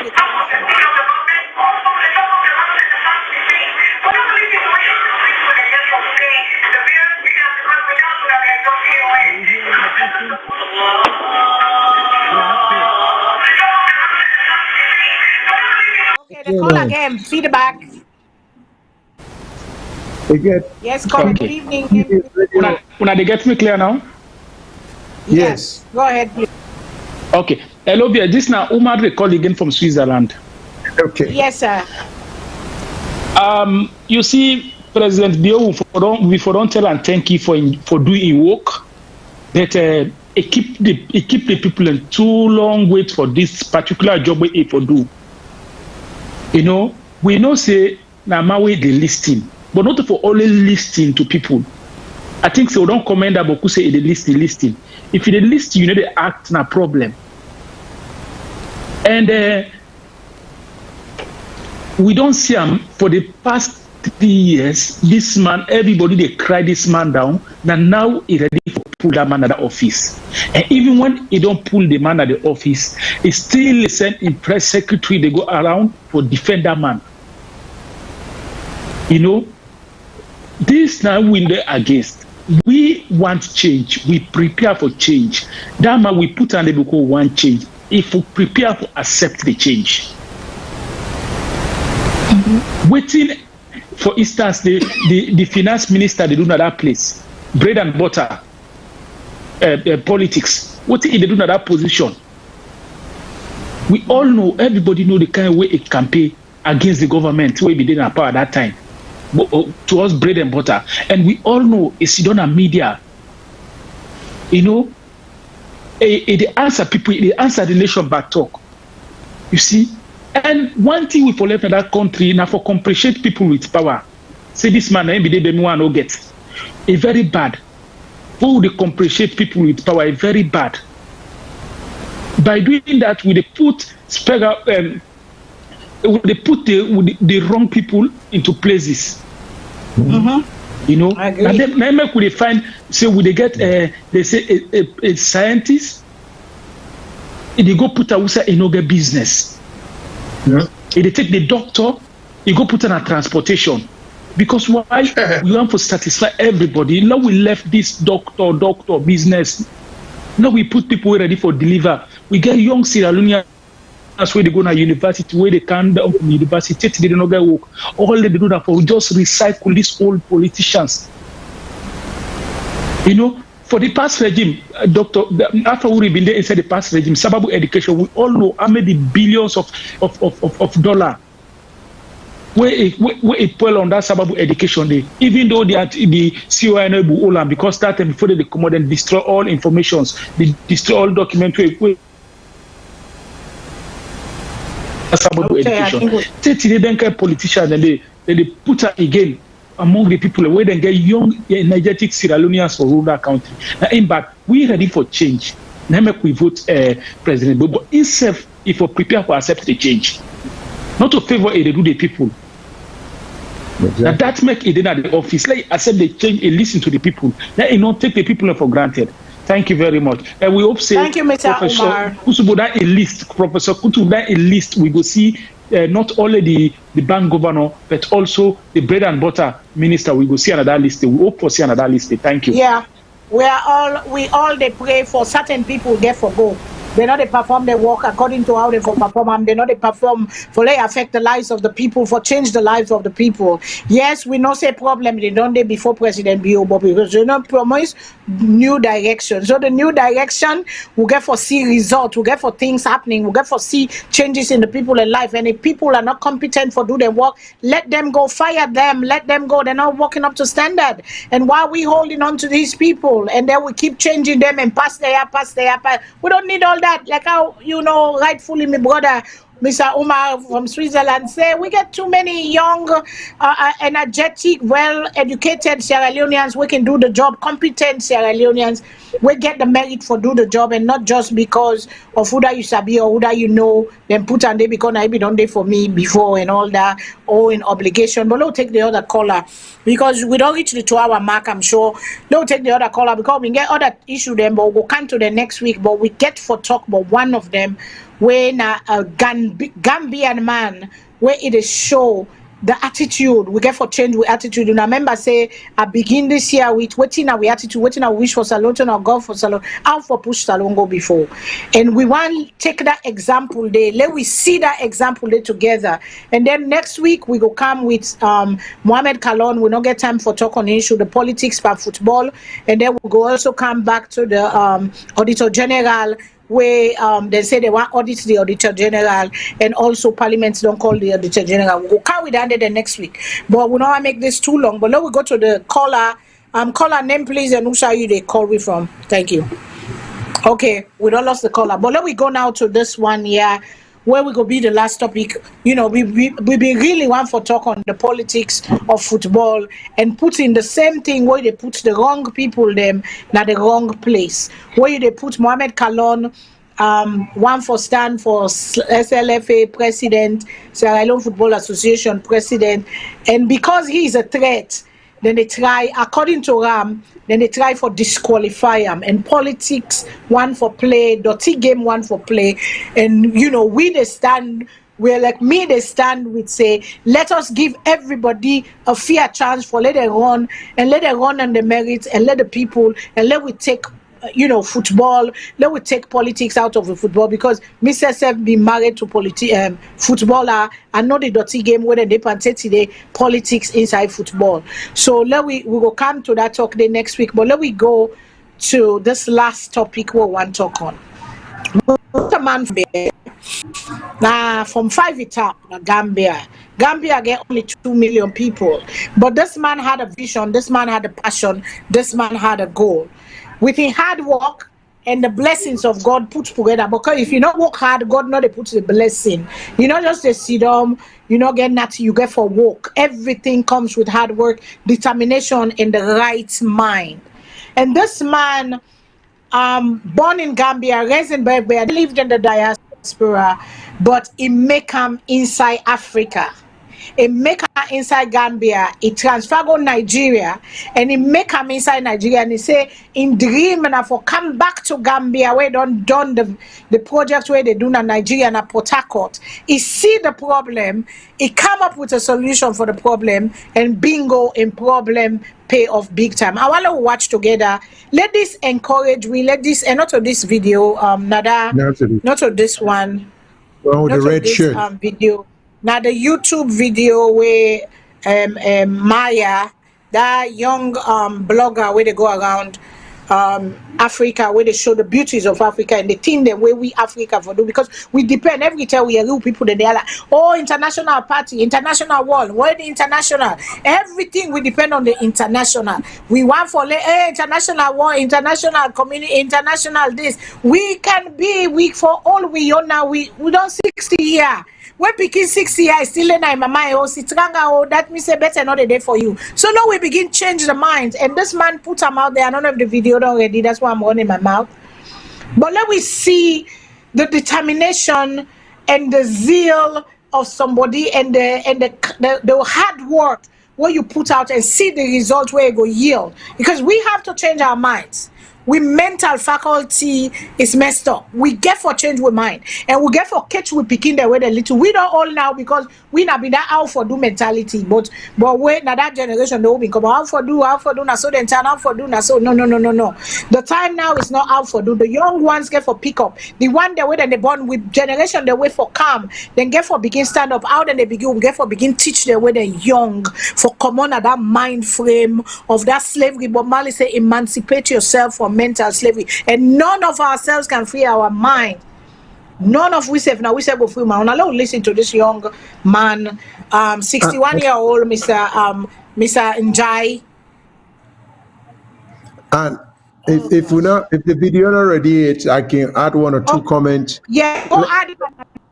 the talk of the good of the government, also the talk of the wrongs and the past mistakes. But now we listen to what the people then get for say the viewers, because without you, there's no VOS, because this is the voice of Okay, the call again, feedback. Again. Yes, call. Good evening. Una they get me clear now? Yes. Go ahead, please. Okay. Hello, dear. This now Umar they call again from Switzerland. Okay. Yes, sir. You see, President Bio, we don't tell and thank you for doing work. That it keep the people in too long wait for this particular job we for do. You know, we know say na mawe the listing, but not for only listing to people. I think so. Don't comment that boku say the listing. If you list, you know the act na problem. And we don't see him for the past 3 years. This man, everybody they cry this man down. Now he ready for pull that man at the office. And even when he don't pull the man at the office, he still send in press secretary. They go around for defend that man. You know, this now we there against. We want change. We prepare for change. That man we put on the book want change. If we prepare to accept the change. Waiting, for instance, the finance minister they do in that place, bread and butter, politics. What they do in that position? We all know, everybody know the kind of way it campaign against the government where we did in power at that time. To us, bread and butter, and we all know it's done on media. You know, they answer people, they answer the nation back talk. You see. And one thing we for left in that country now for compensate people with power. Say this man be one no get. A very bad. Who would compensate people with power? A very bad. By doing that, we put the wrong people into places. You know, and then could they find say would they get they say a scientist? They go put a inoga business. If they take the doctor, you go put on a transportation. Because why? We want to satisfy everybody. Now we left this doctor business. Now we put people ready for deliver. We get young Sierra Leoneans where they go to university, where they can down from university, they don't get work. All they do that for just recycle these old politicians. You know, for the past regime, Doctor, after we been there inside the past regime, Sababu education, we all know how many billions of dollars where it pull on that Sababu education day. Even though the CONA because that time before they come out and destroy all informations, they destroy all documents. Sababu education. Today, then politicians and they put her again. among the people where they get young, energetic Sierra Leoneans for rural country. Now, in back, we ready for change. Now make we vote President Bobo. Instead, if we prepare to accept the change, not to favor it, do the people. Exactly. Now that make it in at the office. Like accept the change and listen to the people. Let it not take the people for granted. Thank you very much. And we hope say thank you, Mr. Professor Umar. Kusuboda a list, Professor Kutuboda a list. We go see not only the bank governor, but also the bread and butter minister. We go see another list. We hope for see another list. Thank you. Yeah, we all they pray for certain people get for go. They know they perform their work according to how they perform. They know they perform for they affect the lives of the people, for change the lives of the people. Yes, we know say problem they done there before President Bio, but because you know promise new direction. So the new direction we get for see result, we get for things happening, we get for see changes in the people in life. And if people are not competent for do their work, let them go, fire them, let them go. They're not working up to standard. And while we holding on to these people, and then we keep changing them and pass there, we don't need all that. Like how, you know, rightfully my brother Mr. Umar from Switzerland say we get too many young, energetic, well-educated Sierra Leoneans. We can do the job, competent Sierra Leoneans. We get the merit for do the job, and not just because of who that you sabi or who that you know. Then put on there because I be done there for me before and all that, or in obligation. But we'll take the other caller because we don't reach the 2-hour mark. I'm sure they'll take the other caller because we get other issue them, but we'll come to the next week. But we get for talk about one of them. When a Gambian man, where it is show the attitude we get for change with attitude. And I remember say I begin this year with waiting our attitude, waiting our wish for Salone or God for Salone, how for push Salone go before. And we want take that example there. Let we see that example there together. And then next week we go come with Mohamed Kalon. We don't get time for talk on issue, the politics for football. And then we'll go also come back to the Auditor General, where they say they want audit the Auditor General, and also Parliament don't call the Auditor General. We'll carry that the next week. But we don't want to make this too long. But now we go to the caller. Caller name please, and who shall you they call we from? Thank you. Okay, we don't lost the caller. But let we go now to this one here, where we go be the last topic. You know, we really want for talk on the politics of football and put in the same thing where they put the wrong people them na the wrong place. Where they put Mohamed Kalon, one for stand for SLFA president, Sierra Leone Football Association president, and because he is a threat, then they try, according to Ram, then they try for disqualify him. And politics, one for play, dirty game, one for play. And, you know, we they stand, we're like me, they stand with say, let us give everybody a fair chance for let them run, and let them run on the merits, and let the people, and let we take, you know, football, let we take politics out of the football, because Mr. Sef be married to footballer and not the dirty game where they can say today politics inside football. So we will come to that talk the next week, but let we go to this last topic we want to talk on. A man from 5 Etap, Gambia get only 2 million people, but this man had a vision, this man had a passion, this man had a goal. With his hard work and the blessings of God put together, because if you don't work hard, God not they put the blessing. You not just a sit down, you not get nothing, you get for work. Everything comes with hard work, determination, and the right mind. And this man, born in Gambia, raised in Berbera, lived in the diaspora, but he make him inside Africa. He make him inside Gambia, he transfer go Nigeria, and he make him inside Nigeria, and he say in dream and for come back to Gambia where done the project where they do in Nigeria and Port Harcourt. He see the problem, he come up with a solution for the problem, and bingo, in problem pay off big time. I want to watch together. Let this encourage we, let this, and not to this video, not to this one. Well, with the red shirt. Video. Now the YouTube video where Maya, that young blogger where they go around Africa, where they show the beauties of Africa and the thing the way we Africa for do, because we depend every time we are real people that they are like, oh, international party, international world, where the international, everything we depend on the international. We want for international war, international community, international this. We can be weak for all we own now. We don't 60 here. When picking 6 years, still in my mind, oh, sitranga, oh, that means a better not a day for you. So now we begin change the minds. And this man put him out there. I don't know if the video already, that's why I'm running my mouth. But let me see the determination and the zeal of somebody and the hard work where you put out and see the result where it go yield. Because we have to change our minds. We mental faculty is messed up. We get for change with mind. And we get for catch with picking the way a little. We don't all now because we not be that out for do mentality. But wait, now that generation they will become out for do now so then turn out for do now so no. The time now is not out for do. The young ones get for pick up. The one they wait and they born with generation they wait for calm. Then get for begin stand up. How then they begin get for begin teach the way they're young for come on at that mind frame of that slavery. But Mali say emancipate yourself from mental slavery, and none of ourselves can free our mind. None of we say now we say go free my own. Allow listen to this young man, 61-year-old Mr. Njai. And if the video already, I can add one or two comments. Yeah, go add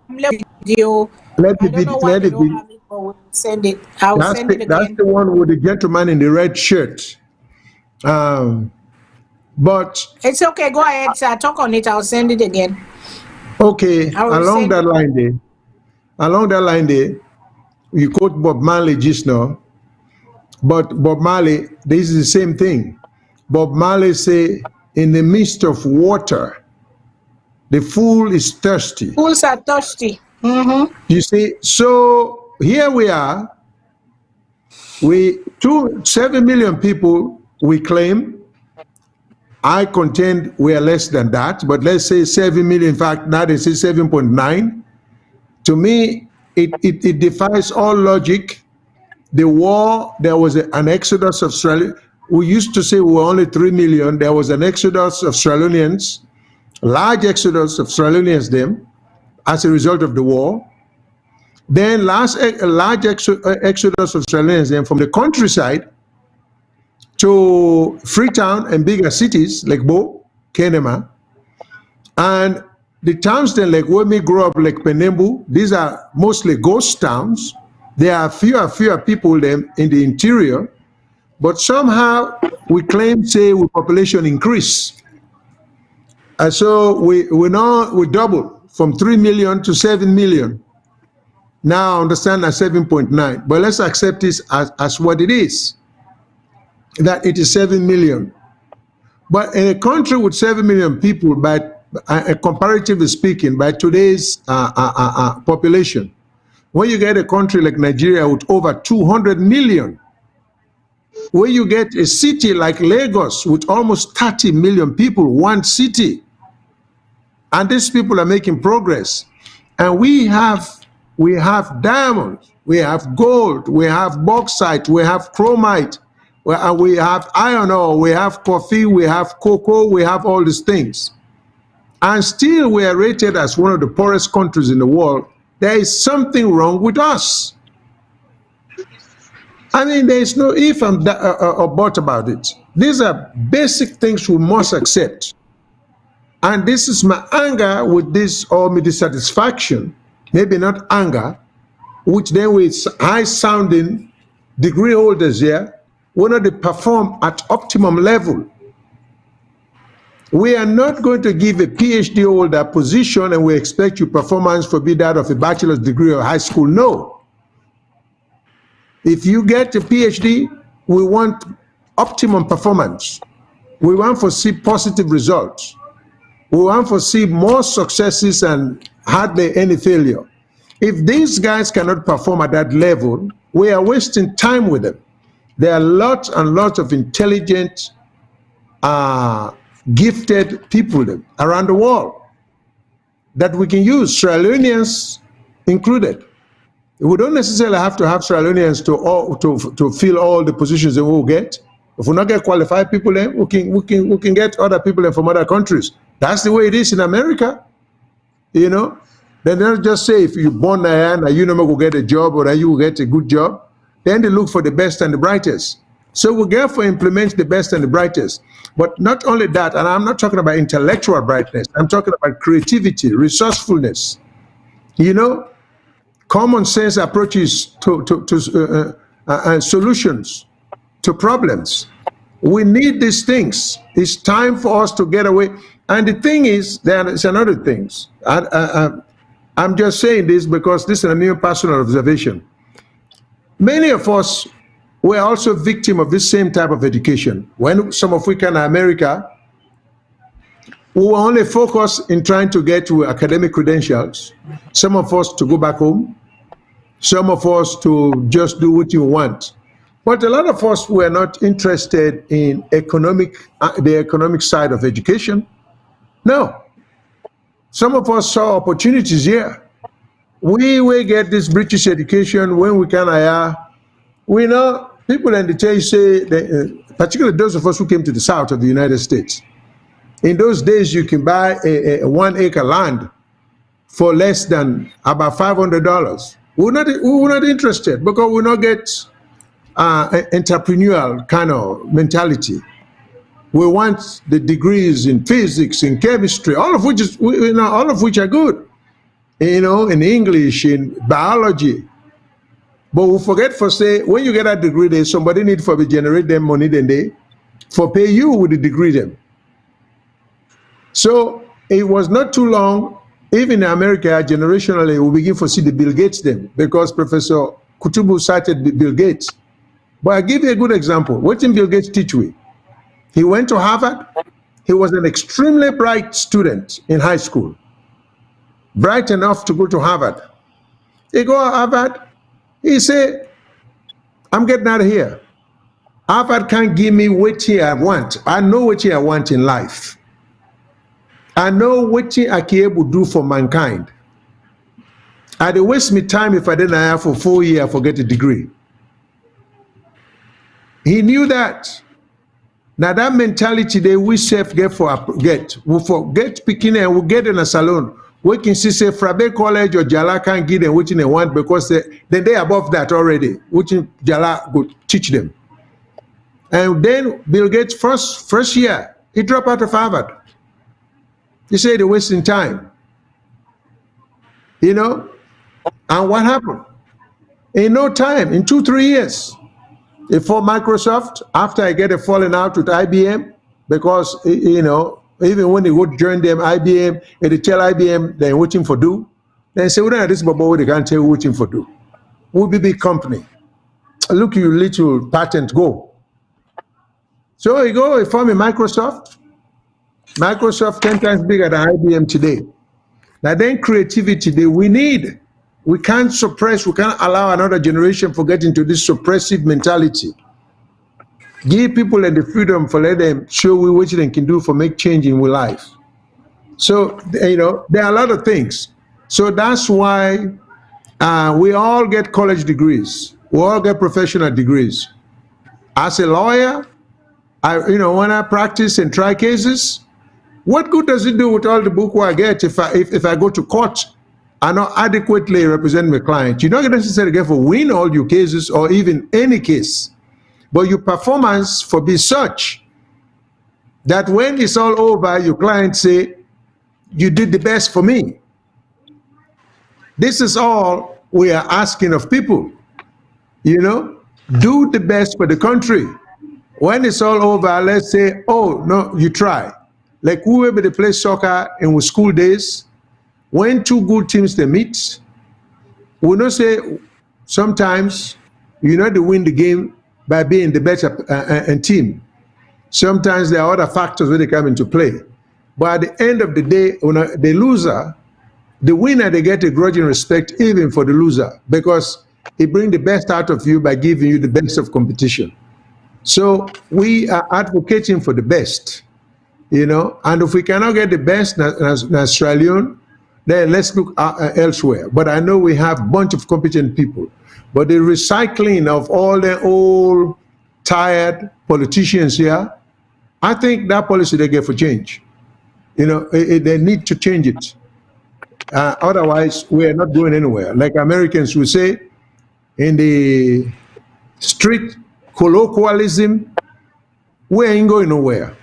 the video. Let it send it. I'll send it again. That's the one with the gentleman in the red shirt. But it's okay. Go ahead, sir. Talk on it. I'll send it again. Okay. Along that line there, you quote Bob Marley just now. But Bob Marley, this is the same thing. Bob Marley say, in the midst of water, the fool is thirsty. Fools are thirsty. You see, so here we are. 7 million people we claim. I contend we are less than that, but let's say 7 million. In fact, now they say 7.9. To me, it defies all logic. The war, there was an exodus of Australia. We used to say we were only 3 million. There was an exodus of Australians, large exodus of Australians them as a result of the war. Then a large exodus of Australians then from the countryside to Freetown and bigger cities like Bo, Kenema, and the towns then like where we grew up like Penembu. These are mostly ghost towns. There are fewer people them in the interior, but somehow we claim say with population increase, and so we double from 3 million to 7 million. Now I understand at 7.9, but let's accept this as what it is. That it is 7 million. But in a country with 7 million people, by comparatively speaking, by today's population, when you get a country like Nigeria with over 200 million, when you get a city like Lagos with almost 30 million people, one city, and these people are making progress, and we have diamonds, we have gold, we have bauxite, we have chromite, we have iron ore, we have coffee, we have cocoa, we have all these things. And still we are rated as one of the poorest countries in the world. There is something wrong with us. I mean, there is no if or but about it. These are basic things we must accept. And this is my anger with this, or my dissatisfaction, maybe not anger, which then with high-sounding degree holders here, when they perform at optimum level. We are not going to give a PhD holder position and we expect your performance to be that of a bachelor's degree or high school. No. If you get a PhD, we want optimum performance. We want to see positive results. We want to see more successes and hardly any failure. If these guys cannot perform at that level, we are wasting time with them. There are lots and lots of intelligent, gifted people around the world that we can use, Sierra Leoneans included. We don't necessarily have to have Sierra Leoneans to fill all the positions that we'll get. If we not get qualified people, then we can get other people from other countries. That's the way it is in America, you know. Then they don't just say if you're born there and you never go get a job or you will get a good job. Then they look for the best and the brightest. So we therefore implement the best and the brightest. But not only that, and I'm not talking about intellectual brightness, I'm talking about creativity, resourcefulness. You know, common sense approaches to solutions to problems. We need these things. It's time for us to get away. And the thing is, there is another thing. I'm just saying this because this is a mere personal observation. Many of us were also victim of this same type of education. When some of we came to America, we were only focused in trying to get to academic credentials. Some of us to go back home. Some of us to just do what you want. But a lot of us were not interested in the economic side of education. No. Some of us saw opportunities here. We will get this British education when we can hire. We know people in the church say, particularly those of us who came to the south of the United States. In those days, you can buy a 1 acre land for less than about $500. We're not interested because we not get entrepreneurial kind of mentality. We want the degrees in physics, in chemistry, all of which are good, in English, in biology. But we forget for say, when you get a degree, there's somebody need for to generate them money, then they for pay you with the degree them. So it was not too long, even in America, generationally, we begin to see the Bill Gates them, because Professor Kutubu cited Bill Gates. But I'll give you a good example. What did Bill Gates teach we? He went to Harvard. He was an extremely bright student in high school. Bright enough to go to Harvard. He go to Harvard. He said, I'm getting out of here. Harvard can't give me what I want. I know what I want in life. I know what I can able to do for mankind. I'd waste my time if I didn't have for 4 years, forget a degree. He knew that. Now that mentality that we self we forget picking and we get in a salon. We can see say Frabe College or Jala can't give them what they want because they're above that already, which Jala would teach them. And then Bill Gates first year, he dropped out of Harvard. He said they're wasting time. And what happened? In no time, in 2-3 years, before Microsoft, after I get a falling out with IBM, because, even when they would join them, IBM, and they tell IBM they're waiting for do, they say, we don't have this, but they can't tell you waiting for do. We'll be big company. Look, you little patent, go. So he formed Microsoft. Microsoft 10 times bigger than IBM today. Now then creativity that we need. We can't suppress, we can't allow another generation to get into this suppressive mentality. Give people the freedom for let them show what they can do for make change in life. So, there are a lot of things. So that's why we all get college degrees. We all get professional degrees. As a lawyer, when I practice and try cases, what good does it do with all the book I get if I go to court and not adequately represent my client? You're not necessarily get for win all your cases or even any case, but your performance for be such that when it's all over, your client say, you did the best for me. This is all we are asking of people, do the best for the country. When it's all over, let's say, oh, no, you try. Like we were able to play soccer in school days, when two good teams they meet, we not say sometimes they win the game by being the better team. Sometimes there are other factors where they come into play. But at the end of the day, the loser, the winner, they get a grudging respect even for the loser because he brings the best out of you by giving you the best of competition. So we are advocating for the best. And if we cannot get the best in Australia, then let's look elsewhere. But I know we have a bunch of competent people. But the recycling of all the old, tired politicians here, I think that policy they get for change. They need to change it. Otherwise, we are not going anywhere. Like Americans will say, in the street colloquialism, we ain't going nowhere.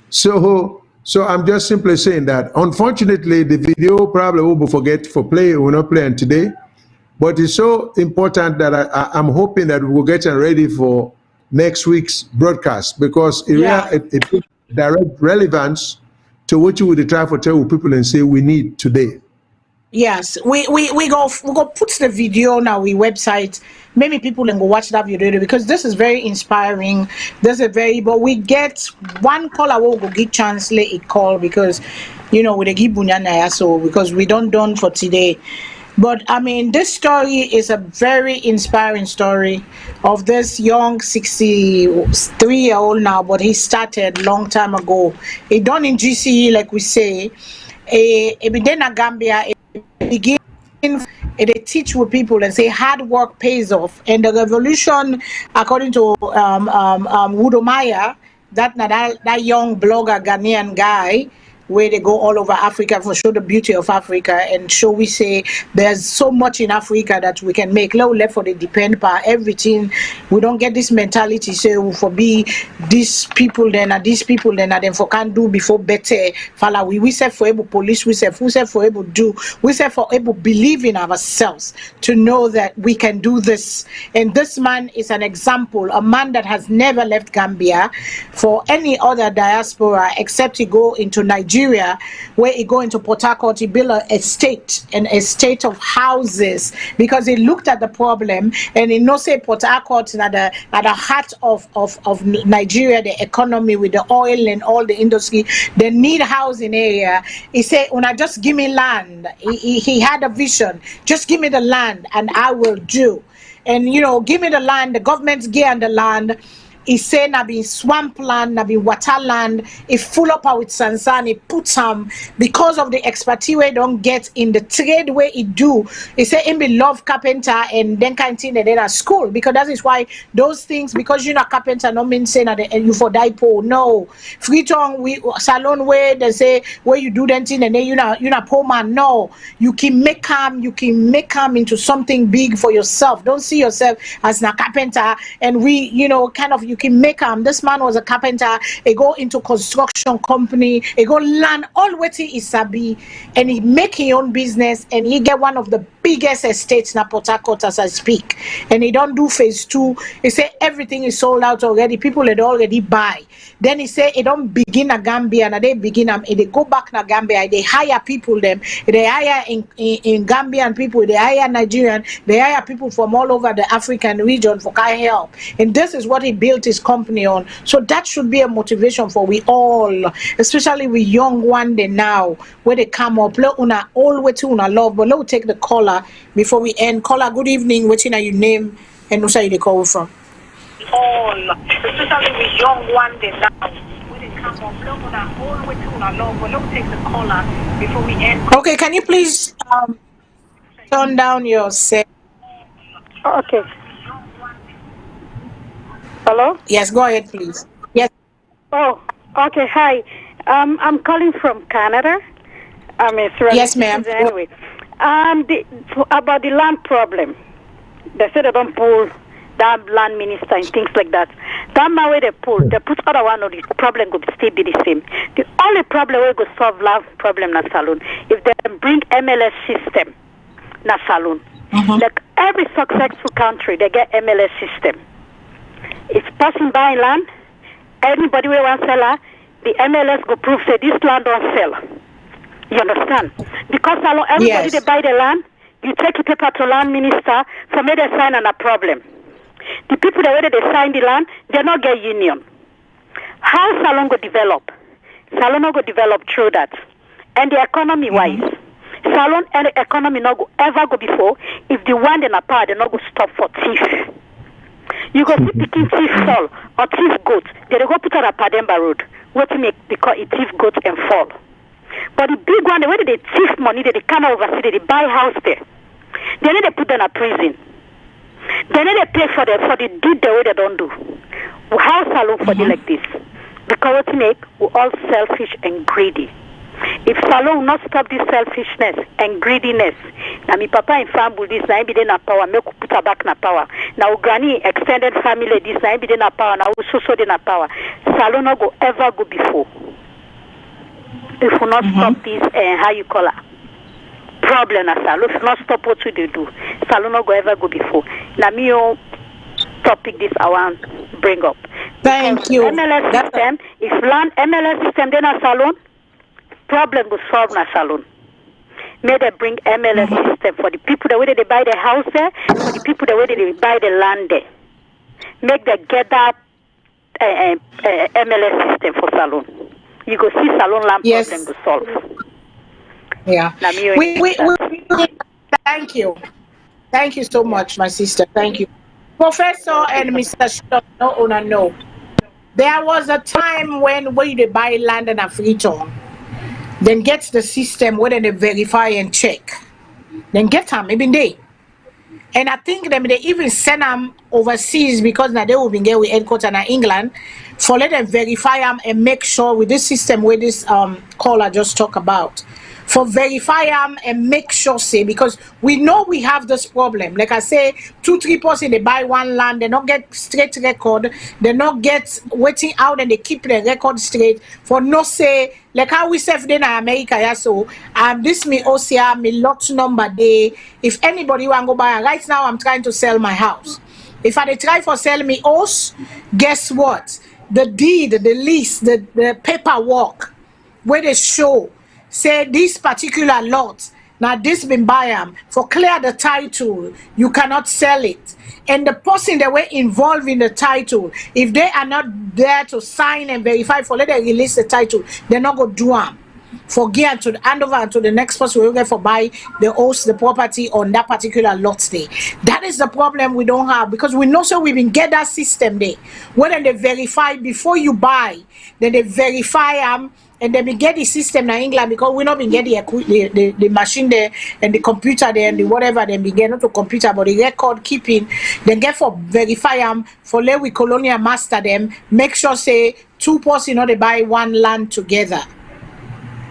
So So I'm just simply saying that, unfortunately, the video probably will forget for play, will not play on today. But it's so important that I'm hoping that we'll get ready for next week's broadcast, because it puts direct relevance to what you would try to tell people and say we need today. Yes, we go put the video on our website. Maybe people can go watch that video, because this is very inspiring. But we get one call. I will go give chance a call, because with the give bunyana, so because we don't done for today. But I mean, this story is a very inspiring story of this young 63-year-old now, but he started long time ago. He done in GCE, like we say. Ebidena Gambia, begin. They teach with people and say hard work pays off. And the revolution, according to Wudomaya, that young blogger Ghanaian guy, where they go all over Africa for show the beauty of Africa and show we say there's so much in Africa that we can make. Low left for the depend by everything. We don't get this mentality say we for be these people then and these people then and then for can do before better. Fala we say for able police, we say for able do, we say for able believe in ourselves to know that we can do this. And this man is an example, a man that has never left Gambia for any other diaspora except to go into Nigeria, where he go into Port Harcourt, he built an estate of houses, because he looked at the problem and he know say Port Harcourt at the heart of Nigeria, the economy with the oil and all the industry, they need housing area. He said, "Una just give me land." He had a vision. Just give me the land and I will do. And give me the land. The government's give the land. He say na be swamp land, na be water land. He full up with sansan. He put some because of the expertise we don't get in the trade where he do. He say him be love carpenter and then kind thing and then at school, because that is why those things, because you're not carpenter no mean say that and you for die poor. No, free tongue we salon where they say where you do that thing and then you're not poor man. No, you can make them into something big for yourself. Don't see yourself as a carpenter and we kind of. You can make him. This man was a carpenter. He go into construction company. He go learn all what he is sabi, and he make his own business. And he get one of the biggest estates in Port Harcourt as I speak. And he don't do phase 2. He say everything is sold out already. People had already buy. Then he say he don't begin a Gambia, and they begin and they go back na Gambia. They hire people them. They hire in Gambian people. They hire Nigerian. They hire people from all over the African region for kind help. And this is what he built his company on. So that should be a motivation for we all, especially we young one day now, where they come up. Let una all way to una love, but let's take the caller before we end. Caller, good evening. What's in your name and who you call from? All, especially we young one day now, where they come up. Let una all way to una love, but let's take the caller before we end. Okay, can you please turn down your set? Okay. Hello? Yes, go ahead, please. Yes. Oh, okay. Hi. I'm calling from Canada. Yes, ma'am. Anyway, about the land problem. They said they don't pull that land minister and things like that. That man where they put other one of the problem could still be the same. The only problem we could solve land problem na SALONE if they bring MLS system na SALONE. Like every successful country, they get MLS system. It's passing by land. Anybody who wants to sell, the MLS go prove say this land don't sell. You understand? Because everybody they buy the land, you take the paper to land minister for me they sign on a problem. The people that they sign the land, they not get union. How SALONE go develop? SALONE go develop through that. And the economy wise, SALONE and the economy not go ever go before if the one in a part they not go stop for thief. You go see picking thief fall or thief goat. They go put on a Pademba road. What to make because it thief goat and fall. But the big one, the way they thief money, they come overseas, they buy house there. Then they put them in a prison. Then they pay for the deed the way they don't do. How SALONE for you like this? Because what to make we're all selfish and greedy. If SALONE will not stop this selfishness and greediness, now my papa and family this now be na power, make put her back na power. Now granny extended family this now be na power, now so na power. SALONE not go ever go before. if we not stop this, how you call it, problem at SALONE, if we not stop what we do, SALONE not go ever go before. Now me topic this I want bring up. Thank you. MLS system, if land MLS system then a SALONE, problem will solve na SALONE. May they bring MLS system for the people the way they buy the house there, for the people the way they buy the land there. Make them get that MLS system for SALONE. You go see SALONE land problem to solve. Yeah. We thank you. Thank you so much, my sister. Thank you. Professor and Mr. Shilon, no. There was a time when they buy land in a Freetown, then get the system where they verify and check. Then get them, even they. And I think they even send them overseas because now they will be get with headquarters in England for let them verify them and make sure with this system where this caller just talked about. For verify them and make sure say because we know we have this problem. Like I say, 2-3 person they buy one land, they not get straight record, they not get waiting out and they keep the record straight for no say like how we say in America. Yeah, so this me OCR me lot number day. If anybody want go buy right now, I'm trying to sell my house. If I try for sell me house, guess what? The deed, the lease, the paperwork where they show. Say this particular lot, now this been buy them for clear the title, you cannot sell it. And the person that were involved in the title, if they are not there to sign and verify for let them release the title, they're not going to do them. For gear to hand over to the next person we will get for buy the host, the property on that particular lot day. That is the problem we don't have because we know so we been get that system there. When they verify before you buy, then they verify them. And then we get the system in England because we not been get the machine there and the computer there and the whatever then we get not the computer but the record keeping then get for verify them for let we colonial master them make sure say 2 person not they buy one land together.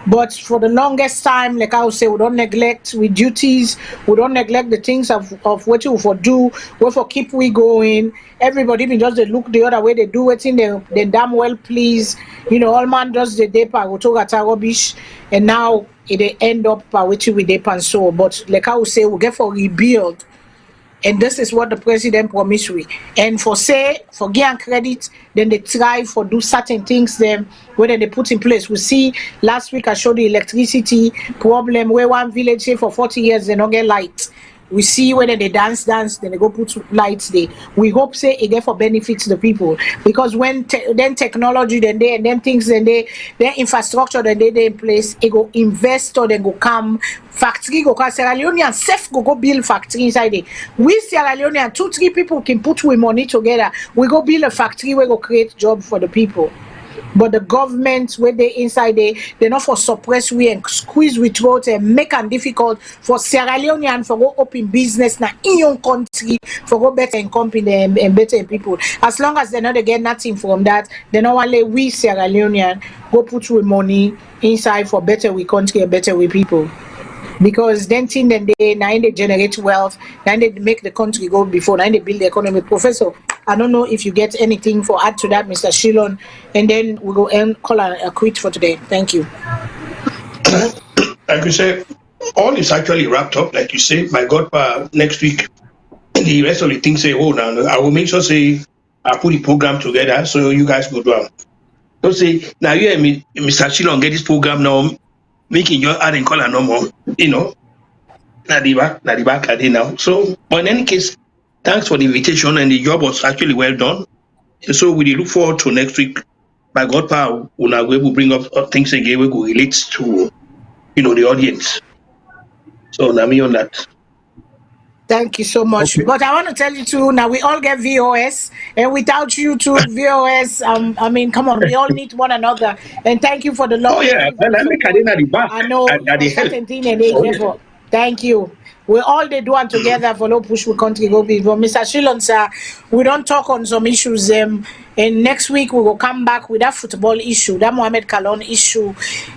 But for the longest time, like I would say, we don't neglect with duties, we don't neglect the things of what you for do, what for keep we going. Everybody even just they look the other way, they do it in they damn well please. You know, all man does the depa, we talk at rubbish, and now it end up with you with depa and so. But like I would say, we get for rebuild. And this is what the president promised we. And for say, for give credit, then they try for do certain things them whether they put in place. We see last week I showed the electricity problem where one village say for 40 years they don't get light. We see whether they dance, then they go put lights there. We hope say it get for benefits the people because when then technology then they and then things then they then infrastructure then they in place it go invest or then go come factory go cause Sierra Leonean self go build factory inside there. We Sierra Leonean 2-3 people can put with money together. We go build a factory where go create job for the people. But the government where they inside they not for suppress we and squeeze we throat and make it difficult for Sierra Leonean for go open business now in your country for go better in company and better in people. As long as they not they get nothing from that, they not only we Sierra Leonean go put with money inside for better we country and better we people. Because then thing then they generate wealth, then they make the country go before, then they build the economy. Professor, I don't know if you get anything for add to that, Mr. Shilon, and then we go and call a quit for today. Thank you. Like you say, all is actually wrapped up. Like you say, my God, next week, the rest of the things say, oh, now I will make sure say I put the program together so you guys go down. Don't say now you and me, Mr. Shilon get this program now. Making your adding color no more, you know. Nadiba now. So, but in any case, thanks for the invitation and the job was actually well done. And so we look forward to next week. By God power, we will bring up things again we will relate to, you know, the audience. So now me on that. Thank you so much. Okay. But I want to tell you too, now we all get VOS, and without you too, VOS, I mean, come on, we all need one another. And thank you for the love. Oh yeah, I know certain thing and they thank you. We all they do one together for no push we country go before. Mr. Shilon, sir, we don't talk on some issues. And next week we will come back with that football issue, that Mohamed Kalon issue,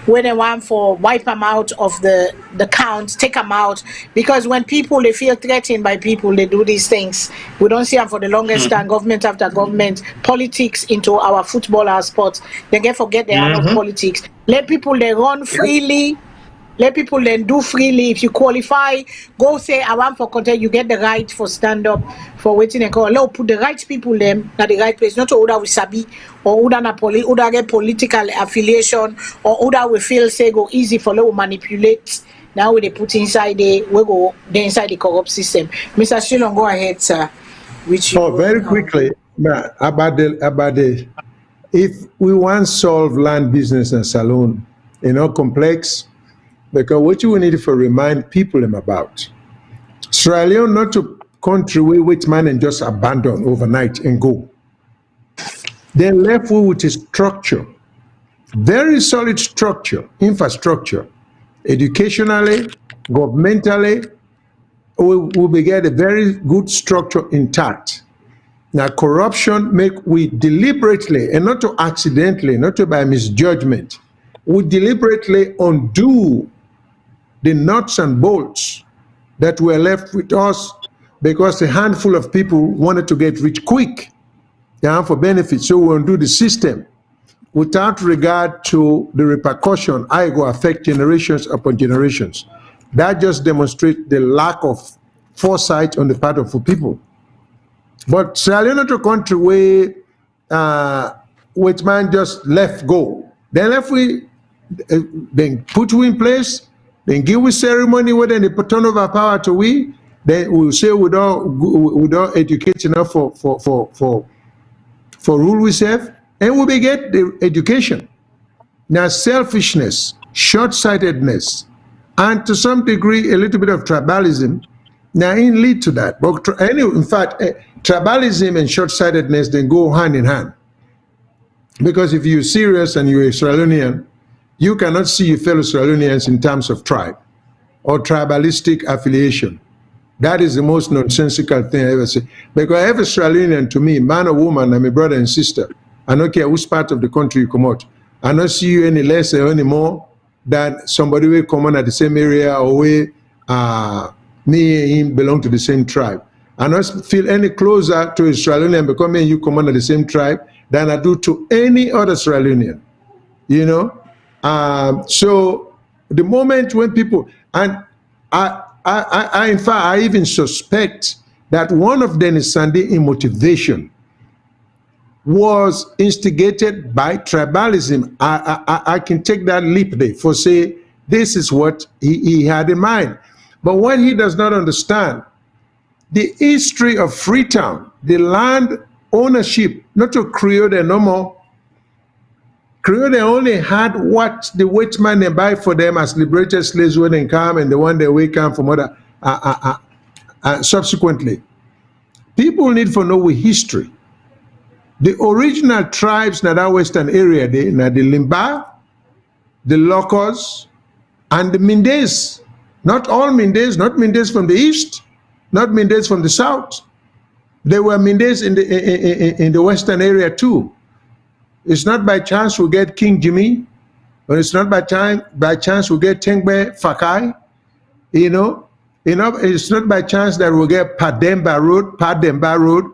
where they want for wipe them out of the count, take them out. Because when people they feel threatened by people, they do these things. We don't see them for the longest time, government after government, politics into our football, our sports. They get forget they are not politics. Let people they run freely. Let people then do freely. If you qualify, go say I want for content. You get the right for stand up for waiting and call. Now put the right people them at the right place. Not to order with sabi or order na order get political affiliation or order we feel say go easy for low manipulate. Now we they put inside the we go they inside the corrupt system. Mr. Shilon, go ahead, sir. Which you very quickly about the if we want to solve land business and SALONE, complex. Because what you need to remind people about. Sierra Leone not a country where white man and just abandon overnight and go. They left with a structure, very solid structure, infrastructure, educationally, governmentally, we get a very good structure intact. Now corruption we deliberately, and not to accidentally, not to by misjudgment, we deliberately undo the nuts and bolts that were left with us because a handful of people wanted to get rich quick for benefits. So we undo the system without regard to the repercussion I go affect generations upon generations. That just demonstrates the lack of foresight on the part of the people. But Sierra Leone not a country where which man just left go. Then then put you in place. Then give we ceremony where then they put turn over power to we. Then we'll say we don't educate enough for rule we serve, and we get the education. Now selfishness, short-sightedness, and to some degree a little bit of tribalism. Now in lead to that. But in fact, tribalism and short-sightedness then go hand in hand. Because if you're serious and you're a Sierra Leonean, you cannot see your fellow Sierra Leoneans in terms of tribe or tribalistic affiliation. That is the most nonsensical thing I ever say. Because every Sierra Leonean to me, man or woman, I'm a brother and sister. I don't care which part of the country you come out. I don't see you any less or any more than somebody will come on at the same area or where me and him belong to the same tribe. I don't feel any closer to a Sierra Leonean because me and you come on at the same tribe than I do to any other Sierra Leonean. So the moment when people, and I in fact, I even suspect that one of Dennis Sandhi in motivation was instigated by tribalism. I can take that leap there for say, this is what he had in mind. But what he does not understand, the history of Freetown, the land ownership, not to Creole no more. Creole only had what the white man they buy for them as liberated slaves when they come, and the one they will come from other subsequently. People need to know with history. The original tribes in that western area, the Limba, the Locos, and the Mindes. Not all Mindes, not Mindes from the east, not Mindes from the south. There were Mindes in the western area too. It's not by chance we get King Jimmy, or it's not by chance we get Tengbe Fakai. It's not by chance that we get Pademba Road.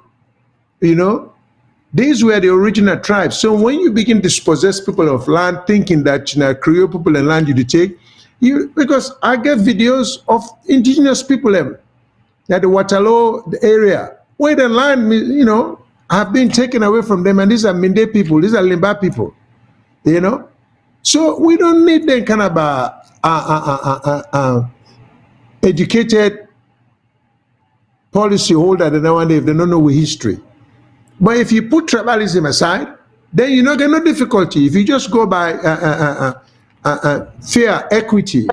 These were the original tribes. So when you begin to dispossess people of land, thinking that Creole people and land you to take, because I get videos of indigenous people at the Waterloo area where the land, have been taken away from them, and these are Minde people, these are Limba people, So we don't need that kind of educated policy holder that nowadays if they don't know history. But if you put tribalism aside, then you not get no difficulty. If you just go by fair equity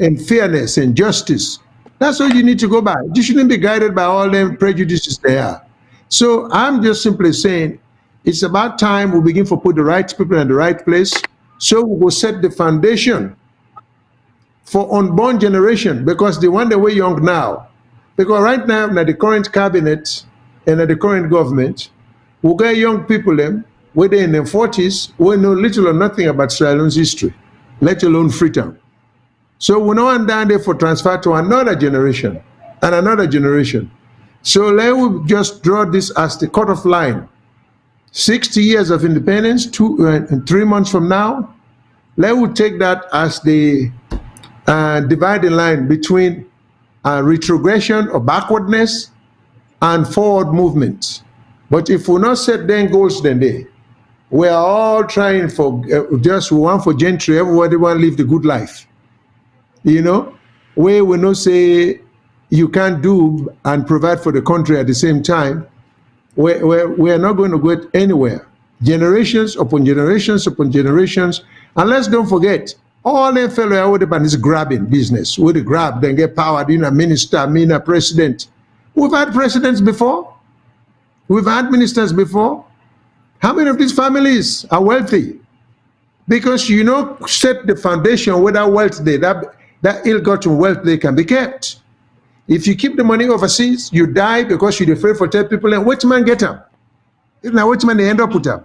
and fairness and justice, that's all you need to go by. You shouldn't be guided by all them prejudices they are. So I'm just simply saying it's about time we begin to put the right people in the right place, so we will set the foundation for unborn generation, because the one that we're young now. Because right now, in the current cabinet and the current government, we get young people whether in their 40s, we know little or nothing about Sierra Leone's history, let alone Freetown. So we know I'm down there for transfer to another generation and another generation. So let me just draw this as the cutoff line. 60 years of independence, 3 months from now, Let's take that as the dividing line between retrogression or backwardness and forward movement. But if we not set them goals, then we are all trying for just one for gentry. Everybody want to live the good life. You know, where we not say you can't do and provide for the country at the same time. We are not going to go anywhere. Generations upon generations upon generations. And let's don't forget, all them fellow out there is grabbing business. With the grab, then get powered in a minister, a president. We've had presidents before. We've had ministers before. How many of these families are wealthy? Because you know, set the foundation where that wealth that ill-gotten wealth they can be kept. If you keep the money overseas, you die because you're afraid for 10 people, and which man get them? Now which man they end up with them?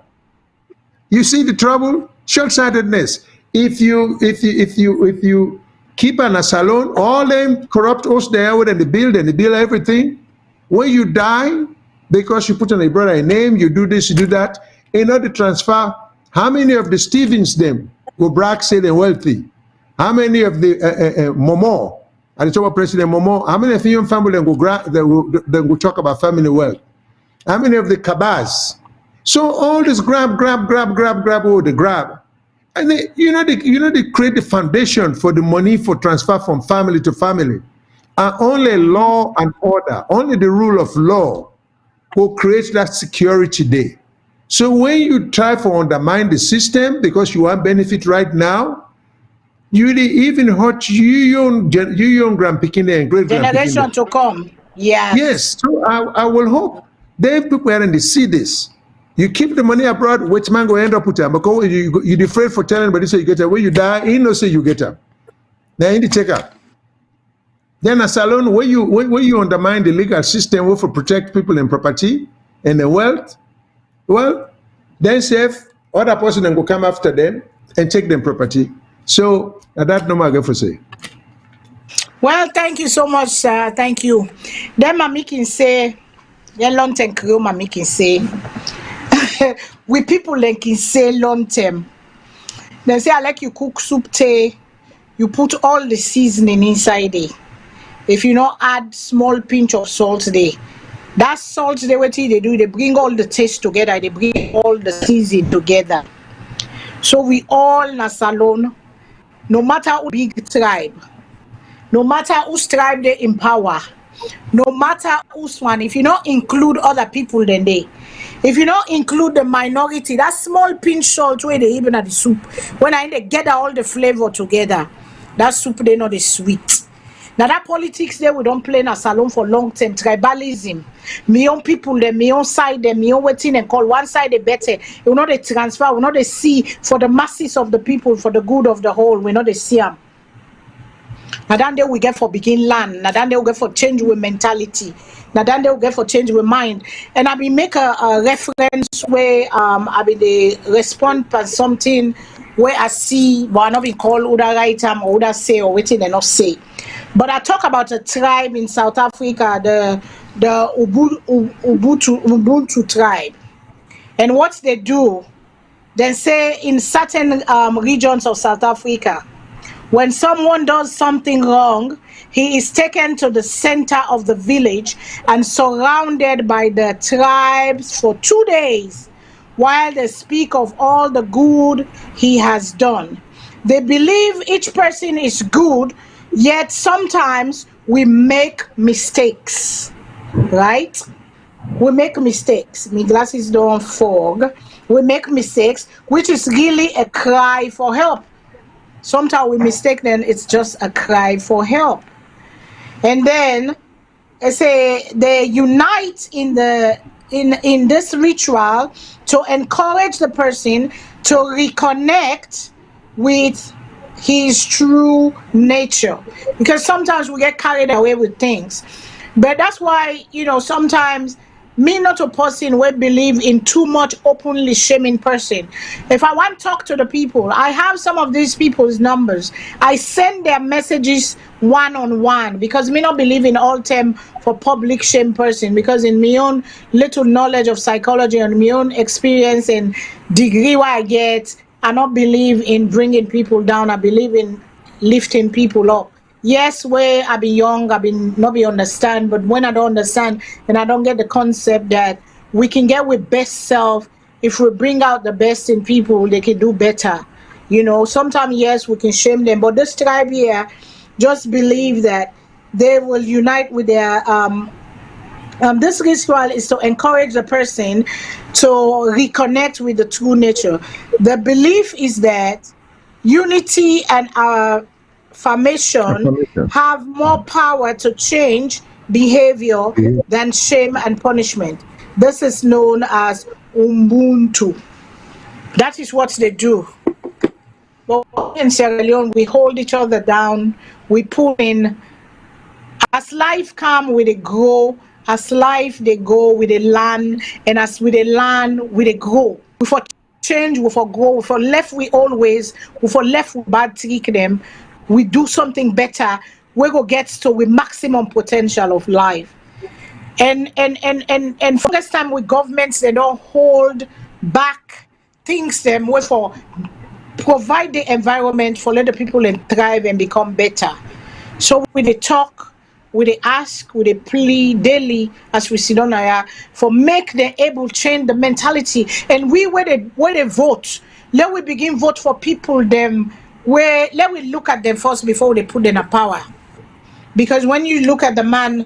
You see the trouble? Short-sightedness. If you keep an SALONE, all them corrupt hosts there and they build everything. When you die, because you put on a brother a name, you do this, you do that, in order to transfer, how many of the Stevens them go brag say they're wealthy? How many of the Momo, at the top of President Momo, how many of your family they go talk about family wealth? How many of the Kabas? So all this grab, oh, the grab. And they, they create the foundation for the money for transfer from family to family. And only law and order, only the rule of law will create that security there. So when you try to undermine the system because you want benefit right now, you even hurt you young grandpicking and great generation to come. Yeah. Yes. So I will hope they people are in the see this. You keep the money abroad, which man go end up with them because you're afraid for telling anybody so you get them. When you die, he no say you get them. Now in the checker. Then a SALONE where you undermine the legal system will for protect people and property and the wealth, well, then safe other person then go come after them and take them property. So that no matter for say. Well, thank you so much, sir. Thank you. Then Mami can say, then long term crew Mami can say. We people like can say long term. They say I like you cook soup tea, you put all the seasoning inside it. If you not add small pinch of salt there, that salt what they do, they bring all the taste together, they bring all the seasoning together. So we all in a SALONE, no matter who big tribe, no matter whose tribe they empower, no matter whose one, if you not include other people then they, if you not include the minority, that small pinch salt where they even at the soup, when I gather all the flavor together, that soup they know the sweet. Now that politics there we don't play in a SALONE for long term tribalism. Me own people them, me own side them, me own waiting and call one side they better. You know they transfer, we know they see for the masses of the people, for the good of the whole, we know they see them. Now then they will get for begin land. Now then they will get for change with mentality. Now then they will get for change with mind. And I will make a reference where I will they respond to something where I see one of it call Uda right or Uda say or waiting they not say. But I talk about a tribe in South Africa, the Ubuntu tribe. And what they do, they say in certain regions of South Africa, when someone does something wrong, he is taken to the center of the village and surrounded by the tribes for 2 days while they speak of all the good he has done. They believe each person is good, yet sometimes we make mistakes, right? We make mistakes. My glasses don't fog. We make mistakes, which is really a cry for help. Sometimes we mistake, then it's just a cry for help. And then I say they unite in this ritual to encourage the person to reconnect with his true nature, because sometimes we get carried away with things. But that's why, sometimes me not a person will believe in too much openly shaming person. If I want to talk to the people, I have some of these people's numbers. I send their messages one-on-one, because me not believe in all time for public shame person, because in my own little knowledge of psychology and my own experience and degree what I get, I not believe in bringing people down. I believe in lifting people up. Yes, where I be young, I been not be understand, but when I don't understand and I don't get the concept that we can get with best self, if we bring out the best in people, they can do better. You know, sometimes yes, we can shame them, but this tribe here just believe that they will unite with their this ritual is to encourage the person to reconnect with the true nature. The belief is that unity and our formation have more power to change behavior than shame and punishment. This is known as Ubuntu. That is what they do. But in Sierra Leone, we hold each other down, we pull in. As life come, we they grow. As life they go, we they learn, and as we they learn, we they grow. We for change, we for grow. We for left, we always. We for left, we bad trick them. We do something better. We go get to with maximum potential of life. And for next time with governments, they don't hold back things them. We for provide the environment for let the people and thrive and become better. So with the talk, with the ask, with the plea daily, as we sit on here, for make them able change the mentality. And we where they vote, let we begin vote for people them where let we look at them first before they put them in power. Because when you look at the man,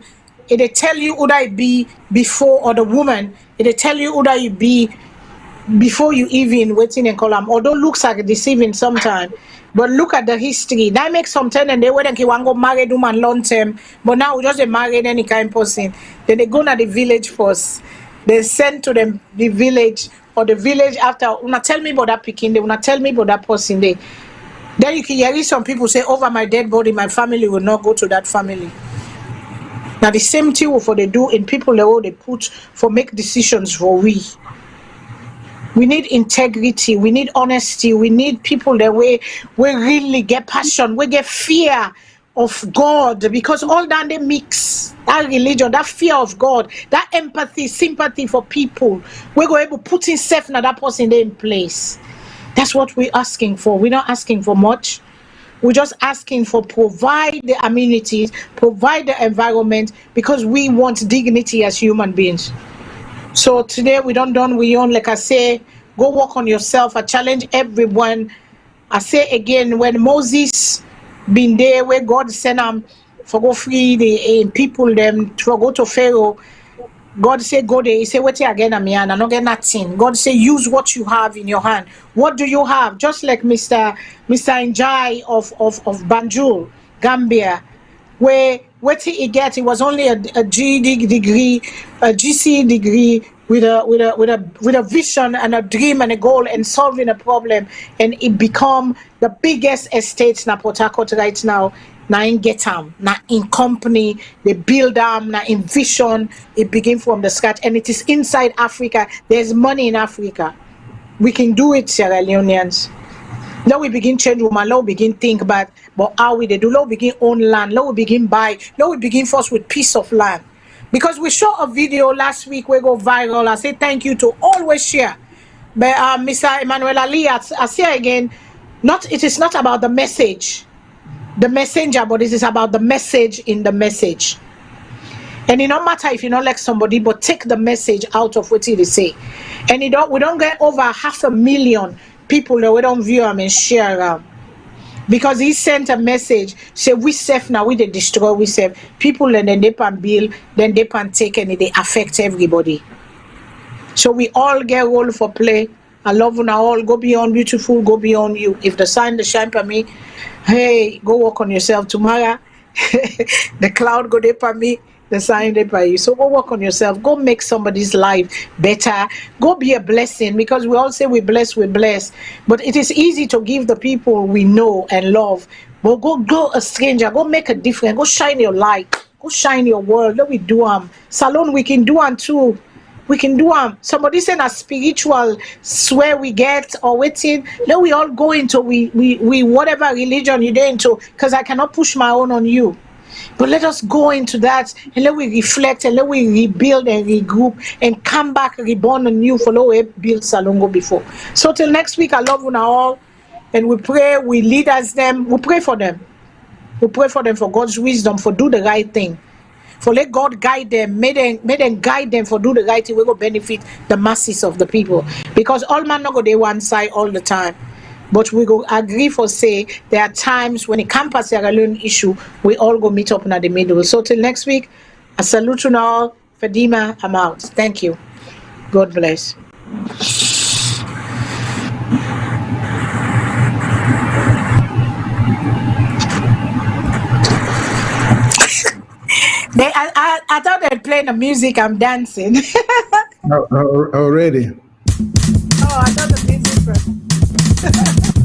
it tell you who I be before, or the woman, it tell you who I be before you even waiting and call them. Although looks like deceiving sometimes, but look at the history. That makes some time and they wouldn't want to marry woman long term, but now we just married any kind of person. Then they go to the village first. They send to them the village, or the village after. Una tell me about that picking. They wanna tell me about that person. Then you can hear some people say, over my dead body, my family will not go to that family. Now the same thing for they do in people they put for make decisions for we. We need integrity, we need honesty, we need people that we really get passion, we get fear of God, because all that they mix, that religion, that fear of God, that empathy, sympathy for people, we go able to put in self now that person there in place. That's what we're asking for. We're not asking for much. We're just asking for provide the amenities, provide the environment, because we want dignity as human beings. So today we don't done we on, like I say, go work on yourself. I challenge everyone. I say again, when Moses been there where God sent him for go free the people them to go to Pharaoh, God say go there. He say wait here again, I'm not get nothing. God say use what you have in your hand. What do you have? Just like Mr. Njai of Banjul, Gambia, where what he get, it was only a GD degree, a GC degree with a vision and a dream and a goal and solving a problem, and it become the biggest estates na Port Harcourt right now. Now in get them, now in company, they build them, now in vision, it begin from the scratch, and it is inside Africa. There's money in Africa. We can do it, Sierra Leoneans. Now we begin change woman, now we begin think about how we they do, now we begin own land, now we begin buy, now we begin first with piece of land. Because we saw a video last week, we go viral. I say thank you to always share. But Mr. Emmanuel Ali, I say again, it is not about the message, the messenger, but it is about the message in the message. And it don't matter if you don't like somebody, but take the message out of what they say. And we don't get over 500,000 people that we don't view them and share them. Because he sent a message, say we safe now, we they destroy, we safe. People and then they can build, then they can take, and they affect everybody. So we all get role for play. I love you now all. Go beyond beautiful, go beyond you. If the sun the shine for me, hey, go work on yourself tomorrow. The cloud go there for me, the sign there for you. So go work on yourself. Go make somebody's life better. Go be a blessing, because we all say we bless. But it is easy to give the people we know and love. But go a stranger. Go make a difference. Go shine your light. Go shine your world. Let we do Salone, we can do them too. We can do somebody saying a spiritual swear we get or waiting. Let we all go into we whatever religion you're into, because I cannot push my own on you. But let us go into that and let we reflect and let we rebuild and regroup and come back reborn anew for the way build Salongo before. So till next week, I love you all. And we pray, we lead as them, we pray for them. We pray for them for God's wisdom, for do the right thing. For let God guide them, may them guide them for do the right thing. We will benefit the masses of the people. Because all man not go there one side all the time. But we go agree for say there are times when it comes to Sierra Leone issue, we all go meet up in the middle. So till next week, I salute you all. Fadima, I'm out. Thank you. God bless. I thought they'd play the music. I'm dancing. Already. Oh, I thought the music was...